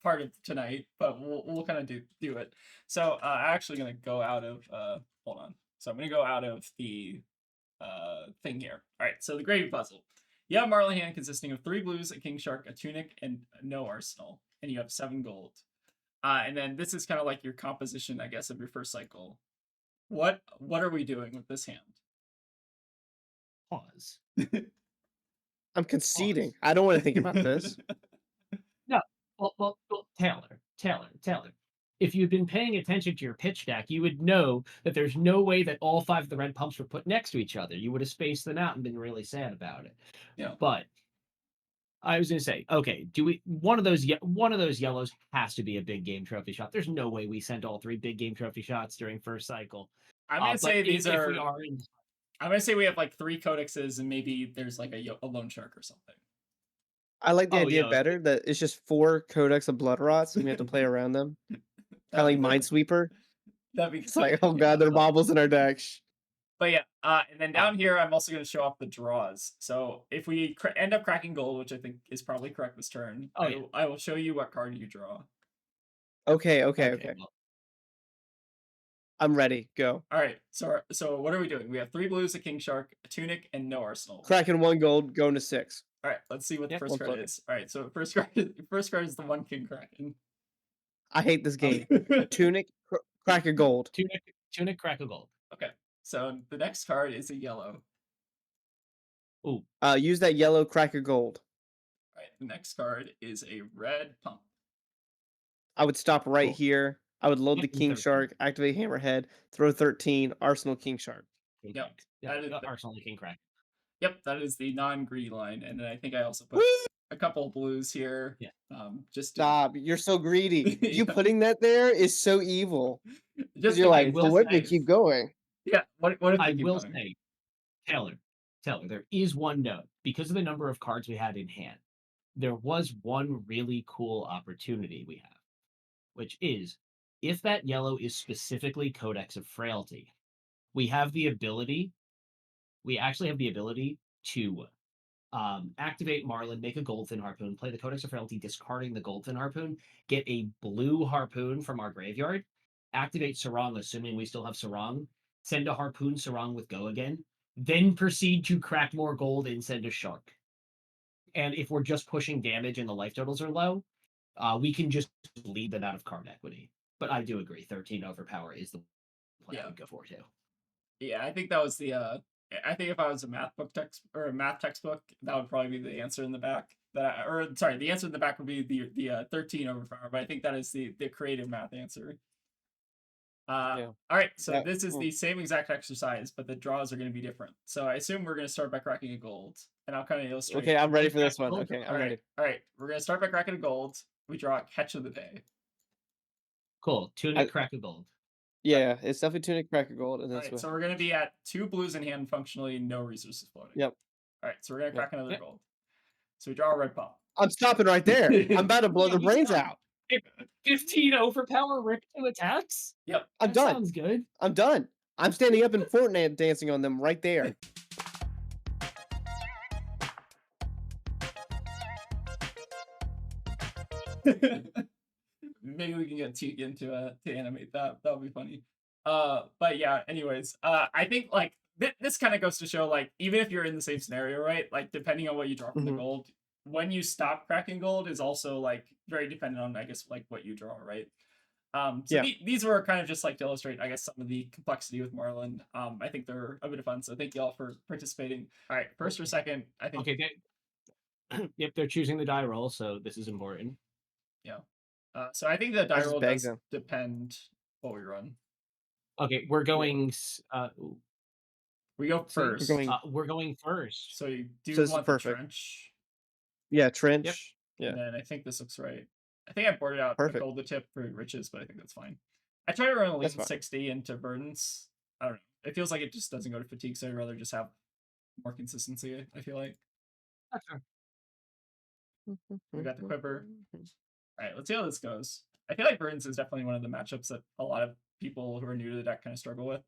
part of tonight, but we'll kind of do it. So I'm actually gonna go out of hold on. So I'm gonna go out of the thing here. All right, so the gravy puzzle. You have a Marley hand consisting of 3 blues, a king shark, a tunic, and no arsenal, and you have 7 gold. And then this is kind of like your composition, I guess, of your first cycle. What are we doing with this hand? Pause. I'm conceding. I don't want to think about this. No, well, Taylor. If you'd been paying attention to your pitch deck, you would know that there's no way that all 5 of the red pumps were put next to each other. You would have spaced them out and been really sad about it. Yeah. But I was going to say, okay, one of those yellows has to be a big game trophy shot. There's no way we sent all 3 big game trophy shots during first cycle. I'm gonna say these are. If we are in, I'm gonna say we have like 3 codexes and maybe there's like a loan shark or something. I like the idea yeah, better that it's just 4 codex of blood rots and we have to play around them. Kind of like Minesweeper. That'd be It's like, oh god, there are baubles in our deck. But yeah, and then down here, I'm also going to show off the draws. So if we end up cracking gold, which I think is probably correct this turn, I will show you what card you draw. Okay. well, I'm ready. Go. All right. So what are we doing? We have 3 blues, a king shark, a tunic, and no arsenal. Cracking 1 gold, going to 6. All right. Let's see what the first one card flip. is. All right. So first card is the 1 king kraken. I hate this game. Tunic, crack a gold. Tunic, crack a gold. Okay. So the next card is a yellow. Ooh. Use that yellow, crack a gold. All right. The next card is a red pump. I would stop right Cool. here. I would load Yep, the king 13. shark, activate hammerhead, throw 13, arsenal king shark. Yep. That is arsenal king crack. Yep, that is the non-greedy line, and then I think I also put a couple of blues here. Yeah. Just Stop! You're so greedy. Yeah. You putting that there is so evil. Just You're in like, case, well, just what in if they case. keep going? Yeah. What if they I keep will going? say, Taylor, there is one note. Because of the number of cards we had in hand, there was one really cool opportunity we have, which is if that yellow is specifically Codex of Frailty, we actually have the ability to activate Marlyn, make a Goldfin Harpoon, play the Codex of Frailty, discarding the Goldfin Harpoon, get a blue Harpoon from our graveyard, activate Sarong, assuming we still have Sarong, send a Harpoon Sarong with Go again, then proceed to crack more gold and send a Shark. And if we're just pushing damage and the life totals are low, we can just lead them out of card equity. But I do agree, 13 overpower is the play I would go for too. Yeah, I think that was the. I think if I was a math textbook, that would probably be the answer in the back. The answer in the back would be the 13 overpower. But I think that is the creative math answer. Yeah. All right, so this is the same exact exercise, but the draws are going to be different. So I assume we're going to start by cracking a gold, and I'll kind of illustrate. Okay, I'm ready for this one. Gold. Okay, I'm ready. All right, we're going to start by cracking a gold. We draw a catch of the day. Cool. Tunic, crack a gold. Yeah, it's definitely tunic, crack a gold, and All that's right, so we're going to be at 2 blues in hand, functionally no resources floating. Yep. All right, so we're going to crack another gold. So we draw a red pump. I'm stopping right there. I'm about to blow their brains out. 15 overpower rip 2 attacks? Yep. I'm That done. Sounds good. I'm done. I'm standing up in Fortnite dancing on them right there. Maybe we can get Tegan to animate that. That would be funny. But yeah. Anyways, I think like this kind of goes to show like even if you're in the same scenario, right? Like depending on what you draw from the gold, when you stop cracking gold is also like very dependent on I guess like what you draw, right? These were kind of just like to illustrate, I guess, some of the complexity with Marlyn. I think they're a bit of fun, so thank you all for participating. All right, first or second, I think. Okay, Yep, they're choosing the die roll, so this is important. Yeah. So I think the die just roll beg does them. depend what we run. Okay, we're going. We go See, We're first. going. we're going first. So you do So this is want the perfect. trench. Yeah, Yep. trench. Yeah, And then I think this looks right. I think I boarded out a perfect. gold to tip for riches, but I think that's fine. I try to run a That's lean fine. 60 into Verdance. I don't know. It feels like it just doesn't go to fatigue, so I'd rather just have more consistency, I feel like. That's fair. We got the quiver. Alright, let's see how this goes. I feel like Verdance is definitely one of the matchups that a lot of people who are new to the deck kind of struggle with.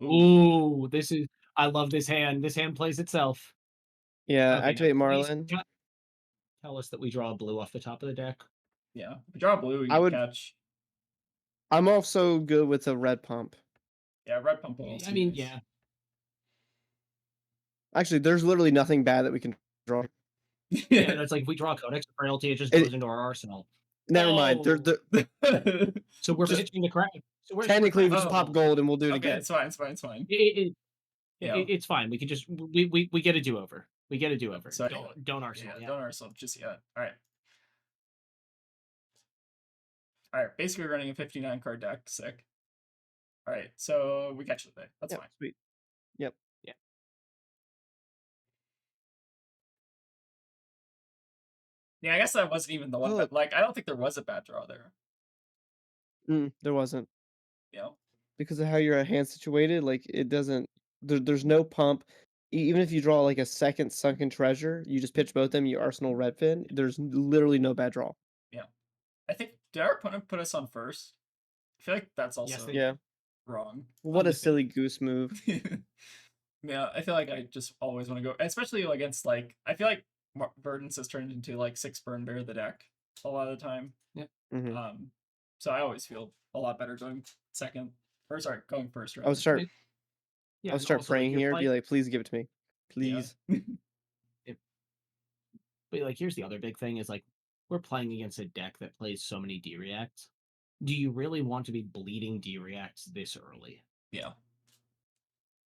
Ooh, this is. I love this hand. This hand plays itself. Yeah, Okay, now activate please Marlin. tell us that we draw a blue off the top of the deck. Yeah. If we draw a blue, we I can would. catch. I'm also good with a red pump. Yeah, red pump will also I be mean, nice. yeah. Actually, there's literally nothing bad that we can draw. Yeah, that's like if we draw a Codex of Frailty, it just It- goes into our arsenal. Never mind. Oh. So we're Just pitching the crap. So we're technically, we just Oh. pop gold and we'll do it Okay, again. it's fine, it's fine, it's fine. Yeah. It's fine. We could just we get a do over. We get a do over. So, Don't arsenal. Yeah, Yeah. don't arsenal just yet. Alright. Alright, basically running a 59 card deck. Sick. Alright, so we got you today. That's Yep, fine. sweet. Yep. Yeah. Yeah, I guess that wasn't even the one, Look. but like I don't think there was a bad draw there. There wasn't. You know? Because of how your hand situated, like it doesn't. There's no pump. Even if you draw like a second sunken treasure, you just pitch both of them. You arsenal Redfin. There's literally no bad draw. Yeah. I think did our opponent put us on first? I feel like that's also Yes, they Yeah. wrong. What a Understand. silly goose move. Yeah, I feel like I just always want to go, especially against like I feel like Verdance has turned into like 6 burn bear the deck a lot of the time. Mhm. So I always feel a lot better going second, or sorry, going first. I Rather. would start. Yeah. I would and start also, like, praying you're here. playing- Be like, please give it to me, please. But like, here's the other big thing: is like we're playing against a deck that plays so many D reacts. Do you really want to be bleeding D reacts this early? Yeah,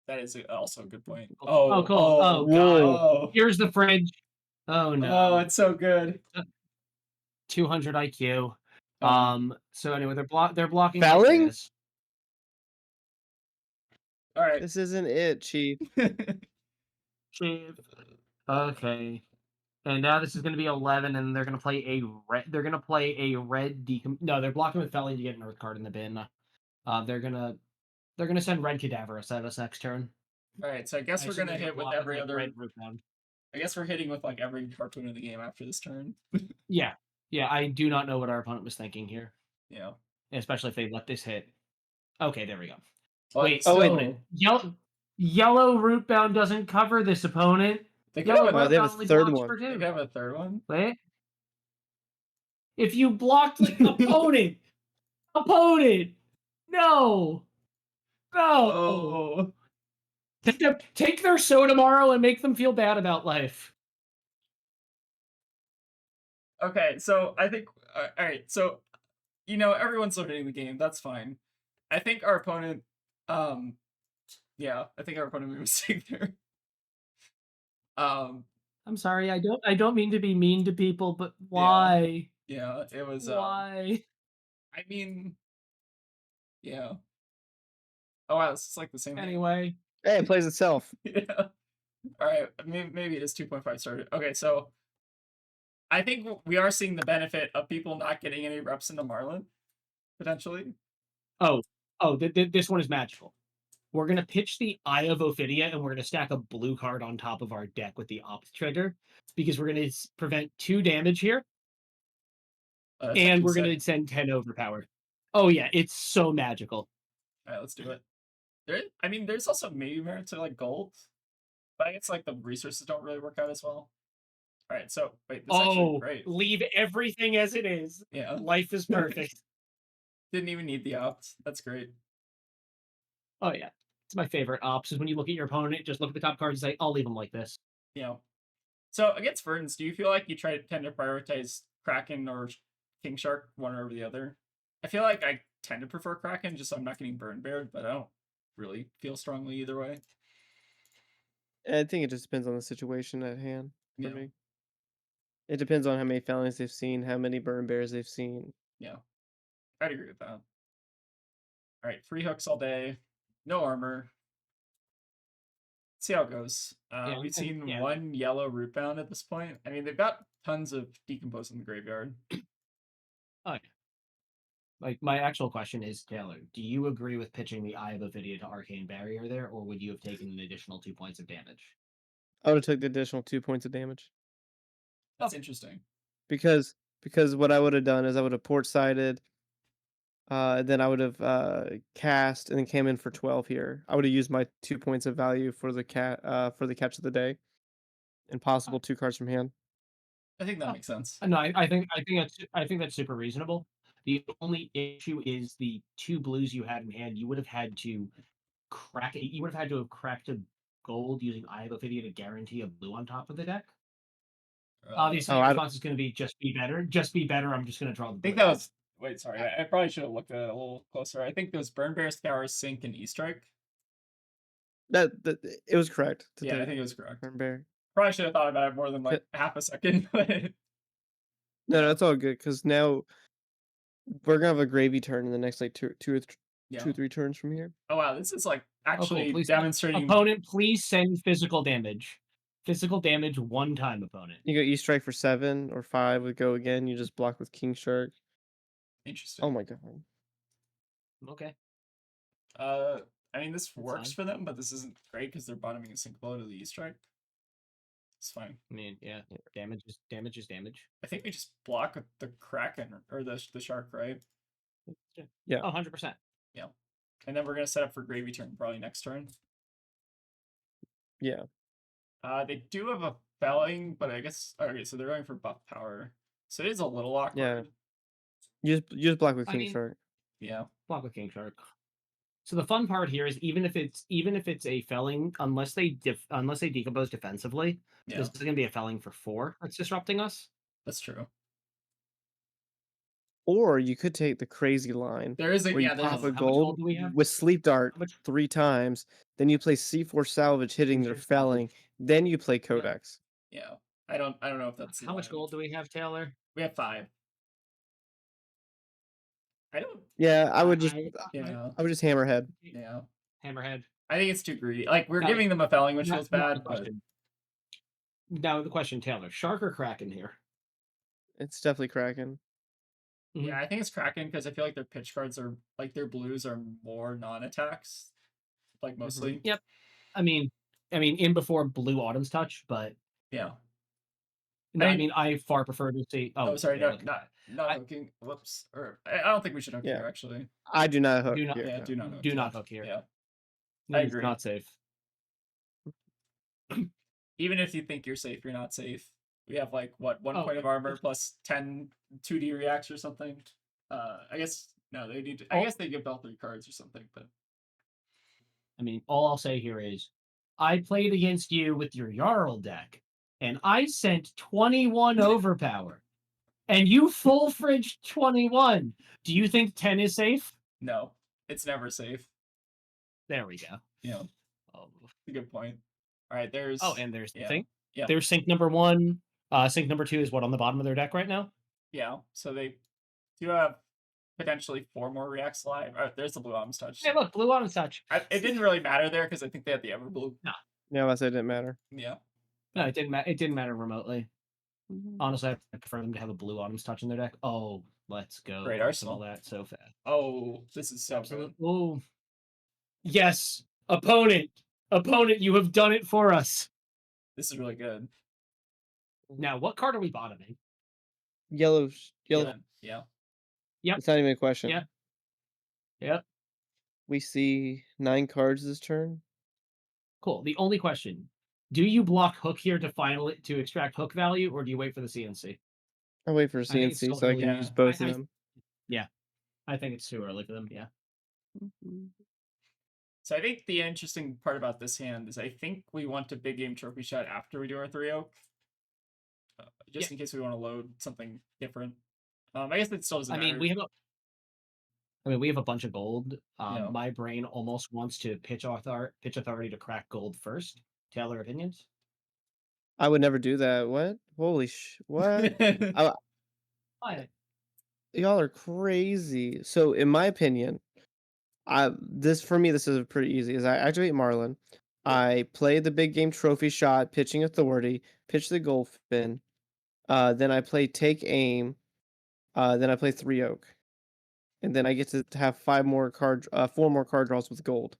that is also a good point. Oh, cool. Oh, whoa. god. Oh, Here's the fridge. Oh no. oh, it's so good. 200 IQ. Um, So anyway, they're blocking Fouling? like this. All right. This isn't it, Chief. Chief. Okay. And now this is going to be 11, and they're going to play a red. They're going to play a red decom. No, they're blocking with Felling to get an Earth card in the bin. They're gonna send Red Cadaverous at us next turn. All right, so I guess we're assume gonna they're hit with block every red- other. red root bound. I guess we're hitting with like every harpoon in the game after this turn. Yeah. I do not know what our opponent was thinking here, Yeah. especially if they let this hit. Okay, there we go. But Wait, still, opponent. Yellow root bound doesn't cover this opponent. They could Yellow have, Wow, root they have bound a only third blocks one. for they 2. could have a third one. Wait. If you blocked the opponent, no. Oh. Take their soda tomorrow and make them feel bad about life. Okay, so I think. All right, so everyone's still hitting the game. That's fine. I think our opponent. Yeah, I think our opponent made a mistake there. I'm sorry, I don't mean to be mean to people, but why? Yeah, it was. Why? I mean, yeah. Oh wow, this is like the same. hand. Anyway, Hey, it plays itself. Yeah. All right, maybe it is 2.5 started. Okay, so I think we are seeing the benefit of people not getting any reps into Marlin, potentially. this one is magical. We're gonna pitch the Eye of Ophidia, and we're gonna stack a blue card on top of our deck with the Opt trigger, because we're gonna prevent 2 damage here, That's and actually we're sick. gonna send 10 overpower. Oh yeah, it's so magical. All right, let's do it. There's also maybe merit to like gold, but I guess like the resources don't really work out as well. All right, so wait, this is actually great. Leave everything as it is. Yeah, Life is perfect. didn't even need the opt. That's great. Oh yeah, it's my favorite ops. Is when you look at your opponent, just look at the top card and say, "I'll leave them like this." So against Verdance, do you feel like you tend to prioritize Kraken or King Shark one over the other? I feel like I tend to prefer Kraken just so I'm not getting burn bared, but I don't really feel strongly either way. I think it just depends on the situation at hand for Yeah. me. It depends on how many felonies they've seen, how many burn bears they've seen. Yeah, I'd agree with that. All right, free hooks all day, no armor. See how it goes. Yeah, We've and seen yeah, one yellow root bound at this point. I mean, they've got tons of decompose in the graveyard. oh, yeah. Like my actual question is, Taylor, do you agree with pitching the Eye of Avidia to Arcane Barrier there, or would you have taken an additional 2 points of damage? I would have took the additional 2 points of damage. That's interesting. Because because what I would have done is I would have port sided, then I would have cast and then came in for 12 here. I would have used my 2 points of value for the catch of the day and Uh, possible 2 cards from hand. I think that oh, makes sense. no, I think that's super reasonable. The only issue is the 2 blues you had in hand. You would have had to crack it. You would have had to have cracked a gold using Eye of Ophidia to guarantee a blue on top of the deck. Obviously, Oh, your I response is going to be just be better. Just be better. I'm just going to draw the I think blue. that was. Wait, sorry. I probably should have looked at it a little closer. I think those burn bear scours sink and E-strike. that it was correct to Yeah, I take think it was correct. burn bear. Probably should have thought about it more than like half a second. No, no, it's all good because now we're gonna have a gravy turn in the next like Yeah. 3 turns from here. Oh wow, this is like Oh, cool. actually Please, demonstrating. opponent, please send physical damage. Physical damage 1 time, opponent. You go E strike for 7 or 5 would go again. You just block with King Shark. Interesting. Oh my god. Okay. Uh, I mean, this works fine. for them, but this isn't great because they're bottoming a sync blow to the E-strike. It's fine. I mean, yeah, damage is damage. I think we just block with the Kraken or the shark, right? Yeah. Oh, 100%. Yeah. And then we're gonna set up for gravy turn probably next turn. Yeah. They do have a felling, but I guess okay, so they're going for buff power. So it is a little awkward. Yeah. You just block with I King mean- Shark. Yeah. Block with King Shark. So the fun part here is even if it's a felling, unless they decompose defensively, Yeah. this is going to be a felling for 4 that's disrupting us. That's true. Or you could take the crazy line There is a where you yeah, there's pop How a much gold gold do we have? with Sleep Dart How much- 3 times, then you play C4 Salvage hitting their C4 salvage. felling, then you play Codex. yeah. I don't know if that's the How much line. gold do we have, Taylor? We have 5. I don't Yeah, I would just yeah. I would just hammerhead. Yeah. Hammerhead. I think it's too greedy. Like we're Now- giving them a felling, which Now- feels now bad, the but question. Now the question, Taylor, Shark or Kraken here? It's definitely Kraken. yeah, I think it's Kraken because I feel like their pitch cards are like their blues are more non-attacks, like mostly. Yep. I mean, in before Blue Autumn's Touch, but Yeah. no, I I mean- mean, I far prefer to see. Oh, sorry, yeah, no, look, not I- hooking. Whoops. Or I don't think we should hook Yeah. here actually. I do not hook Do not- here. Yeah, no. do not hook. do yeah. not hook here. Yeah. I agree. Not safe. Even if you think you're safe, you're not safe. We have like what 1 Oh, point of armor plus 10 2D reacts or something. I guess no, they need to, I Oh. guess they give all 3 cards or something, but I mean, all I'll say here is, I played against you with your Jarl deck, and I sent 21 overpower, and you full fridge 21. Do you think 10 is safe? no, it's never safe. There we go. Yeah, Oh, a good point. All right, there's and there's the yeah. thing. Yeah. There's sync number 1. Sync number 2 is what on the bottom of their deck right now. Yeah, so they do have potentially 4 more reacts live. There's the blue arms touch. Hey, look, Blue Autumn's Touch. It didn't really matter there because I think they had the Everblue. Yeah, I said it didn't matter. Yeah. No, it didn't matter remotely. Honestly, I prefer them to have a Blue Autumn's Touch in their deck. Oh, let's go. Great All arsenal. that so fast. Oh, this is so Absolutely. good. Oh, yes, opponent, you have done it for us. This is really good. Now, what card are we bottoming? Yellow. Yeah. Yep. It's not even a question. Yeah. Yep. We see 9 cards this turn. Cool. The only question: do you block hook here to extract hook value, or do you wait for the CNC? I wait for a think it's CNC still so I early. can Yeah. use both I- of them. I think it's too early for them. Yeah. So I think the interesting part about this hand is I think we want to big game trophy shot after we do our 3 oak. Just in case we want to load something different. I guess it still doesn't I matter. mean, we have a bunch of gold. Yeah. My brain almost wants to pitch authority to crack gold first. Taylor, opinions? I would never do that. What? what? I, Fine. y'all are crazy. So in my opinion, this for me this is pretty easy. Is I activate Marlin, Yep. I play the big game trophy shot, pitching authority, pitch the gold fin, then I play take aim, then I play 3 oak, and then I get to have 4 more card draws with gold.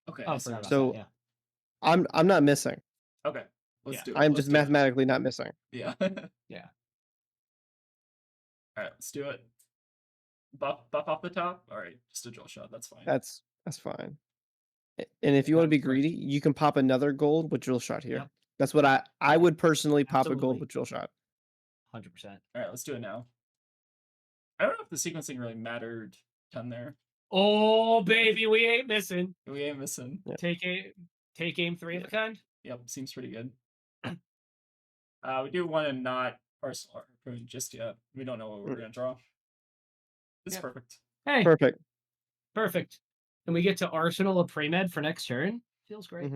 Okay, Oh, I I see what forgot you're about saying. that. So Yeah. I'm not missing. Okay, let's Yeah. do it. I'm Let's just do it. mathematically not missing. Yeah. All Yeah. right, let's do it. Buff off the top. All right, just a drill shot. That's fine. That's fine. And if If you want to that be works. greedy, you can pop another gold with drill shot here. Yep. That's what I would personally pop a gold Absolutely. with drill shot. 100%. All right, let's do it now. I don't know if the sequencing really mattered 10 there. Oh, baby, we ain't missing. We ain't missing. Yeah. Take aim 3 of a kind. Yep, seems pretty good. We do want to not Arsenal Harpoon just yet. We don't know what we're going to draw. This is Yep. perfect. Hey, Perfect. perfect. And we get to Arsenal a pre-med for next turn. Feels great.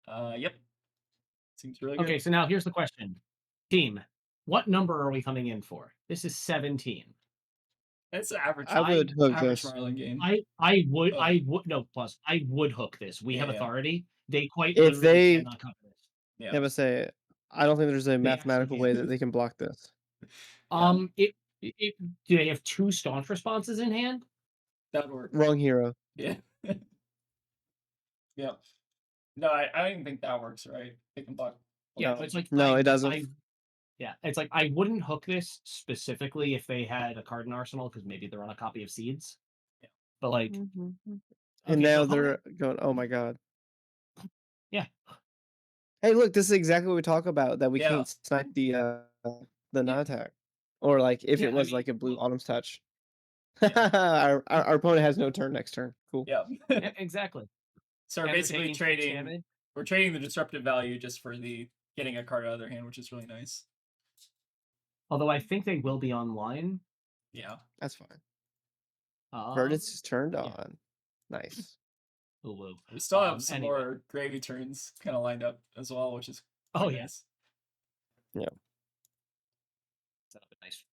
Yep. Seems really good. Okay, so now here's the question. Team, what number are we coming in for? This is 17. It's average. I would hook average this. Marlin game. I would Oh. no plus. I would hook this. We have Yeah. authority. They quite If literally they cannot cover this. Yeah. but say I don't think there's a They mathematical way absolutely that they can block this. It do they have 2 staunch responses in hand? That would work. Wrong hero. Yeah. Yeah. No, I don't even think that works, right? They can block. Yeah, No. it's like No, I, it doesn't. I yeah, it's like I wouldn't hook this specifically if they had a card in arsenal because maybe they're on a copy of seeds. Yeah. But like, And okay, now so they're going, oh my god. yeah, Hey, look, this is exactly what we talk about, that we Yeah. can't snipe the non-attack. Or like if Yeah, it I was mean, like a blue look. autumn's touch. Yeah. Our opponent has no turn next turn. Cool. Yeah. Yeah, exactly. So we're And they're basically taking 6 trading. damage. We're trading the disruptive value just for the getting a card out of their hand, which is really nice. Although I think they will be online. Yeah. That's fine. Um, Verdance is turned yeah. on. Nice. Ooh, woo. We still have some Anyway. more gravy turns kind of lined up as well, which is Oh, quite yeah. nice. Yeah.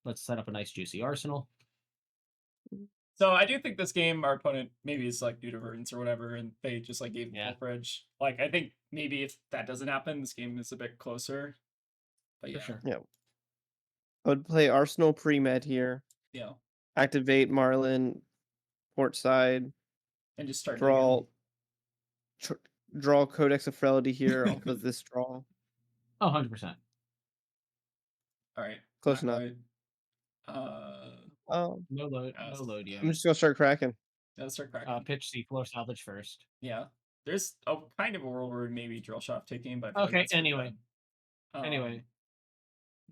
Let's set up a nice juicy arsenal. So I do think this game, our opponent maybe is like new to Verdance or whatever, and they just like gave Yeah. full fridge. Like I think maybe if that doesn't happen, this game is a bit closer. But For yeah, sure. Yeah. I would play Arsenal pre-med here. yeah, Activate Marlin port side. and just start Draw digging. draw Codex of Frailty here off of this draw. Oh, 100%. All right, Close not enough. quite. Oh, No load. Yes. No load yet. I'm just gonna start cracking. Let's start cracking. Pitch seafloor salvage first. Yeah, there's a kind of a world where maybe drill shot taking, but I feel like Okay. that's pretty Anyway. bad. Anyway.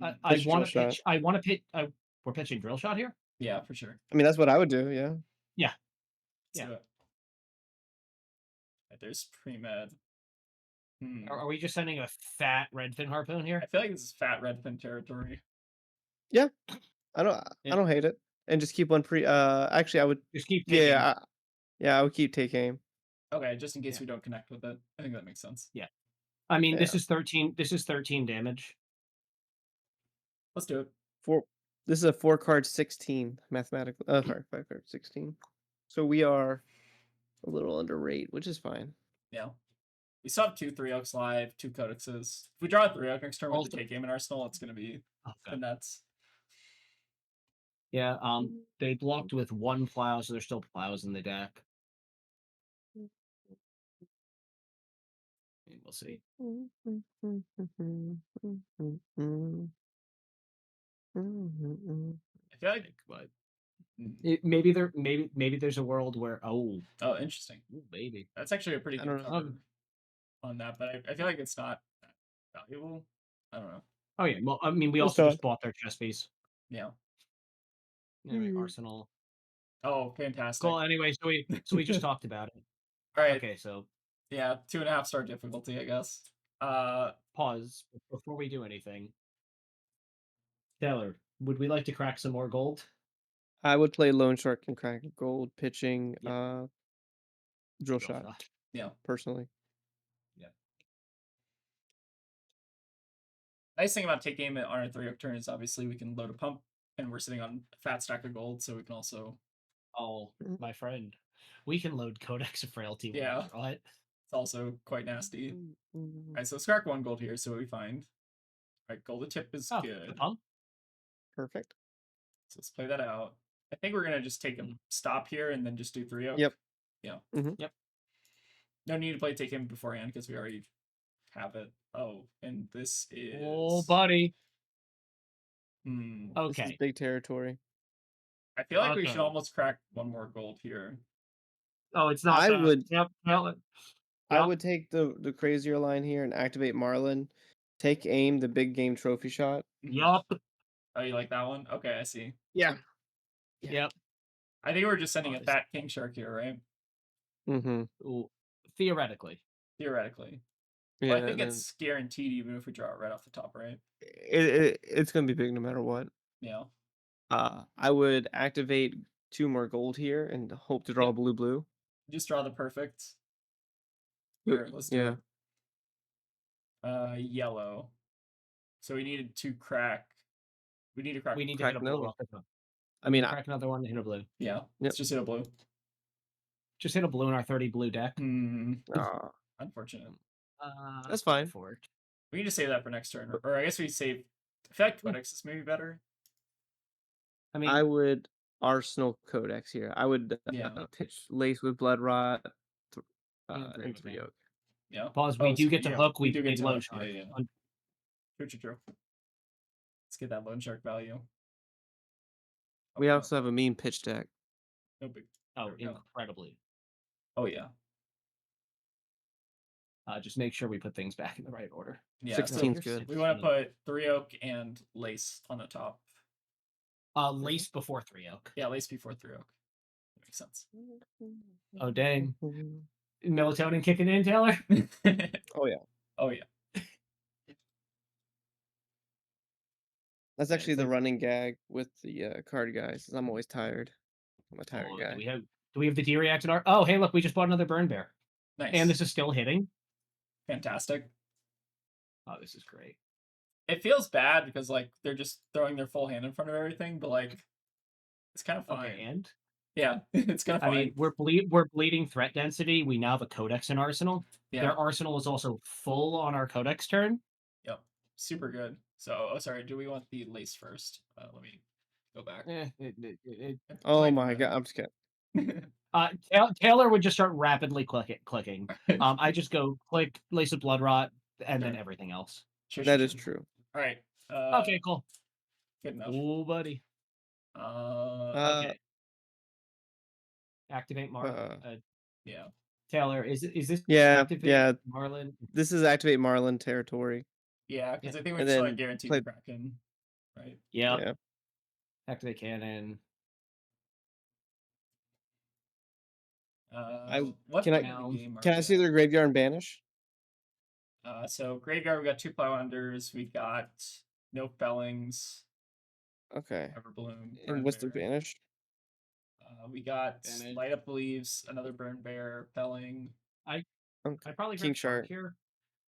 I Pitch want drill to shot. pitch. I want to pitch. We're pitching drill shot here. Yeah, for sure. I mean, that's what I would do. Yeah. Yeah. Let's do it. Right, there's pre-med. Are we just sending a fat redfin harpoon here? I feel like this is fat redfin territory. I don't hate it. And just keep one pre. Actually, I would. Just keep taking. Yeah. I would keep take aim. Okay, just in case Yeah. we don't connect with it. I think that makes sense. Yeah. I mean, this Yeah. is 13. This is 13 damage. Let's do it. This is a 4-card 16 mathematically. Sorry, 5-card 16. So we are a little under rate, which is fine. Yeah. We still have 2 3-oaks live, 2 codexes. If we draw a 3-oak next turn with Also- the take game in Arsenal, it's gonna be the nuts. Yeah. They blocked with 1 plow, so there's still plows in the deck. We'll see. I feel like But maybe there's a world where oh, interesting. maybe That's actually a pretty I good don't know. cover on that, but I feel like it's not that valuable. I don't know. Oh yeah, well I mean we Let's also talk. just bought their chess piece. Yeah. Anyway, Arsenal. Oh, fantastic. Cool. Anyway, so we just talked about it. All right. Okay, so Yeah, 2.5 star difficulty, I guess. pause before we do anything. Taylor, would we like to crack some more gold? I would play Lone Shark and crack gold pitching drill shot Yeah. personally. Yeah. Nice thing about take game on our 3-oak turn is obviously we can load a pump, and we're sitting on a fat stack of gold, so we can also Oh, my friend, we can load Codex of Frailty. When Yeah. we draw it. It's also quite nasty. Alright, so let's crack 1 gold here, so what we find. Alright, golden tip is Oh, the good. pump. Perfect. So let's play that out. I think we're gonna just take a stop here and then just do 3-oak. Yep. Yeah. Yep. No need to play take him beforehand because we already have it. Oh, and this is Oh, buddy. Hmm. This is Okay. big territory. I feel like we should Okay. almost crack 1 more gold here. Oh, it's not. I that. would Yep. Yep. I would take the crazier line here and activate Marlin. Take aim, the big game trophy shot. Yup. Oh, you like that one? Okay, I see. Yeah. Yep. I think we're just sending a Nice. fat king shark here, right? Mm-hmm. Ooh, theoretically. Theoretically. Yeah, Well, I think it's guaranteed even if we draw it right off the top, right? it's gonna be big no matter what. Yeah. I would activate 2 more gold here and hope to draw Yep. blue. Just draw the perfect. Here, let's do Yeah. it. Yellow. So we needed to crack. We need to crack. We need to Crack hit a another blue. one. Off the top. I mean, Crack another one. Hit a blue. Yeah. Let's just hit a blue. Just hit a blue in our 30 blue deck. Unfortunate. That's fine. For it. We need to save that for next turn, or I guess we save. I feel like Codex is maybe better. I mean, I would Arsenal Codex here. I would Yeah. pitch Lace with Blood Rot agree and with 3-oak. Yeah. pause. We do get to hook. We do get to loan hook. shark. Yeah. True. Let's get that loan shark value. We also have a mean pitch deck. No big. Oh, There we go. incredibly. Oh yeah. Just make sure we put things back in the right order. Yeah. 16's good. We want to put 3-oak and lace on the top. Lace before 3-oak. Yeah, lace before 3-oak. That makes sense. Oh dang. Melatonin kicking in, Taylor. Oh yeah. Oh yeah. That's actually the running gag with the card guys. Is I'm always tired. I'm a tired guy. Do we have the D-reacted art? Oh, hey, look, we just bought another burn bear. Nice. And this is still hitting. Fantastic. Oh, this is great. It feels bad because like they're just throwing their full hand in front of everything, but like it's kind of fine. Okay, and yeah, it's kind of fine. I mean, we're bleeding threat density. We now have a Codex in Arsenal. Yeah. Their Arsenal is also full on our Codex turn. Yep, super good. So, sorry, do we want the lace first? Let me go back. Oh my god, I'm just kidding. Taylor would just start rapidly clicking. I just go click Lace of Blood Rot and then everything else. That is true. All right. Okay, cool. Good enough. Oh, buddy. Okay. Activate Marlin. Yeah. Taylor, is this activate Marlin? This is activate Marlin territory. Yeah, because I think we And just then like guaranteed play- Kraken, right? Yeah. Activate cannon. What can I see their graveyard and banish? So graveyard, we got 2 Plowlanders, we got no Fellings. Okay. Everbloom. And what's their banish? We got Banish. Light Up Leaves, another Burn Bear, Felling. I probably King grab Shark here.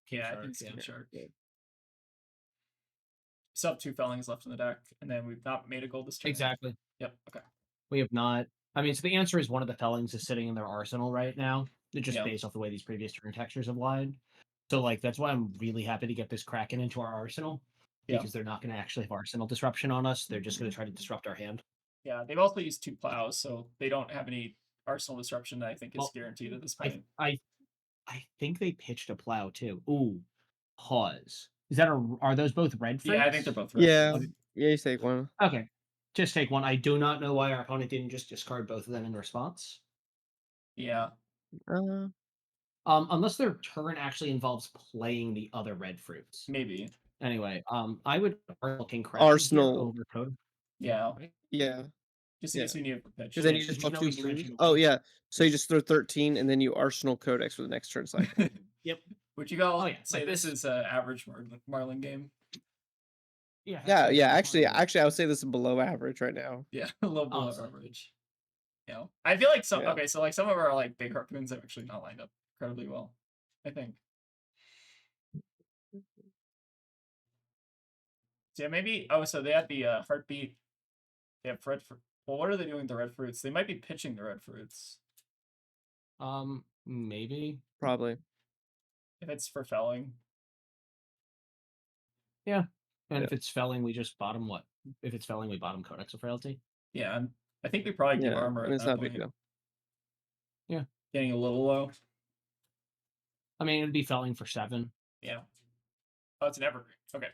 Yeah, I think it's King Shark. Still have 2 Fellings left in the deck, and then we've not made a gold this turn. Exactly. Yep. Okay. We have not. I mean, so the answer is one of the Fellings is sitting in their arsenal right now. They're just based off the way these previous turn textures have lied. So, like, that's why I'm really happy to get this Kraken into our arsenal. Because they're not going to actually have arsenal disruption on us. They're just going to try to disrupt our hand. Yeah, they've also used 2 Plows, so they don't have any arsenal disruption that I think is guaranteed at this point. I think they pitched a Plow too. Ooh, pause. Are those both red fruits? Yeah, I think they're both red. Yeah, you take one. Okay, just take one. I do not know why our opponent didn't just discard both of them in response. Yeah. Unless their turn actually involves playing the other red fruits. Maybe. Anyway, I would looking Arsenal over code. Yeah. Yeah. Just in case we need a pitch. Because then you just draw 2 blues. Oh yeah. So you just throw 13 and then you Arsenal Codex for the next turn cycle. Yep. Would you go say this is an average Marlin game? Yeah. Actually, I would say this is below average right now. Yeah, a little below average. You know, I feel like some so like some of our like big harpoons have actually not lined up incredibly well. I think. Yeah, maybe. Oh, so they had the heartbeat. They have red fruit. Well, what are they doing with the red fruits? They might be pitching the red fruits Maybe. Probably. if it's for felling. Yeah. And Yeah. if it's felling, we just bottom what? If it's felling, we bottom Codex of Frailty. Yeah, I think we probably give Yeah. armor I at mean, it's that not a big point. deal. Yeah. Getting a little low. I mean, it'd be felling for 7. Yeah. Oh, it's an evergreen. Okay.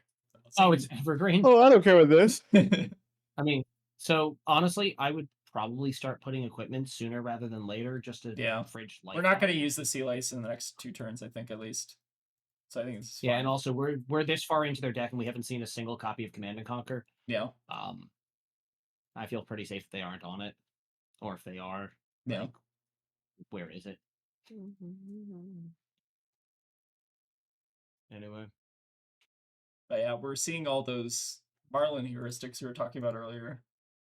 Oh, it's evergreen. Oh, I don't care with this. I mean, so honestly, I would probably start putting equipment sooner rather than later, just to Yeah. fridge life. We're not out. going to use the sea lice in the next 2 turns, I think, at least. So I think it's Yeah, fine. and also we're this far into their deck and we haven't seen a single copy of Command and Conquer. Yeah. I feel pretty safe if they aren't on it, or if they are, Yeah. like, where is it? Anyway, But yeah, we're seeing all those Marlin heuristics we were talking about earlier,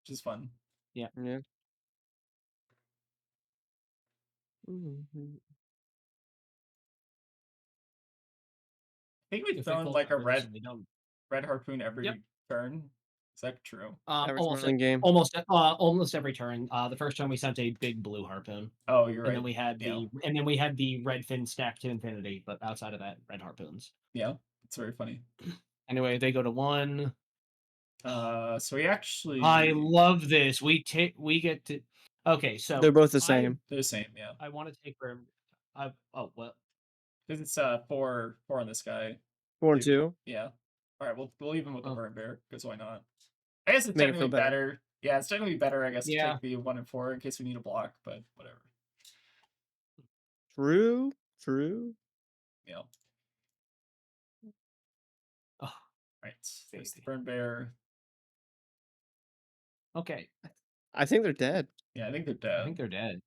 which is fun. Yeah. I think we've if they thrown pull like a cover this and we don't, red harpoon every Yep. turn. Is that true? Average almost Marlin game. almost every turn. The first time we sent a big blue harpoon, Oh, you're and right. then we had the red fin stacked to infinity. But outside of that, red harpoons. Yeah, it's very funny. Anyway, they go to 1. So we actually I love this. We get to. Okay, so They're both the same. they're the same. Yeah, I want to take for. Well. because it's 4 on this guy. 4 and Maybe- 2. Yeah. All right, we'll leave him with the Oh. burn bear because why not? I guess it's Make it feel technically better. better. Yeah, it's technically better. I guess to Yeah. take the 1 and 4 in case we need a block, but whatever. True. Yeah. Oh, Right. There's the baby. burn bear. Okay, I think they're dead. Yeah, I think they're dead. I think they're dead.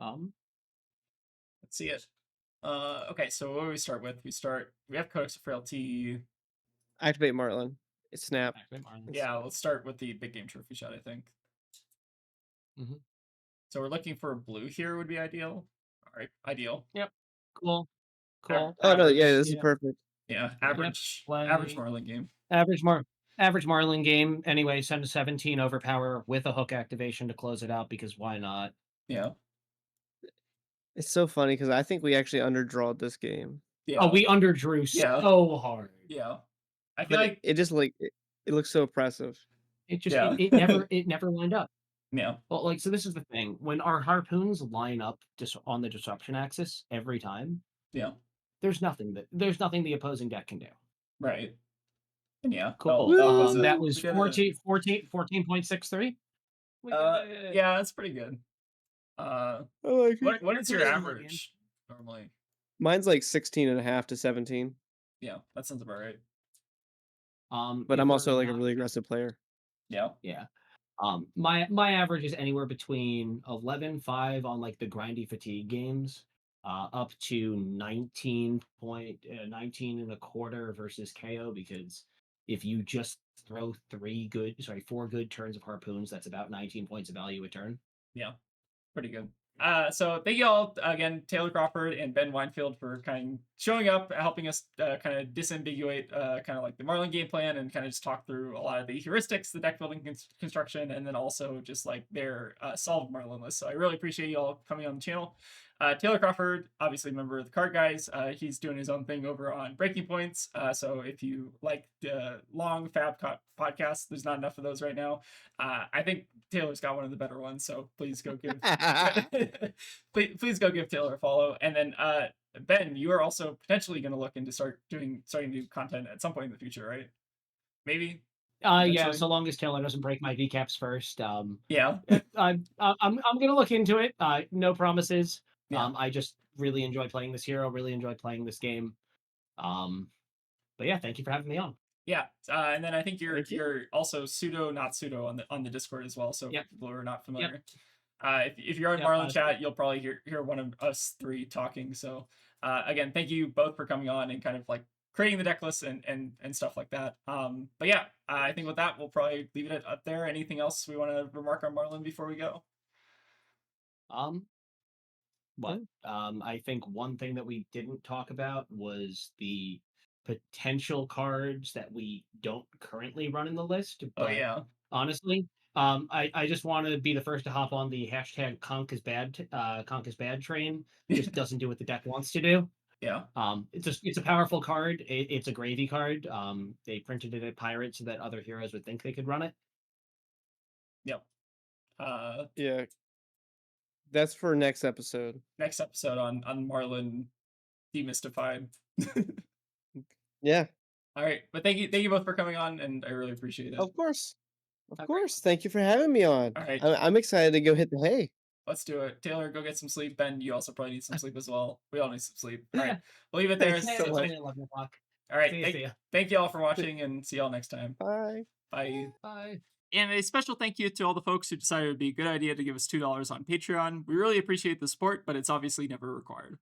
Let's see it. Okay, so what do we start with? We have Codex of Frailty. Activate Marlin. It's snap. Activate Marlin. Yeah, let's start with the big game trophy shot, I think. Mhm. So we're looking for blue here would be ideal. All right, ideal. Yep. Cool. Cool. Oh no, yeah, this is Yeah. perfect. Yeah, average play. Marlin game. Average Marlin game. Anyway, send a 17 overpower with a hook activation to close it out because why not? Yeah. It's so funny because I think we actually underdrawed this game. Yeah. Oh, we underdrew Yeah. so hard. Yeah. I feel But like it just like it looks so oppressive. It just Yeah. it never lined up. yeah. Well, like, so this is the thing. When our harpoons line up on the disruption axis every time, Yeah. there's nothing the opposing deck can do. Right. And yeah. Cool. That was 14.63. Yeah, that's pretty good. I like it. What is your Really average normally? Mine's like 16.5 to 17. Yeah, that sounds about right. But if I'm we're also like a not- really aggressive player. Yeah. Yeah. My average is anywhere between 11.5 on like the grindy fatigue games, up to 19 and a quarter versus KO, because if you just throw 4 good turns of harpoons, that's about 19 points of value a turn. Yeah. Pretty good. So thank you all again, Taylor Crawford and Ben Weinfield, for showing up, helping us kind of disambiguate kind of like the Marlin game plan and kind of just talk through a lot of the heuristics, the deck building construction, and then also just like their solved Marlin list. So I really appreciate you all coming on the channel. Taylor Crawford, obviously a member of the Card Guys. He's doing his own thing over on Breaking Points. So if you like the long FaB podcasts, there's not enough of those right now. I think Taylor's got one of the better ones, so please go give please go give Taylor a follow. And then Ben, you are also potentially going to look into starting to do content at some point in the future, right? Maybe. Yeah, Eventually. so long as Taylor doesn't break my decaps first. Yeah. I'm gonna look into it. No promises. Yeah. I just really enjoy playing this hero. Really enjoy playing this game. But yeah, thank you for having me on. Yeah, and then I think Thank you. you're also pseudo, not pseudo on the Discord as well. So Yep. for people who are not familiar, Yep. If you're in Yep, Marlin chat, you'll probably hear one of us 3 talking. So again, thank you both for coming on and kind of like creating the deck list and stuff like that. But yeah, I think with that we'll probably leave it up there. Anything else we want to remark on Marlin before we go? I think one thing that we didn't talk about was the potential cards that we don't currently run in the list. Oh But yeah. honestly, I just want to be the first to hop on the hashtag conk is bad train. Just doesn't do what the deck wants to do. Yeah. It's a powerful card. It's a gravy card. They printed it at Pirate so that other heroes would think they could run it. Yep. Yeah, that's for next episode. Next episode on Marlynn Demystified. Yeah, All right, but thank you both for coming on, and I really appreciate it. of course. Of Okay. course. Thank you for having me on. All right. I'm excited to go hit the hay. Let's do it. Taylor, go get some sleep. Ben, you also probably need some sleep as well. We all need some sleep. All Yeah. right, we'll leave it there. Thank you so It's much. only 11 o'clock. All right, See ya. thank you all for watching, and see y'all next time. Bye. Bye. Bye. And a special thank you to all the folks who decided it would be a good idea to give us $2 on Patreon. We really appreciate the support, but it's obviously never required.